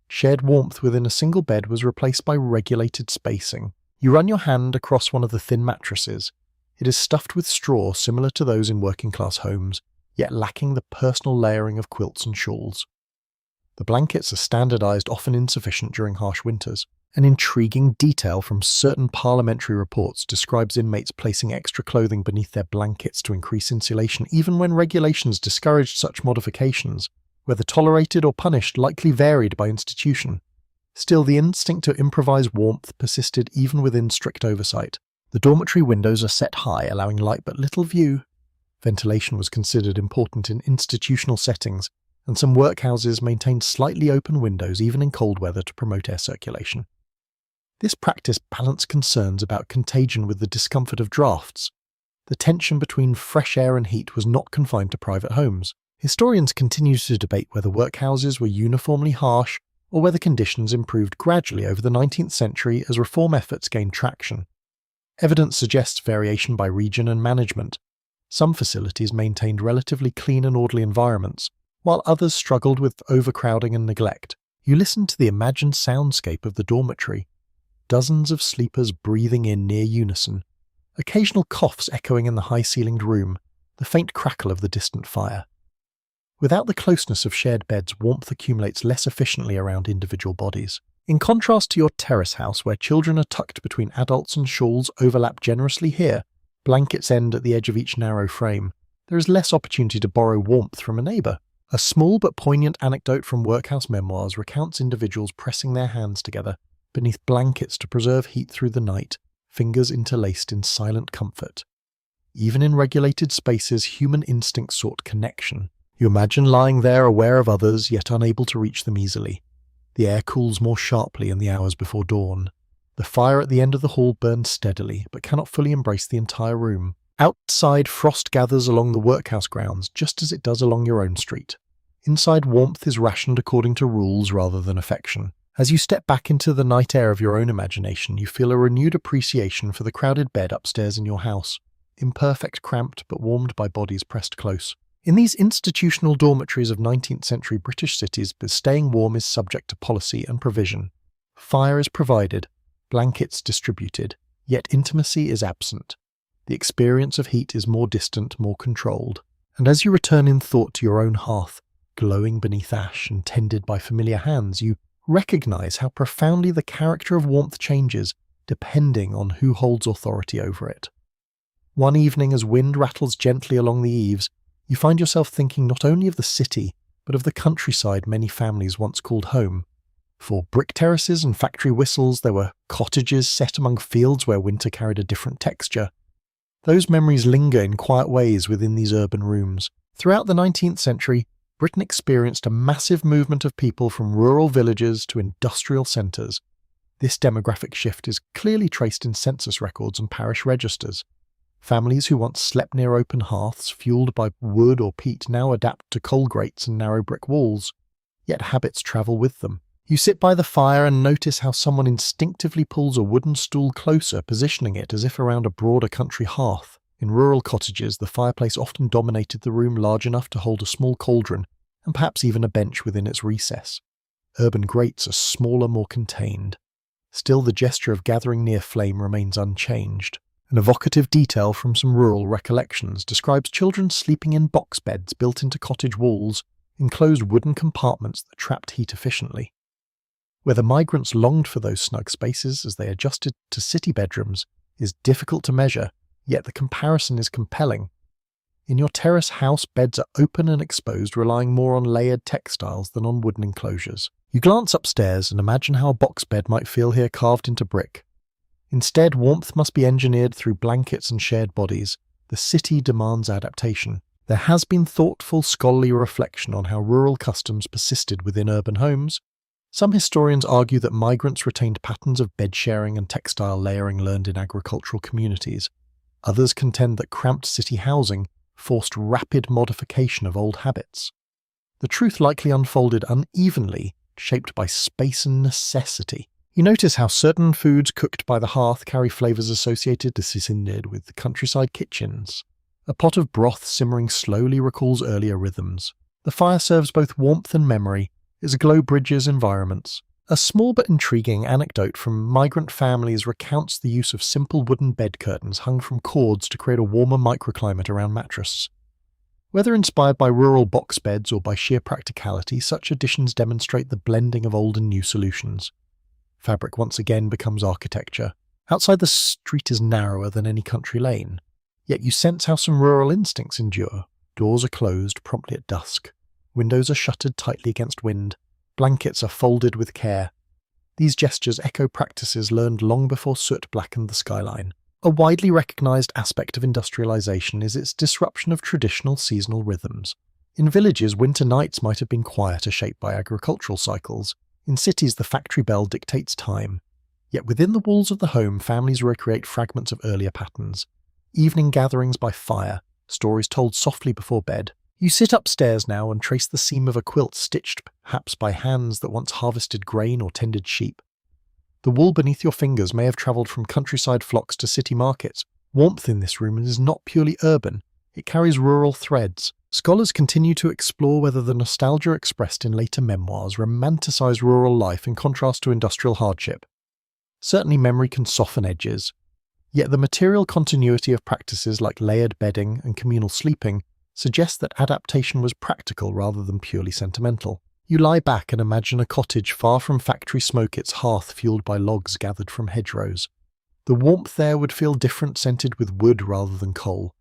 Shared warmth within a single bed was replaced by regulated spacing. You run your hand across one of the thin mattresses. It is stuffed with straw similar to those in working-class homes, yet lacking the personal layering of quilts and shawls. The blankets are standardized, often insufficient during harsh winters. An intriguing detail from certain parliamentary reports describes inmates placing extra clothing beneath their blankets to increase insulation, even when regulations discouraged such modifications. Whether tolerated or punished likely varied by institution. Still, the instinct to improvise warmth persisted even within strict oversight. The dormitory windows are set high, allowing light but little view. Ventilation was considered important in institutional settings, and some workhouses maintained slightly open windows even in cold weather to promote air circulation. This practice balanced concerns about contagion with the discomfort of drafts. The tension between fresh air and heat was not confined to private homes. Historians continue to debate whether workhouses were uniformly harsh or whether conditions improved gradually over the 19th century as reform efforts gained traction. Evidence suggests variation by region and management. Some facilities maintained relatively clean and orderly environments, while others struggled with overcrowding and neglect. You listen to the imagined soundscape of the dormitory. Dozens of sleepers breathing in near unison, occasional coughs echoing in the high-ceilinged room, the faint crackle of the distant fire. Without the closeness of shared beds, warmth accumulates less efficiently around individual bodies. In contrast to your terrace house, where children are tucked between adults and shawls overlap generously here, blankets end at the edge of each narrow frame, there is less opportunity to borrow warmth from a neighbour. A small but poignant anecdote from workhouse memoirs recounts individuals pressing their hands together beneath blankets to preserve heat through the night, fingers interlaced in silent comfort. Even in regulated spaces, human instinct sought connection. You imagine lying there aware of others, yet unable to reach them easily. The air cools more sharply in the hours before dawn. The fire at the end of the hall burns steadily, but cannot fully embrace the entire room. Outside, frost gathers along the workhouse grounds, just as it does along your own street. Inside, warmth is rationed according to rules rather than affection. As you step back into the night air of your own imagination, you feel a renewed appreciation for the crowded bed upstairs in your house, imperfect, cramped, but warmed by bodies pressed close. In these institutional dormitories of 19th century British cities, staying warm is subject to policy and provision. Fire is provided, blankets distributed, yet intimacy is absent. The experience of heat is more distant, more controlled. And as you return in thought to your own hearth, glowing beneath ash and tended by familiar hands, you recognize how profoundly the character of warmth changes depending on who holds authority over it. One evening, as wind rattles gently along the eaves, you find yourself thinking not only of the city, but of the countryside many families once called home. For brick terraces and factory whistles, there were cottages set among fields where winter carried a different texture. Those memories linger in quiet ways within these urban rooms. Throughout the 19th century, Britain experienced a massive movement of people from rural villages to industrial centres. This demographic shift is clearly traced in census records and parish registers. Families who once slept near open hearths fueled by wood or peat now adapt to coal grates and narrow brick walls, yet habits travel with them. You sit by the fire and notice how someone instinctively pulls a wooden stool closer, positioning it as if around a broader country hearth. In rural cottages, the fireplace often dominated the room, large enough to hold a small cauldron, and perhaps even a bench within its recess. Urban grates are smaller, more contained. Still, the gesture of gathering near flame remains unchanged. An evocative detail from some rural recollections describes children sleeping in box beds built into cottage walls, enclosed wooden compartments that trapped heat efficiently. Whether migrants longed for those snug spaces as they adjusted to city bedrooms is difficult to measure, yet the comparison is compelling. In your terrace house, beds are open and exposed, relying more on layered textiles than on wooden enclosures. You glance upstairs and imagine how a box bed might feel here, carved into brick. Instead, warmth must be engineered through blankets and shared bodies. The city demands adaptation. There has been thoughtful, scholarly reflection on how rural customs persisted within urban homes. Some historians argue that migrants retained patterns of bed sharing and textile layering learned in agricultural communities. Others contend that cramped city housing forced rapid modification of old habits. The truth likely unfolded unevenly, shaped by space and necessity. You notice how certain foods cooked by the hearth carry flavours associated with countryside kitchens. A pot of broth simmering slowly recalls earlier rhythms. The fire serves both warmth and memory. Its glow bridges environments. A small but intriguing anecdote from migrant families recounts the use of simple wooden bed curtains hung from cords to create a warmer microclimate around mattresses. Whether inspired by rural box beds or by sheer practicality, such additions demonstrate the blending of old and new solutions. Fabric once again becomes architecture. Outside, the street is narrower than any country lane, yet you sense how some rural instincts endure. Doors are closed promptly at dusk. Windows are shuttered tightly against wind. Blankets are folded with care. These gestures echo practices learned long before soot blackened the skyline. A widely recognized aspect of industrialization is its disruption of traditional seasonal rhythms. In villages, winter nights might have been quieter, shaped by agricultural cycles. In cities, the factory bell dictates time. Yet within the walls of the home, families recreate fragments of earlier patterns. Evening gatherings by fire, stories told softly before bed. You sit upstairs now and trace the seam of a quilt stitched perhaps by hands that once harvested grain or tended sheep. The wool beneath your fingers may have travelled from countryside flocks to city markets. Warmth in this room is not purely urban. It carries rural threads. Scholars continue to explore whether the nostalgia expressed in later memoirs romanticise rural life in contrast to industrial hardship. Certainly memory can soften edges. Yet the material continuity of practices like layered bedding and communal sleeping suggests that adaptation was practical rather than purely sentimental. You lie back and imagine a cottage far from factory smoke, its hearth fueled by logs gathered from hedgerows. The warmth there would feel different, scented with wood rather than coal.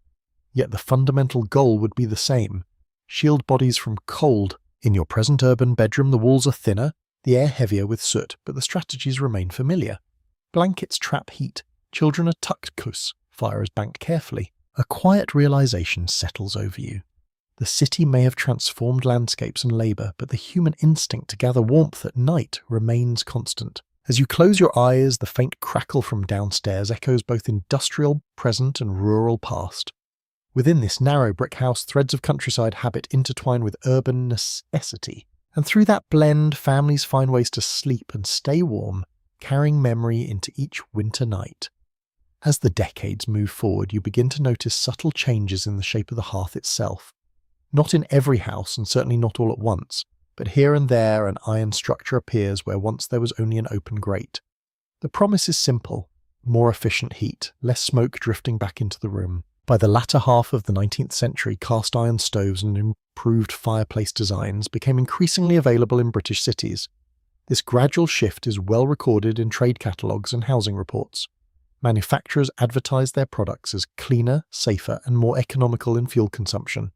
Yet the fundamental goal would be the same: shield bodies from cold. In your present urban bedroom, the walls are thinner, the air heavier with soot, but the strategies remain familiar. Blankets trap heat, children are tucked close, fire is banked carefully. A quiet realization settles over you. The city may have transformed landscapes and labour, but the human instinct to gather warmth at night remains constant. As you close your eyes, the faint crackle from downstairs echoes both industrial present and rural past. Within this narrow brick house, threads of countryside habit intertwine with urban necessity, and through that blend, families find ways to sleep and stay warm, carrying memory into each winter night. As the decades move forward, you begin to notice subtle changes in the shape of the hearth itself. Not in every house, and certainly not all at once, but here and there an iron structure appears where once there was only an open grate. The promise is simple: more efficient heat, less smoke drifting back into the room. By the latter half of the 19th century, cast iron stoves and improved fireplace designs became increasingly available in British cities. This gradual shift is well recorded in trade catalogues and housing reports. Manufacturers advertise their products as cleaner, safer, and more economical in fuel consumption.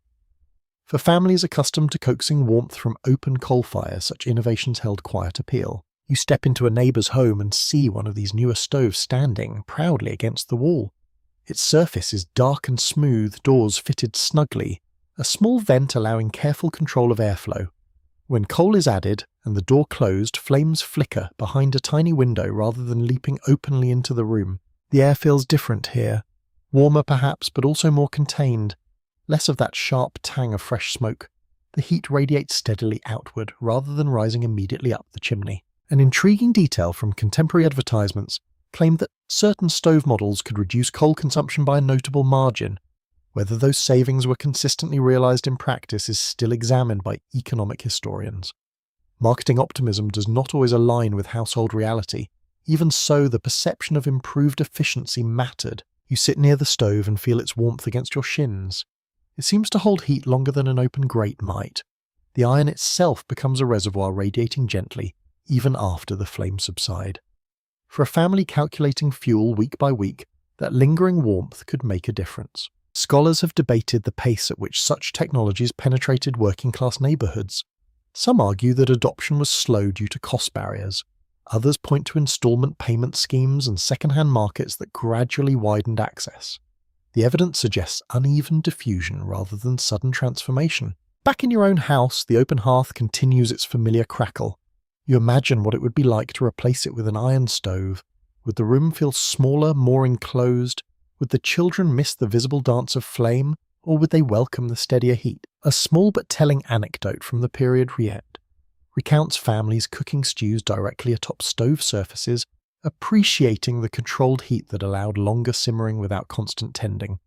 For families accustomed to coaxing warmth from open coal fires, such innovations held quiet appeal. You step into a neighbour's home and see one of these newer stoves standing proudly against the wall. Its surface is dark and smooth, doors fitted snugly, a small vent allowing careful control of airflow. When coal is added and the door closed, flames flicker behind a tiny window rather than leaping openly into the room. The air feels different here, warmer perhaps, but also more contained. Less of that sharp tang of fresh smoke. The heat radiates steadily outward rather than rising immediately up the chimney. An intriguing detail from contemporary advertisements claimed that certain stove models could reduce coal consumption by a notable margin. Whether those savings were consistently realized in practice is still examined by economic historians. Marketing optimism does not always align with household reality. Even so, the perception of improved efficiency mattered. You sit near the stove and feel its warmth against your shins. It seems to hold heat longer than an open grate might. The iron itself becomes a reservoir radiating gently, even after the flames subside. For a family calculating fuel week by week, that lingering warmth could make a difference. Scholars have debated the pace at which such technologies penetrated working-class neighbourhoods. Some argue that adoption was slow due to cost barriers. Others point to instalment payment schemes and second-hand markets that gradually widened access. The evidence suggests uneven diffusion rather than sudden transformation. Back in your own house, the open hearth continues its familiar crackle. You imagine what it would be like to replace it with an iron stove. Would the room feel smaller, more enclosed? Would the children miss the visible dance of flame, or would they welcome the steadier heat? A small but telling anecdote from the period recounts families cooking stews directly atop stove surfaces, appreciating the controlled heat that allowed longer simmering without constant tending.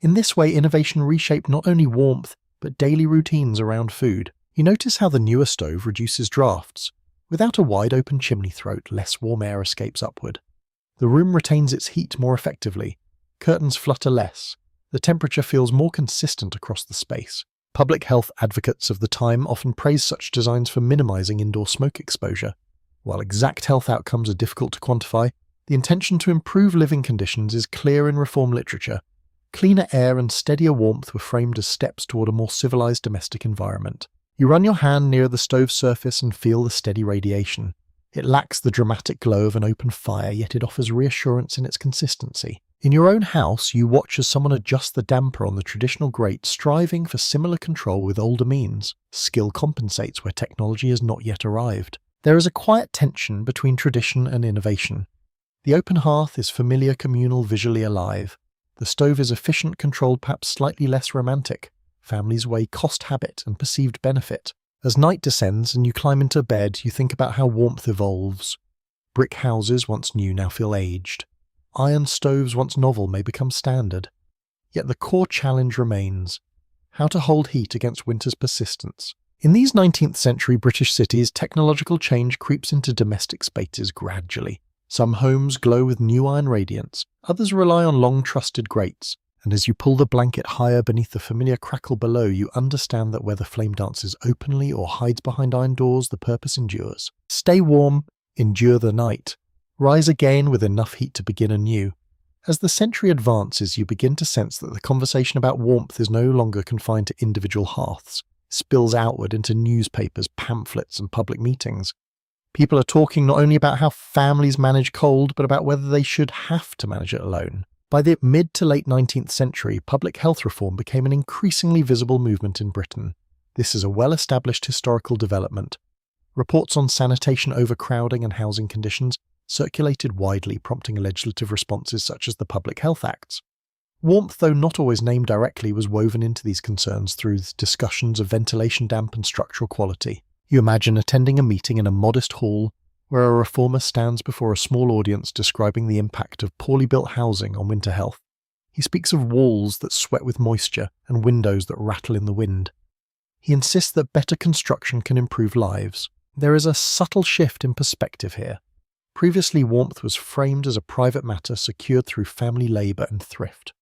In this way, innovation reshaped not only warmth, but daily routines around food. You notice how the newer stove reduces drafts. Without a wide-open chimney throat, less warm air escapes upward. The room retains its heat more effectively. Curtains flutter less. The temperature feels more consistent across the space. Public health advocates of the time often praise such designs for minimizing indoor smoke exposure. While exact health outcomes are difficult to quantify, the intention to improve living conditions is clear in reform literature. Cleaner air and steadier warmth were framed as steps toward a more civilized domestic environment. You run your hand near the stove surface and feel the steady radiation. It lacks the dramatic glow of an open fire, yet it offers reassurance in its consistency. In your own house, you watch as someone adjusts the damper on the traditional grate, striving for similar control with older means. Skill compensates where technology has not yet arrived. There is a quiet tension between tradition and innovation. The open hearth is familiar, communal, visually alive. The stove is efficient, controlled, perhaps slightly less romantic. Families weigh cost, habit, and perceived benefit. As night descends and you climb into bed, you think about how warmth evolves. Brick houses, once new, now feel aged. Iron stoves, once novel, may become standard. Yet the core challenge remains: how to hold heat against winter's persistence. In these 19th century British cities, technological change creeps into domestic spaces gradually. Some homes glow with new iron radiance, others rely on long-trusted grates, and as you pull the blanket higher beneath the familiar crackle below, you understand that whether flame dances openly or hides behind iron doors, the purpose endures. Stay warm, endure the night. Rise again with enough heat to begin anew. As the century advances, you begin to sense that the conversation about warmth is no longer confined to individual hearths. It spills outward into newspapers, pamphlets, and public meetings. People are talking not only about how families manage cold, but about whether they should have to manage it alone. By the mid to late 19th century, public health reform became an increasingly visible movement in Britain. This is a well-established historical development. Reports on sanitation overcrowding and housing conditions circulated widely, prompting legislative responses such as the Public Health Acts. Warmth, though not always named directly, was woven into these concerns through discussions of ventilation, damp, and structural quality. You imagine attending a meeting in a modest hall where a reformer stands before a small audience describing the impact of poorly built housing on winter health. He speaks of walls that sweat with moisture and windows that rattle in the wind. He insists that better construction can improve lives. There is a subtle shift in perspective here. Previously, warmth was framed as a private matter secured through family labour and thrift.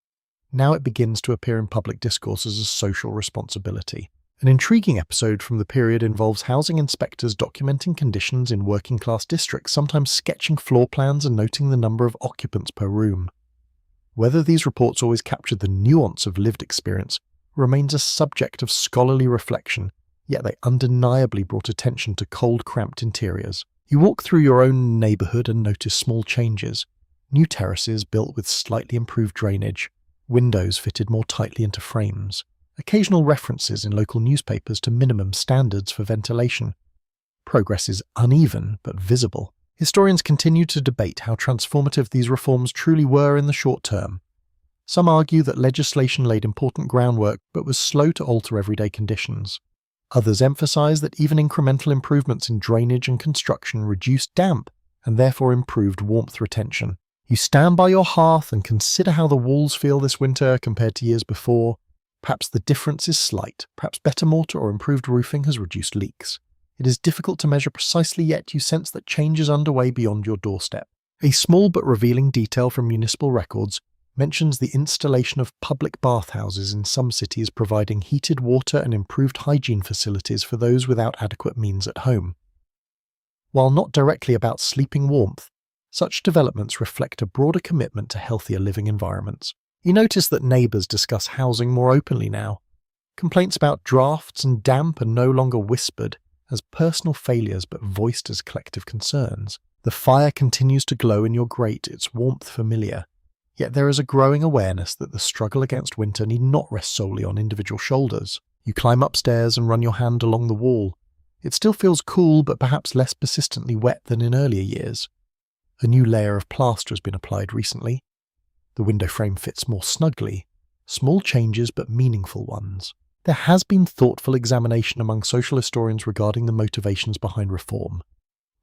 Now it begins to appear in public discourse as a social responsibility. An intriguing episode from the period involves housing inspectors documenting conditions in working-class districts, sometimes sketching floor plans and noting the number of occupants per room. Whether these reports always captured the nuance of lived experience remains a subject of scholarly reflection, yet they undeniably brought attention to cold, cramped interiors. You walk through your own neighbourhood and notice small changes. New terraces built with slightly improved drainage, windows fitted more tightly into frames. Occasional references in local newspapers to minimum standards for ventilation. Progress is uneven but visible. Historians continue to debate how transformative these reforms truly were in the short term. Some argue that legislation laid important groundwork but was slow to alter everyday conditions. Others emphasize that even incremental improvements in drainage and construction reduced damp and therefore improved warmth retention. You stand by your hearth and consider how the walls feel this winter compared to years before. Perhaps the difference is slight, perhaps better mortar or improved roofing has reduced leaks. It is difficult to measure precisely, yet you sense that change is underway beyond your doorstep. A small but revealing detail from municipal records mentions the installation of public bathhouses in some cities, providing heated water and improved hygiene facilities for those without adequate means at home. While not directly about sleeping warmth, such developments reflect a broader commitment to healthier living environments. You notice that neighbours discuss housing more openly now. Complaints about drafts and damp are no longer whispered as personal failures but voiced as collective concerns. The fire continues to glow in your grate, its warmth familiar. Yet there is a growing awareness that the struggle against winter need not rest solely on individual shoulders. You climb upstairs and run your hand along the wall. It still feels cool but perhaps less persistently wet than in earlier years. A new layer of plaster has been applied recently. The window frame fits more snugly. Small changes but meaningful ones. There has been thoughtful examination among social historians regarding the motivations behind reform.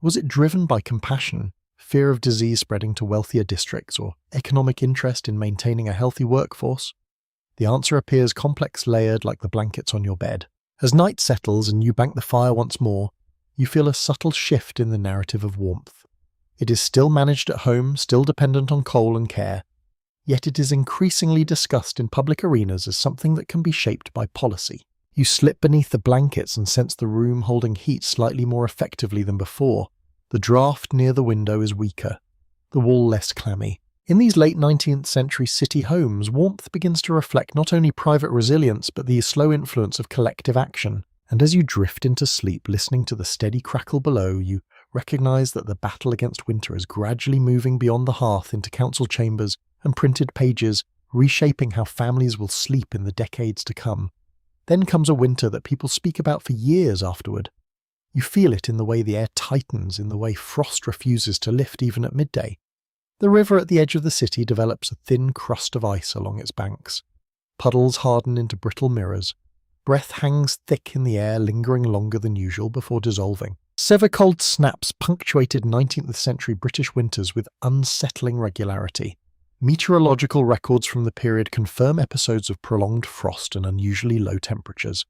Was it driven by compassion, fear of disease spreading to wealthier districts, or economic interest in maintaining a healthy workforce? The answer appears complex, layered like the blankets on your bed. As night settles and you bank the fire once more, you feel a subtle shift in the narrative of warmth. It is still managed at home, still dependent on coal and care, yet it is increasingly discussed in public arenas as something that can be shaped by policy. You slip beneath the blankets and sense the room holding heat slightly more effectively than before. The draft near the window is weaker, the wall less clammy. In these late 19th century city homes, warmth begins to reflect not only private resilience but the slow influence of collective action. And as you drift into sleep listening to the steady crackle below, you recognise that the battle against winter is gradually moving beyond the hearth into council chambers and printed pages, reshaping how families will sleep in the decades to come. Then comes a winter that people speak about for years afterward. You feel it in the way the air tightens, in the way frost refuses to lift even at midday. The river at the edge of the city develops a thin crust of ice along its banks. Puddles harden into brittle mirrors. Breath hangs thick in the air, lingering longer than usual before dissolving. Severe cold snaps punctuated 19th century British winters with unsettling regularity. Meteorological records from the period confirm episodes of prolonged frost and unusually low temperatures.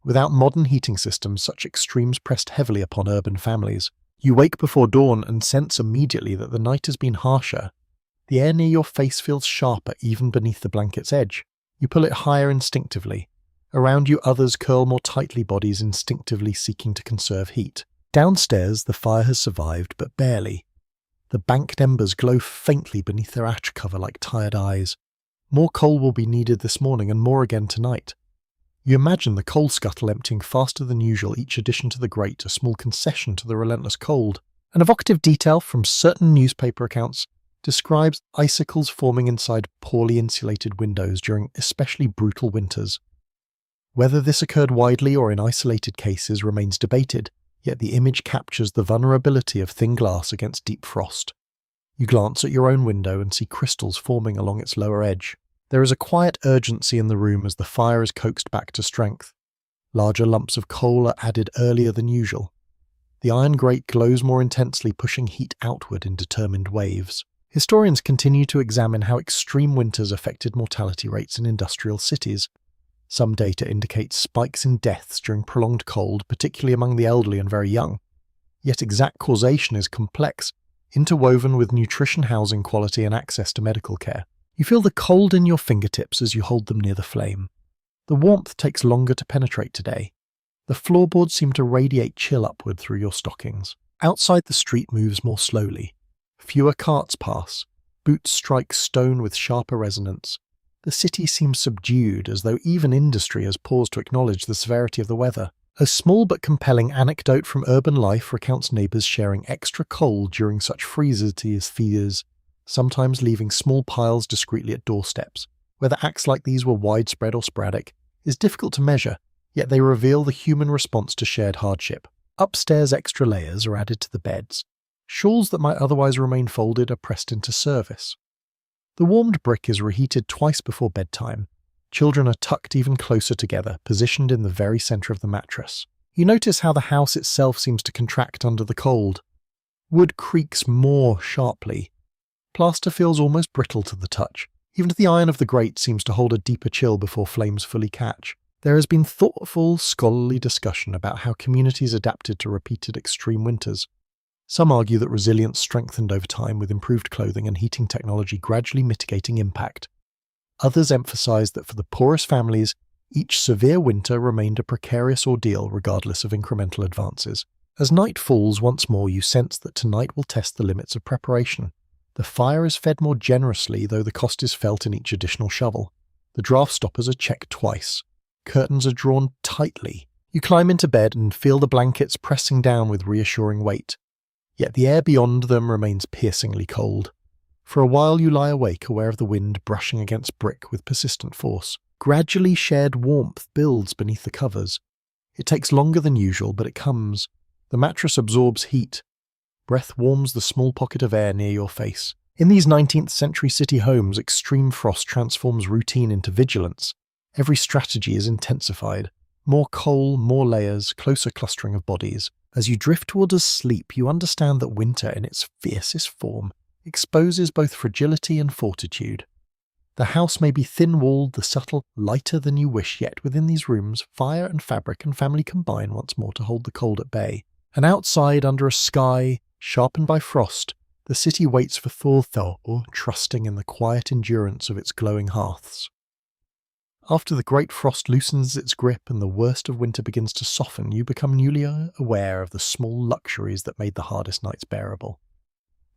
Without modern heating systems, such extremes pressed heavily upon urban families. You wake before dawn and sense immediately that the night has been harsher. The air near your face feels sharper even beneath the blanket's edge. You pull it higher instinctively. Around you others curl more tightly, bodies instinctively seeking to conserve heat. Downstairs the fire has survived, but barely. The banked embers glow faintly beneath their ash cover like tired eyes. More coal will be needed this morning and more again tonight. You imagine the coal scuttle emptying faster than usual, each addition to the grate a small concession to the relentless cold. An evocative detail from certain newspaper accounts describes icicles forming inside poorly insulated windows during especially brutal winters. Whether this occurred widely or in isolated cases remains debated, yet the image captures the vulnerability of thin glass against deep frost. You glance at your own window and see crystals forming along its lower edge. There is a quiet urgency in the room as the fire is coaxed back to strength. Larger lumps of coal are added earlier than usual. The iron grate glows more intensely, pushing heat outward in determined waves. Historians continue to examine how extreme winters affected mortality rates in industrial cities. Some data indicates spikes in deaths during prolonged cold, particularly among the elderly and very young. Yet exact causation is complex, interwoven with nutrition, housing quality, and access to medical care. You feel the cold in your fingertips as you hold them near the flame. The warmth takes longer to penetrate today. The floorboards seem to radiate chill upward through your stockings. Outside, the street moves more slowly. Fewer carts pass. Boots strike stone with sharper resonance. The city seems subdued, as though even industry has paused to acknowledge the severity of the weather. A small but compelling anecdote from urban life recounts neighbours sharing extra coal during such freezes as fears, sometimes leaving small piles discreetly at doorsteps. Whether acts like these were widespread or sporadic is difficult to measure, yet they reveal the human response to shared hardship. Upstairs, extra layers are added to the beds. Shawls that might otherwise remain folded are pressed into service. The warmed brick is reheated twice before bedtime. Children are tucked even closer together, positioned in the very centre of the mattress. You notice how the house itself seems to contract under the cold. Wood creaks more sharply. Plaster feels almost brittle to the touch. Even the iron of the grate seems to hold a deeper chill before flames fully catch. There has been thoughtful, scholarly discussion about how communities adapted to repeated extreme winters. Some argue that resilience strengthened over time with improved clothing and heating technology gradually mitigating impact. Others emphasize that for the poorest families, each severe winter remained a precarious ordeal regardless of incremental advances. As night falls once more, you sense that tonight will test the limits of preparation. The fire is fed more generously, though the cost is felt in each additional shovel. The draft stoppers are checked twice. Curtains are drawn tightly. You climb into bed and feel the blankets pressing down with reassuring weight. Yet the air beyond them remains piercingly cold. For a while you lie awake, aware of the wind brushing against brick with persistent force. Gradually shared warmth builds beneath the covers. It takes longer than usual, but it comes. The mattress absorbs heat. Breath warms the small pocket of air near your face. In these 19th century city homes, extreme frost transforms routine into vigilance. Every strategy is intensified. More coal, more layers, closer clustering of bodies. As you drift towards sleep, you understand that winter in its fiercest form exposes both fragility and fortitude. The house may be thin-walled, the subtle lighter than you wish, yet within these rooms, fire and fabric and family combine once more to hold the cold at bay. And outside, under a sky sharpened by frost, the city waits for thaw, trusting in the quiet endurance of its glowing hearths. After the great frost loosens its grip and the worst of winter begins to soften, you become newly aware of the small luxuries that made the hardest nights bearable.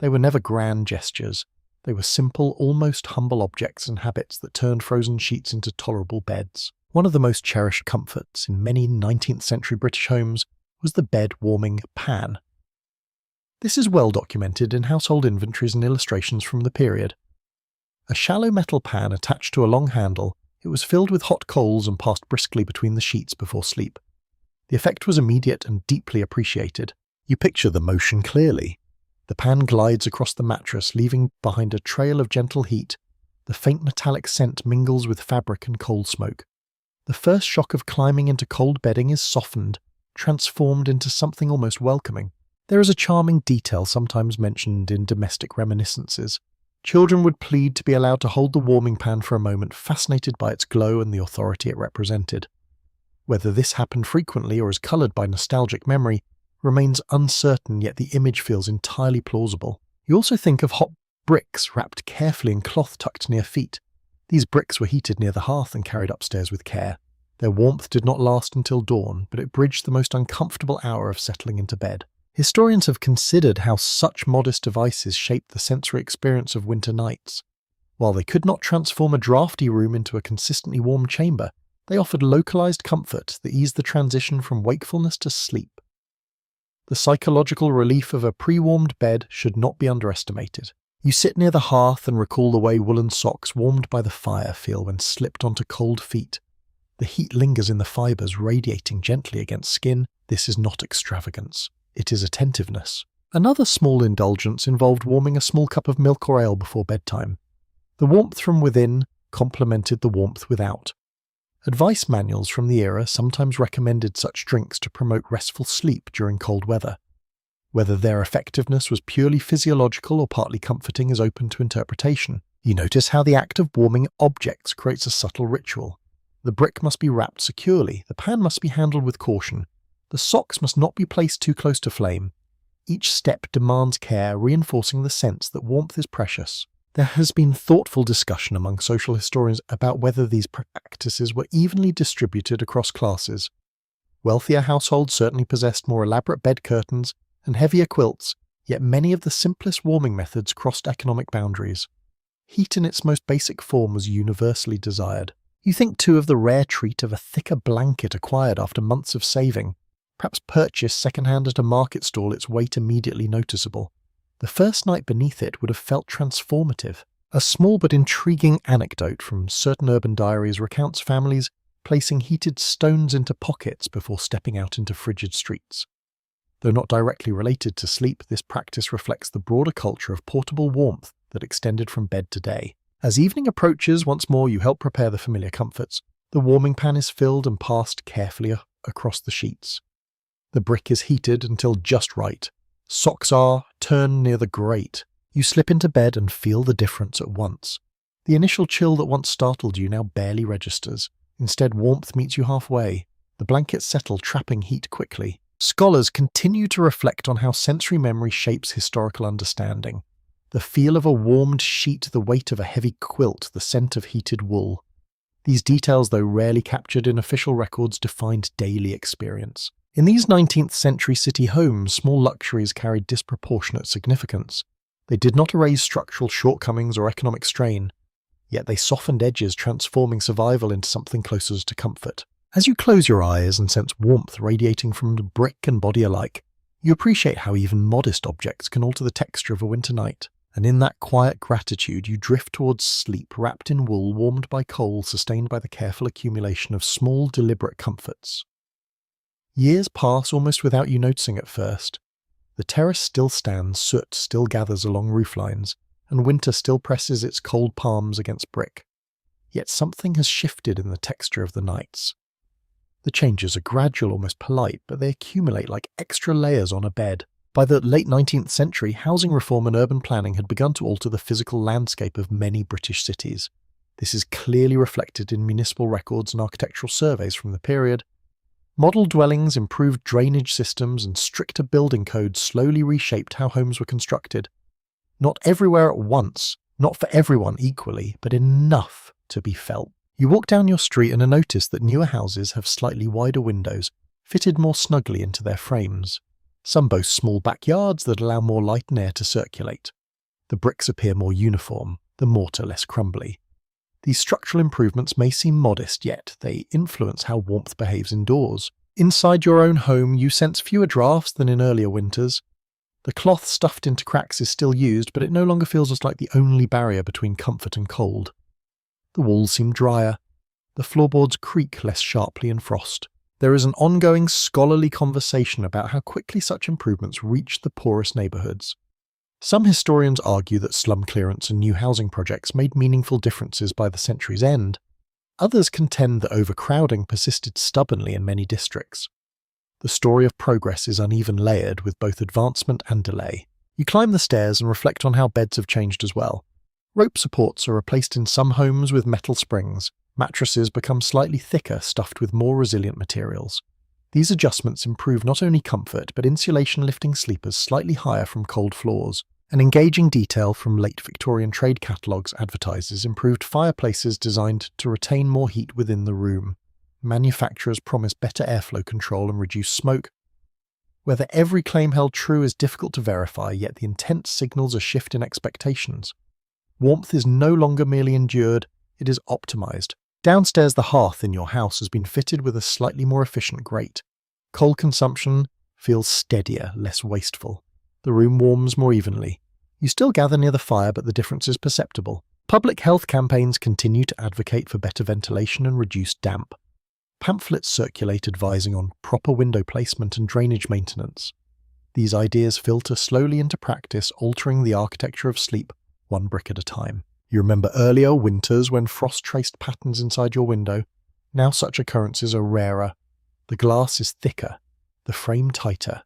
They were never grand gestures. They were simple, almost humble objects and habits that turned frozen sheets into tolerable beds. One of the most cherished comforts in many 19th century British homes was the bed-warming pan. This is well documented in household inventories and illustrations from the period. A shallow metal pan attached to a long handle, it was filled with hot coals and passed briskly between the sheets before sleep. The effect was immediate and deeply appreciated. You picture the motion clearly. The pan glides across the mattress, leaving behind a trail of gentle heat. The faint metallic scent mingles with fabric and coal smoke. The first shock of climbing into cold bedding is softened, transformed into something almost welcoming. There is a charming detail sometimes mentioned in domestic reminiscences. Children would plead to be allowed to hold the warming pan for a moment, fascinated by its glow and the authority it represented. Whether this happened frequently or is coloured by nostalgic memory remains uncertain, yet the image feels entirely plausible. You also think of hot bricks wrapped carefully in cloth tucked near feet. These bricks were heated near the hearth and carried upstairs with care. Their warmth did not last until dawn, but it bridged the most uncomfortable hour of settling into bed. Historians have considered how such modest devices shaped the sensory experience of winter nights. While they could not transform a drafty room into a consistently warm chamber, they offered localized comfort that eased the transition from wakefulness to sleep. The psychological relief of a pre-warmed bed should not be underestimated. You sit near the hearth and recall the way woolen socks warmed by the fire feel when slipped onto cold feet. The heat lingers in the fibres, radiating gently against skin. This is not extravagance. It is attentiveness. Another small indulgence involved warming a small cup of milk or ale before bedtime. The warmth from within complemented the warmth without. Advice manuals from the era sometimes recommended such drinks to promote restful sleep during cold weather. Whether their effectiveness was purely physiological or partly comforting is open to interpretation. You notice how the act of warming objects creates a subtle ritual. The brick must be wrapped securely, the pan must be handled with caution, the socks must not be placed too close to flame. Each step demands care, reinforcing the sense that warmth is precious. There has been thoughtful discussion among social historians about whether these practices were evenly distributed across classes. Wealthier households certainly possessed more elaborate bed curtains and heavier quilts, yet many of the simplest warming methods crossed economic boundaries. Heat in its most basic form was universally desired. You think too of the rare treat of a thicker blanket acquired after months of saving, perhaps purchased second-hand at a market stall, its weight immediately noticeable. The first night beneath it would have felt transformative. A small but intriguing anecdote from certain urban diaries recounts families placing heated stones into pockets before stepping out into frigid streets. Though not directly related to sleep, this practice reflects the broader culture of portable warmth that extended from bed to day. As evening approaches, once more you help prepare the familiar comforts. The warming pan is filled and passed carefully across the sheets. The brick is heated until just right. Socks are turned near the grate. You slip into bed and feel the difference at once. The initial chill that once startled you now barely registers. Instead, warmth meets you halfway. The blankets settle, trapping heat quickly. Scholars continue to reflect on how sensory memory shapes historical understanding. The feel of a warmed sheet, the weight of a heavy quilt, the scent of heated wool. These details, though rarely captured in official records, defined daily experience. In these 19th century city homes, small luxuries carried disproportionate significance. They did not erase structural shortcomings or economic strain, yet they softened edges, transforming survival into something closer to comfort. As you close your eyes and sense warmth radiating from the brick and body alike, you appreciate how even modest objects can alter the texture of a winter night. And in that quiet gratitude, you drift towards sleep, wrapped in wool, warmed by coal, sustained by the careful accumulation of small, deliberate comforts. Years pass almost without you noticing at first. The terrace still stands, soot still gathers along rooflines, and winter still presses its cold palms against brick. Yet something has shifted in the texture of the nights. The changes are gradual, almost polite, but they accumulate like extra layers on a bed. By the late 19th century, housing reform and urban planning had begun to alter the physical landscape of many British cities. This is clearly reflected in municipal records and architectural surveys from the period. Model dwellings, improved drainage systems, and stricter building codes slowly reshaped how homes were constructed. Not everywhere at once, not for everyone equally, but enough to be felt. You walk down your street and notice that newer houses have slightly wider windows, fitted more snugly into their frames. Some boast small backyards that allow more light and air to circulate. The bricks appear more uniform, the mortar less crumbly. These structural improvements may seem modest, yet they influence how warmth behaves indoors. Inside your own home, you sense fewer drafts than in earlier winters. The cloth stuffed into cracks is still used, but it no longer feels just like the only barrier between comfort and cold. The walls seem drier. The floorboards creak less sharply in frost. There is an ongoing scholarly conversation about how quickly such improvements reach the poorest neighbourhoods. Some historians argue that slum clearance and new housing projects made meaningful differences by the century's end. Others contend that overcrowding persisted stubbornly in many districts. The story of progress is uneven layered with both advancement and delay. You climb the stairs and reflect on how beds have changed as well. Rope supports are replaced in some homes with metal springs. Mattresses become slightly thicker, stuffed with more resilient materials. These adjustments improve not only comfort, but insulation, lifting sleepers slightly higher from cold floors. An engaging detail from late Victorian trade catalogues advertises improved fireplaces designed to retain more heat within the room. Manufacturers promise better airflow control and reduce smoke. Whether every claim held true is difficult to verify, yet the intent signals a shift in expectations. Warmth is no longer merely endured, it is optimized. Downstairs, the hearth in your house has been fitted with a slightly more efficient grate. Coal consumption feels steadier, less wasteful. The room warms more evenly. You still gather near the fire, but the difference is perceptible. Public health campaigns continue to advocate for better ventilation and reduced damp. Pamphlets circulate advising on proper window placement and drainage maintenance. These ideas filter slowly into practice, altering the architecture of sleep one brick at a time. You remember earlier winters when frost traced patterns inside your window. Now such occurrences are rarer. The glass is thicker, the frame tighter.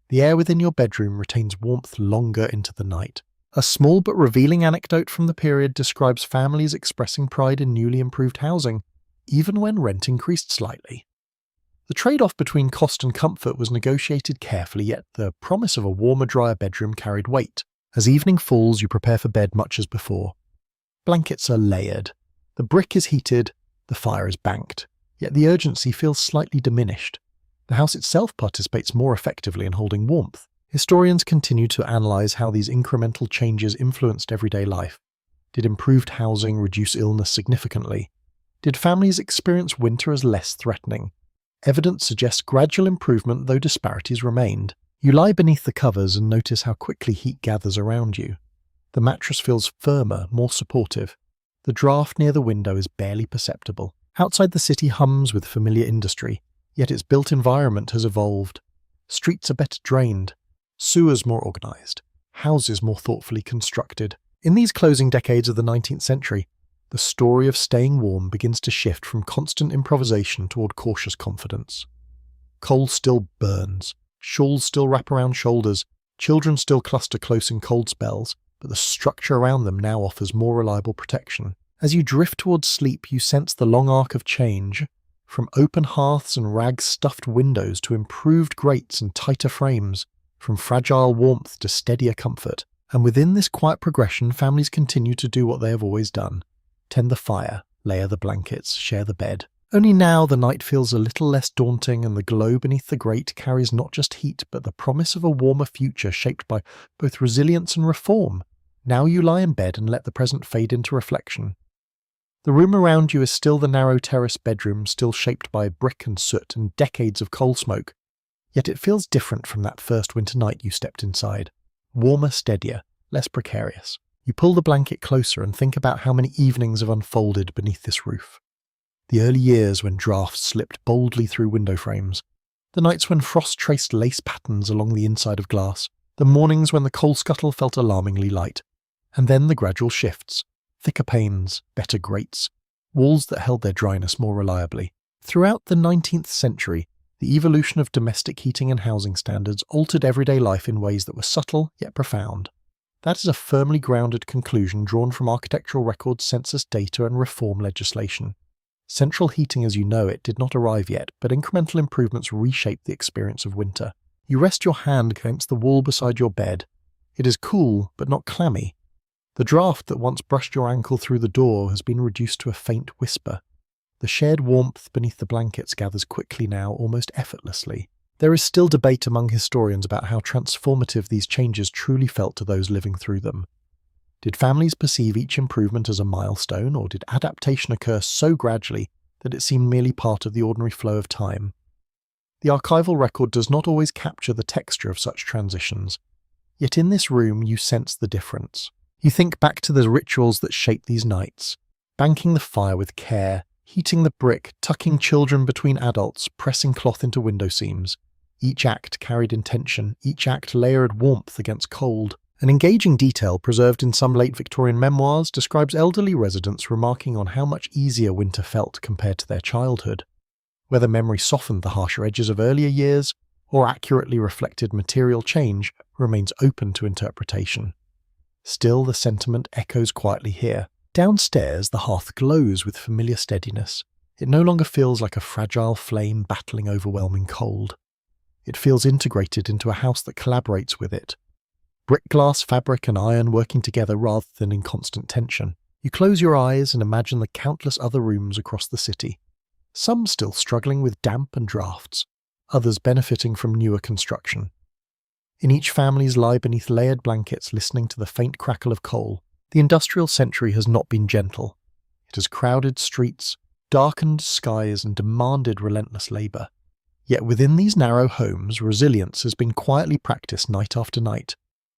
The air within your bedroom retains warmth longer into the night. A small but revealing anecdote from the period describes families expressing pride in newly improved housing, even when rent increased slightly. The trade-off between cost and comfort was negotiated carefully, yet the promise of a warmer, drier bedroom carried weight. As evening falls, you prepare for bed much as before. Blankets are layered. The brick is heated, the fire is banked, yet the urgency feels slightly diminished. The house itself participates more effectively in holding warmth. Historians continue to analyse how these incremental changes influenced everyday life. Did improved housing reduce illness significantly? Did families experience winter as less threatening? Evidence suggests gradual improvement, though disparities remained. You lie beneath the covers and notice how quickly heat gathers around you. The mattress feels firmer, more supportive. The draft near the window is barely perceptible. Outside, the city hums with familiar industry, yet its built environment has evolved. Streets are better drained, sewers more organised, houses more thoughtfully constructed. In these closing decades of the 19th century, the story of staying warm begins to shift from constant improvisation toward cautious confidence. Coal still burns, shawls still wrap around shoulders, children still cluster close in cold spells, but the structure around them now offers more reliable protection. As you drift towards sleep, you sense the long arc of change, from open hearths and rag-stuffed windows to improved grates and tighter frames, from fragile warmth to steadier comfort. And within this quiet progression, families continue to do what they have always done: tend the fire, layer the blankets, share the bed. Only now the night feels a little less daunting, and the glow beneath the grate carries not just heat but the promise of a warmer future shaped by both resilience and reform. Now you lie in bed and let the present fade into reflection. The room around you is still the narrow terrace bedroom, still shaped by brick and soot and decades of coal smoke. Yet it feels different from that first winter night you stepped inside. Warmer, steadier, less precarious. You pull the blanket closer and think about how many evenings have unfolded beneath this roof. The early years when drafts slipped boldly through window frames. The nights when frost traced lace patterns along the inside of glass. The mornings when the coal scuttle felt alarmingly light. And then the gradual shifts. Thicker panes, better grates, walls that held their dryness more reliably. Throughout the 19th century, the evolution of domestic heating and housing standards altered everyday life in ways that were subtle yet profound. That is a firmly grounded conclusion drawn from architectural records, census data, and reform legislation. Central heating as you know it did not arrive yet, but incremental improvements reshaped the experience of winter. You rest your hand against the wall beside your bed. It is cool, but not clammy. The draft that once brushed your ankle through the door has been reduced to a faint whisper. The shared warmth beneath the blankets gathers quickly now, almost effortlessly. There is still debate among historians about how transformative these changes truly felt to those living through them. Did families perceive each improvement as a milestone, or did adaptation occur so gradually that it seemed merely part of the ordinary flow of time? The archival record does not always capture the texture of such transitions. Yet in this room you sense the difference. You think back to the rituals that shape these nights, banking the fire with care, heating the brick, tucking children between adults, pressing cloth into window seams. Each act carried intention, each act layered warmth against cold. An engaging detail preserved in some late Victorian memoirs describes elderly residents remarking on how much easier winter felt compared to their childhood. Whether memory softened the harsher edges of earlier years or accurately reflected material change remains open to interpretation. Still, the sentiment echoes quietly here. Downstairs, the hearth glows with familiar steadiness. It no longer feels like a fragile flame battling overwhelming cold. It feels integrated into a house that collaborates with it. Brick, glass, fabric, and iron working together rather than in constant tension. You close your eyes and imagine the countless other rooms across the city. Some still struggling with damp and drafts, others benefiting from newer construction. In each families lie beneath layered blankets listening to the faint crackle of coal. The industrial century has not been gentle. It has crowded streets, darkened skies, and demanded relentless labour. Yet within these narrow homes, resilience has been quietly practiced night after night.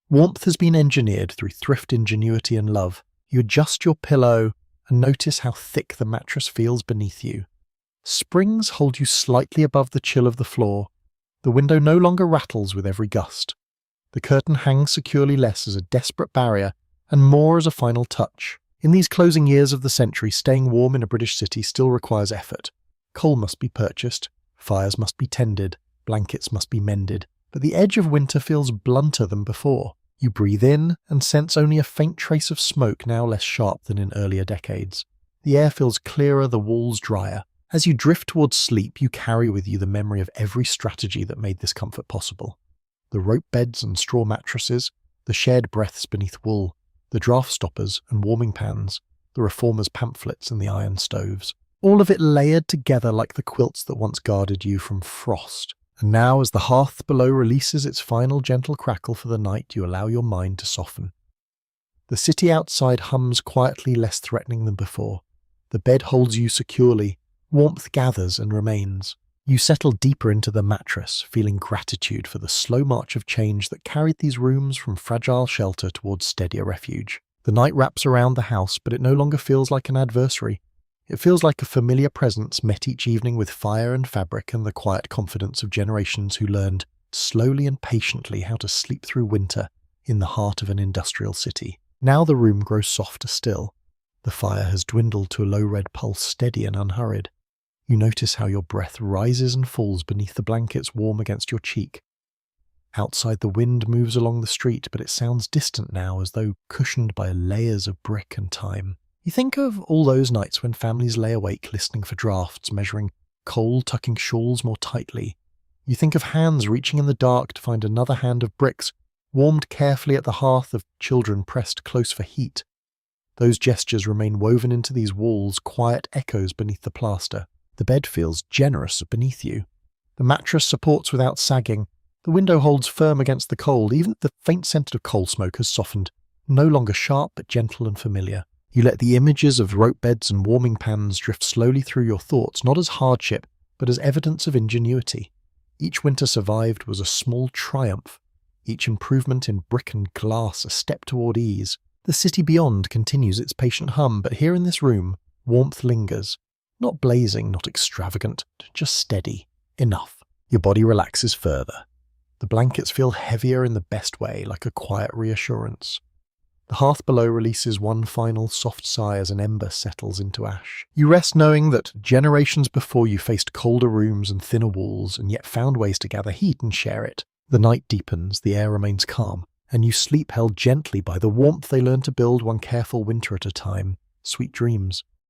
Warmth has been engineered through thrift, ingenuity, and love. You adjust your pillow and notice how thick the mattress feels beneath you. Springs hold you slightly above the chill of the floor. The window no longer rattles with every gust. The curtain hangs securely less as a desperate barrier and more as a final touch. In these closing years of the century, staying warm in a British city still requires effort. Coal must be purchased, fires must be tended, blankets must be mended, but the edge of winter feels blunter than before. You breathe in and sense only a faint trace of smoke, now less sharp than in earlier decades. The air feels clearer, the walls drier. As you drift towards sleep, you carry with you the memory of every strategy that made this comfort possible. The rope beds and straw mattresses, the shared breaths beneath wool, the draft stoppers and warming pans, the reformers' pamphlets and the iron stoves. All of it layered together like the quilts that once guarded you from frost. And now, as the hearth below releases its final gentle crackle for the night, you allow your mind to soften. The city outside hums quietly, less threatening than before. The bed holds you securely. Warmth gathers and remains. You settle deeper into the mattress, feeling gratitude for the slow march of change that carried these rooms from fragile shelter towards steadier refuge. The night wraps around the house, but it no longer feels like an adversary. It feels like a familiar presence met each evening with fire and fabric and the quiet confidence of generations who learned, slowly and patiently, how to sleep through winter in the heart of an industrial city. Now the room grows softer still. The fire has dwindled to a low red pulse, steady and unhurried. You notice how your breath rises and falls beneath the blankets warm against your cheek. Outside, the wind moves along the street, but it sounds distant now, as though cushioned by layers of brick and time. You think of all those nights when families lay awake listening for drafts, measuring coal, tucking shawls more tightly. You think of hands reaching in the dark to find another hand of bricks, warmed carefully at the hearth, of children pressed close for heat. Those gestures remain woven into these walls, quiet echoes beneath the plaster. The bed feels generous beneath you. The mattress supports without sagging. The window holds firm against the cold. Even the faint scent of coal smoke has softened, no longer sharp but gentle and familiar. You let the images of rope beds and warming pans drift slowly through your thoughts, not as hardship, but as evidence of ingenuity. Each winter survived was a small triumph, each improvement in brick and glass a step toward ease. The city beyond continues its patient hum, but here in this room, warmth lingers. Not blazing, not extravagant, just steady. Enough. Your body relaxes further. The blankets feel heavier in the best way, like a quiet reassurance. The hearth below releases one final soft sigh as an ember settles into ash. You rest knowing that generations before you faced colder rooms and thinner walls, and yet found ways to gather heat and share it. The night deepens, the air remains calm, and you sleep held gently by the warmth they learned to build one careful winter at a time. Sweet dreams.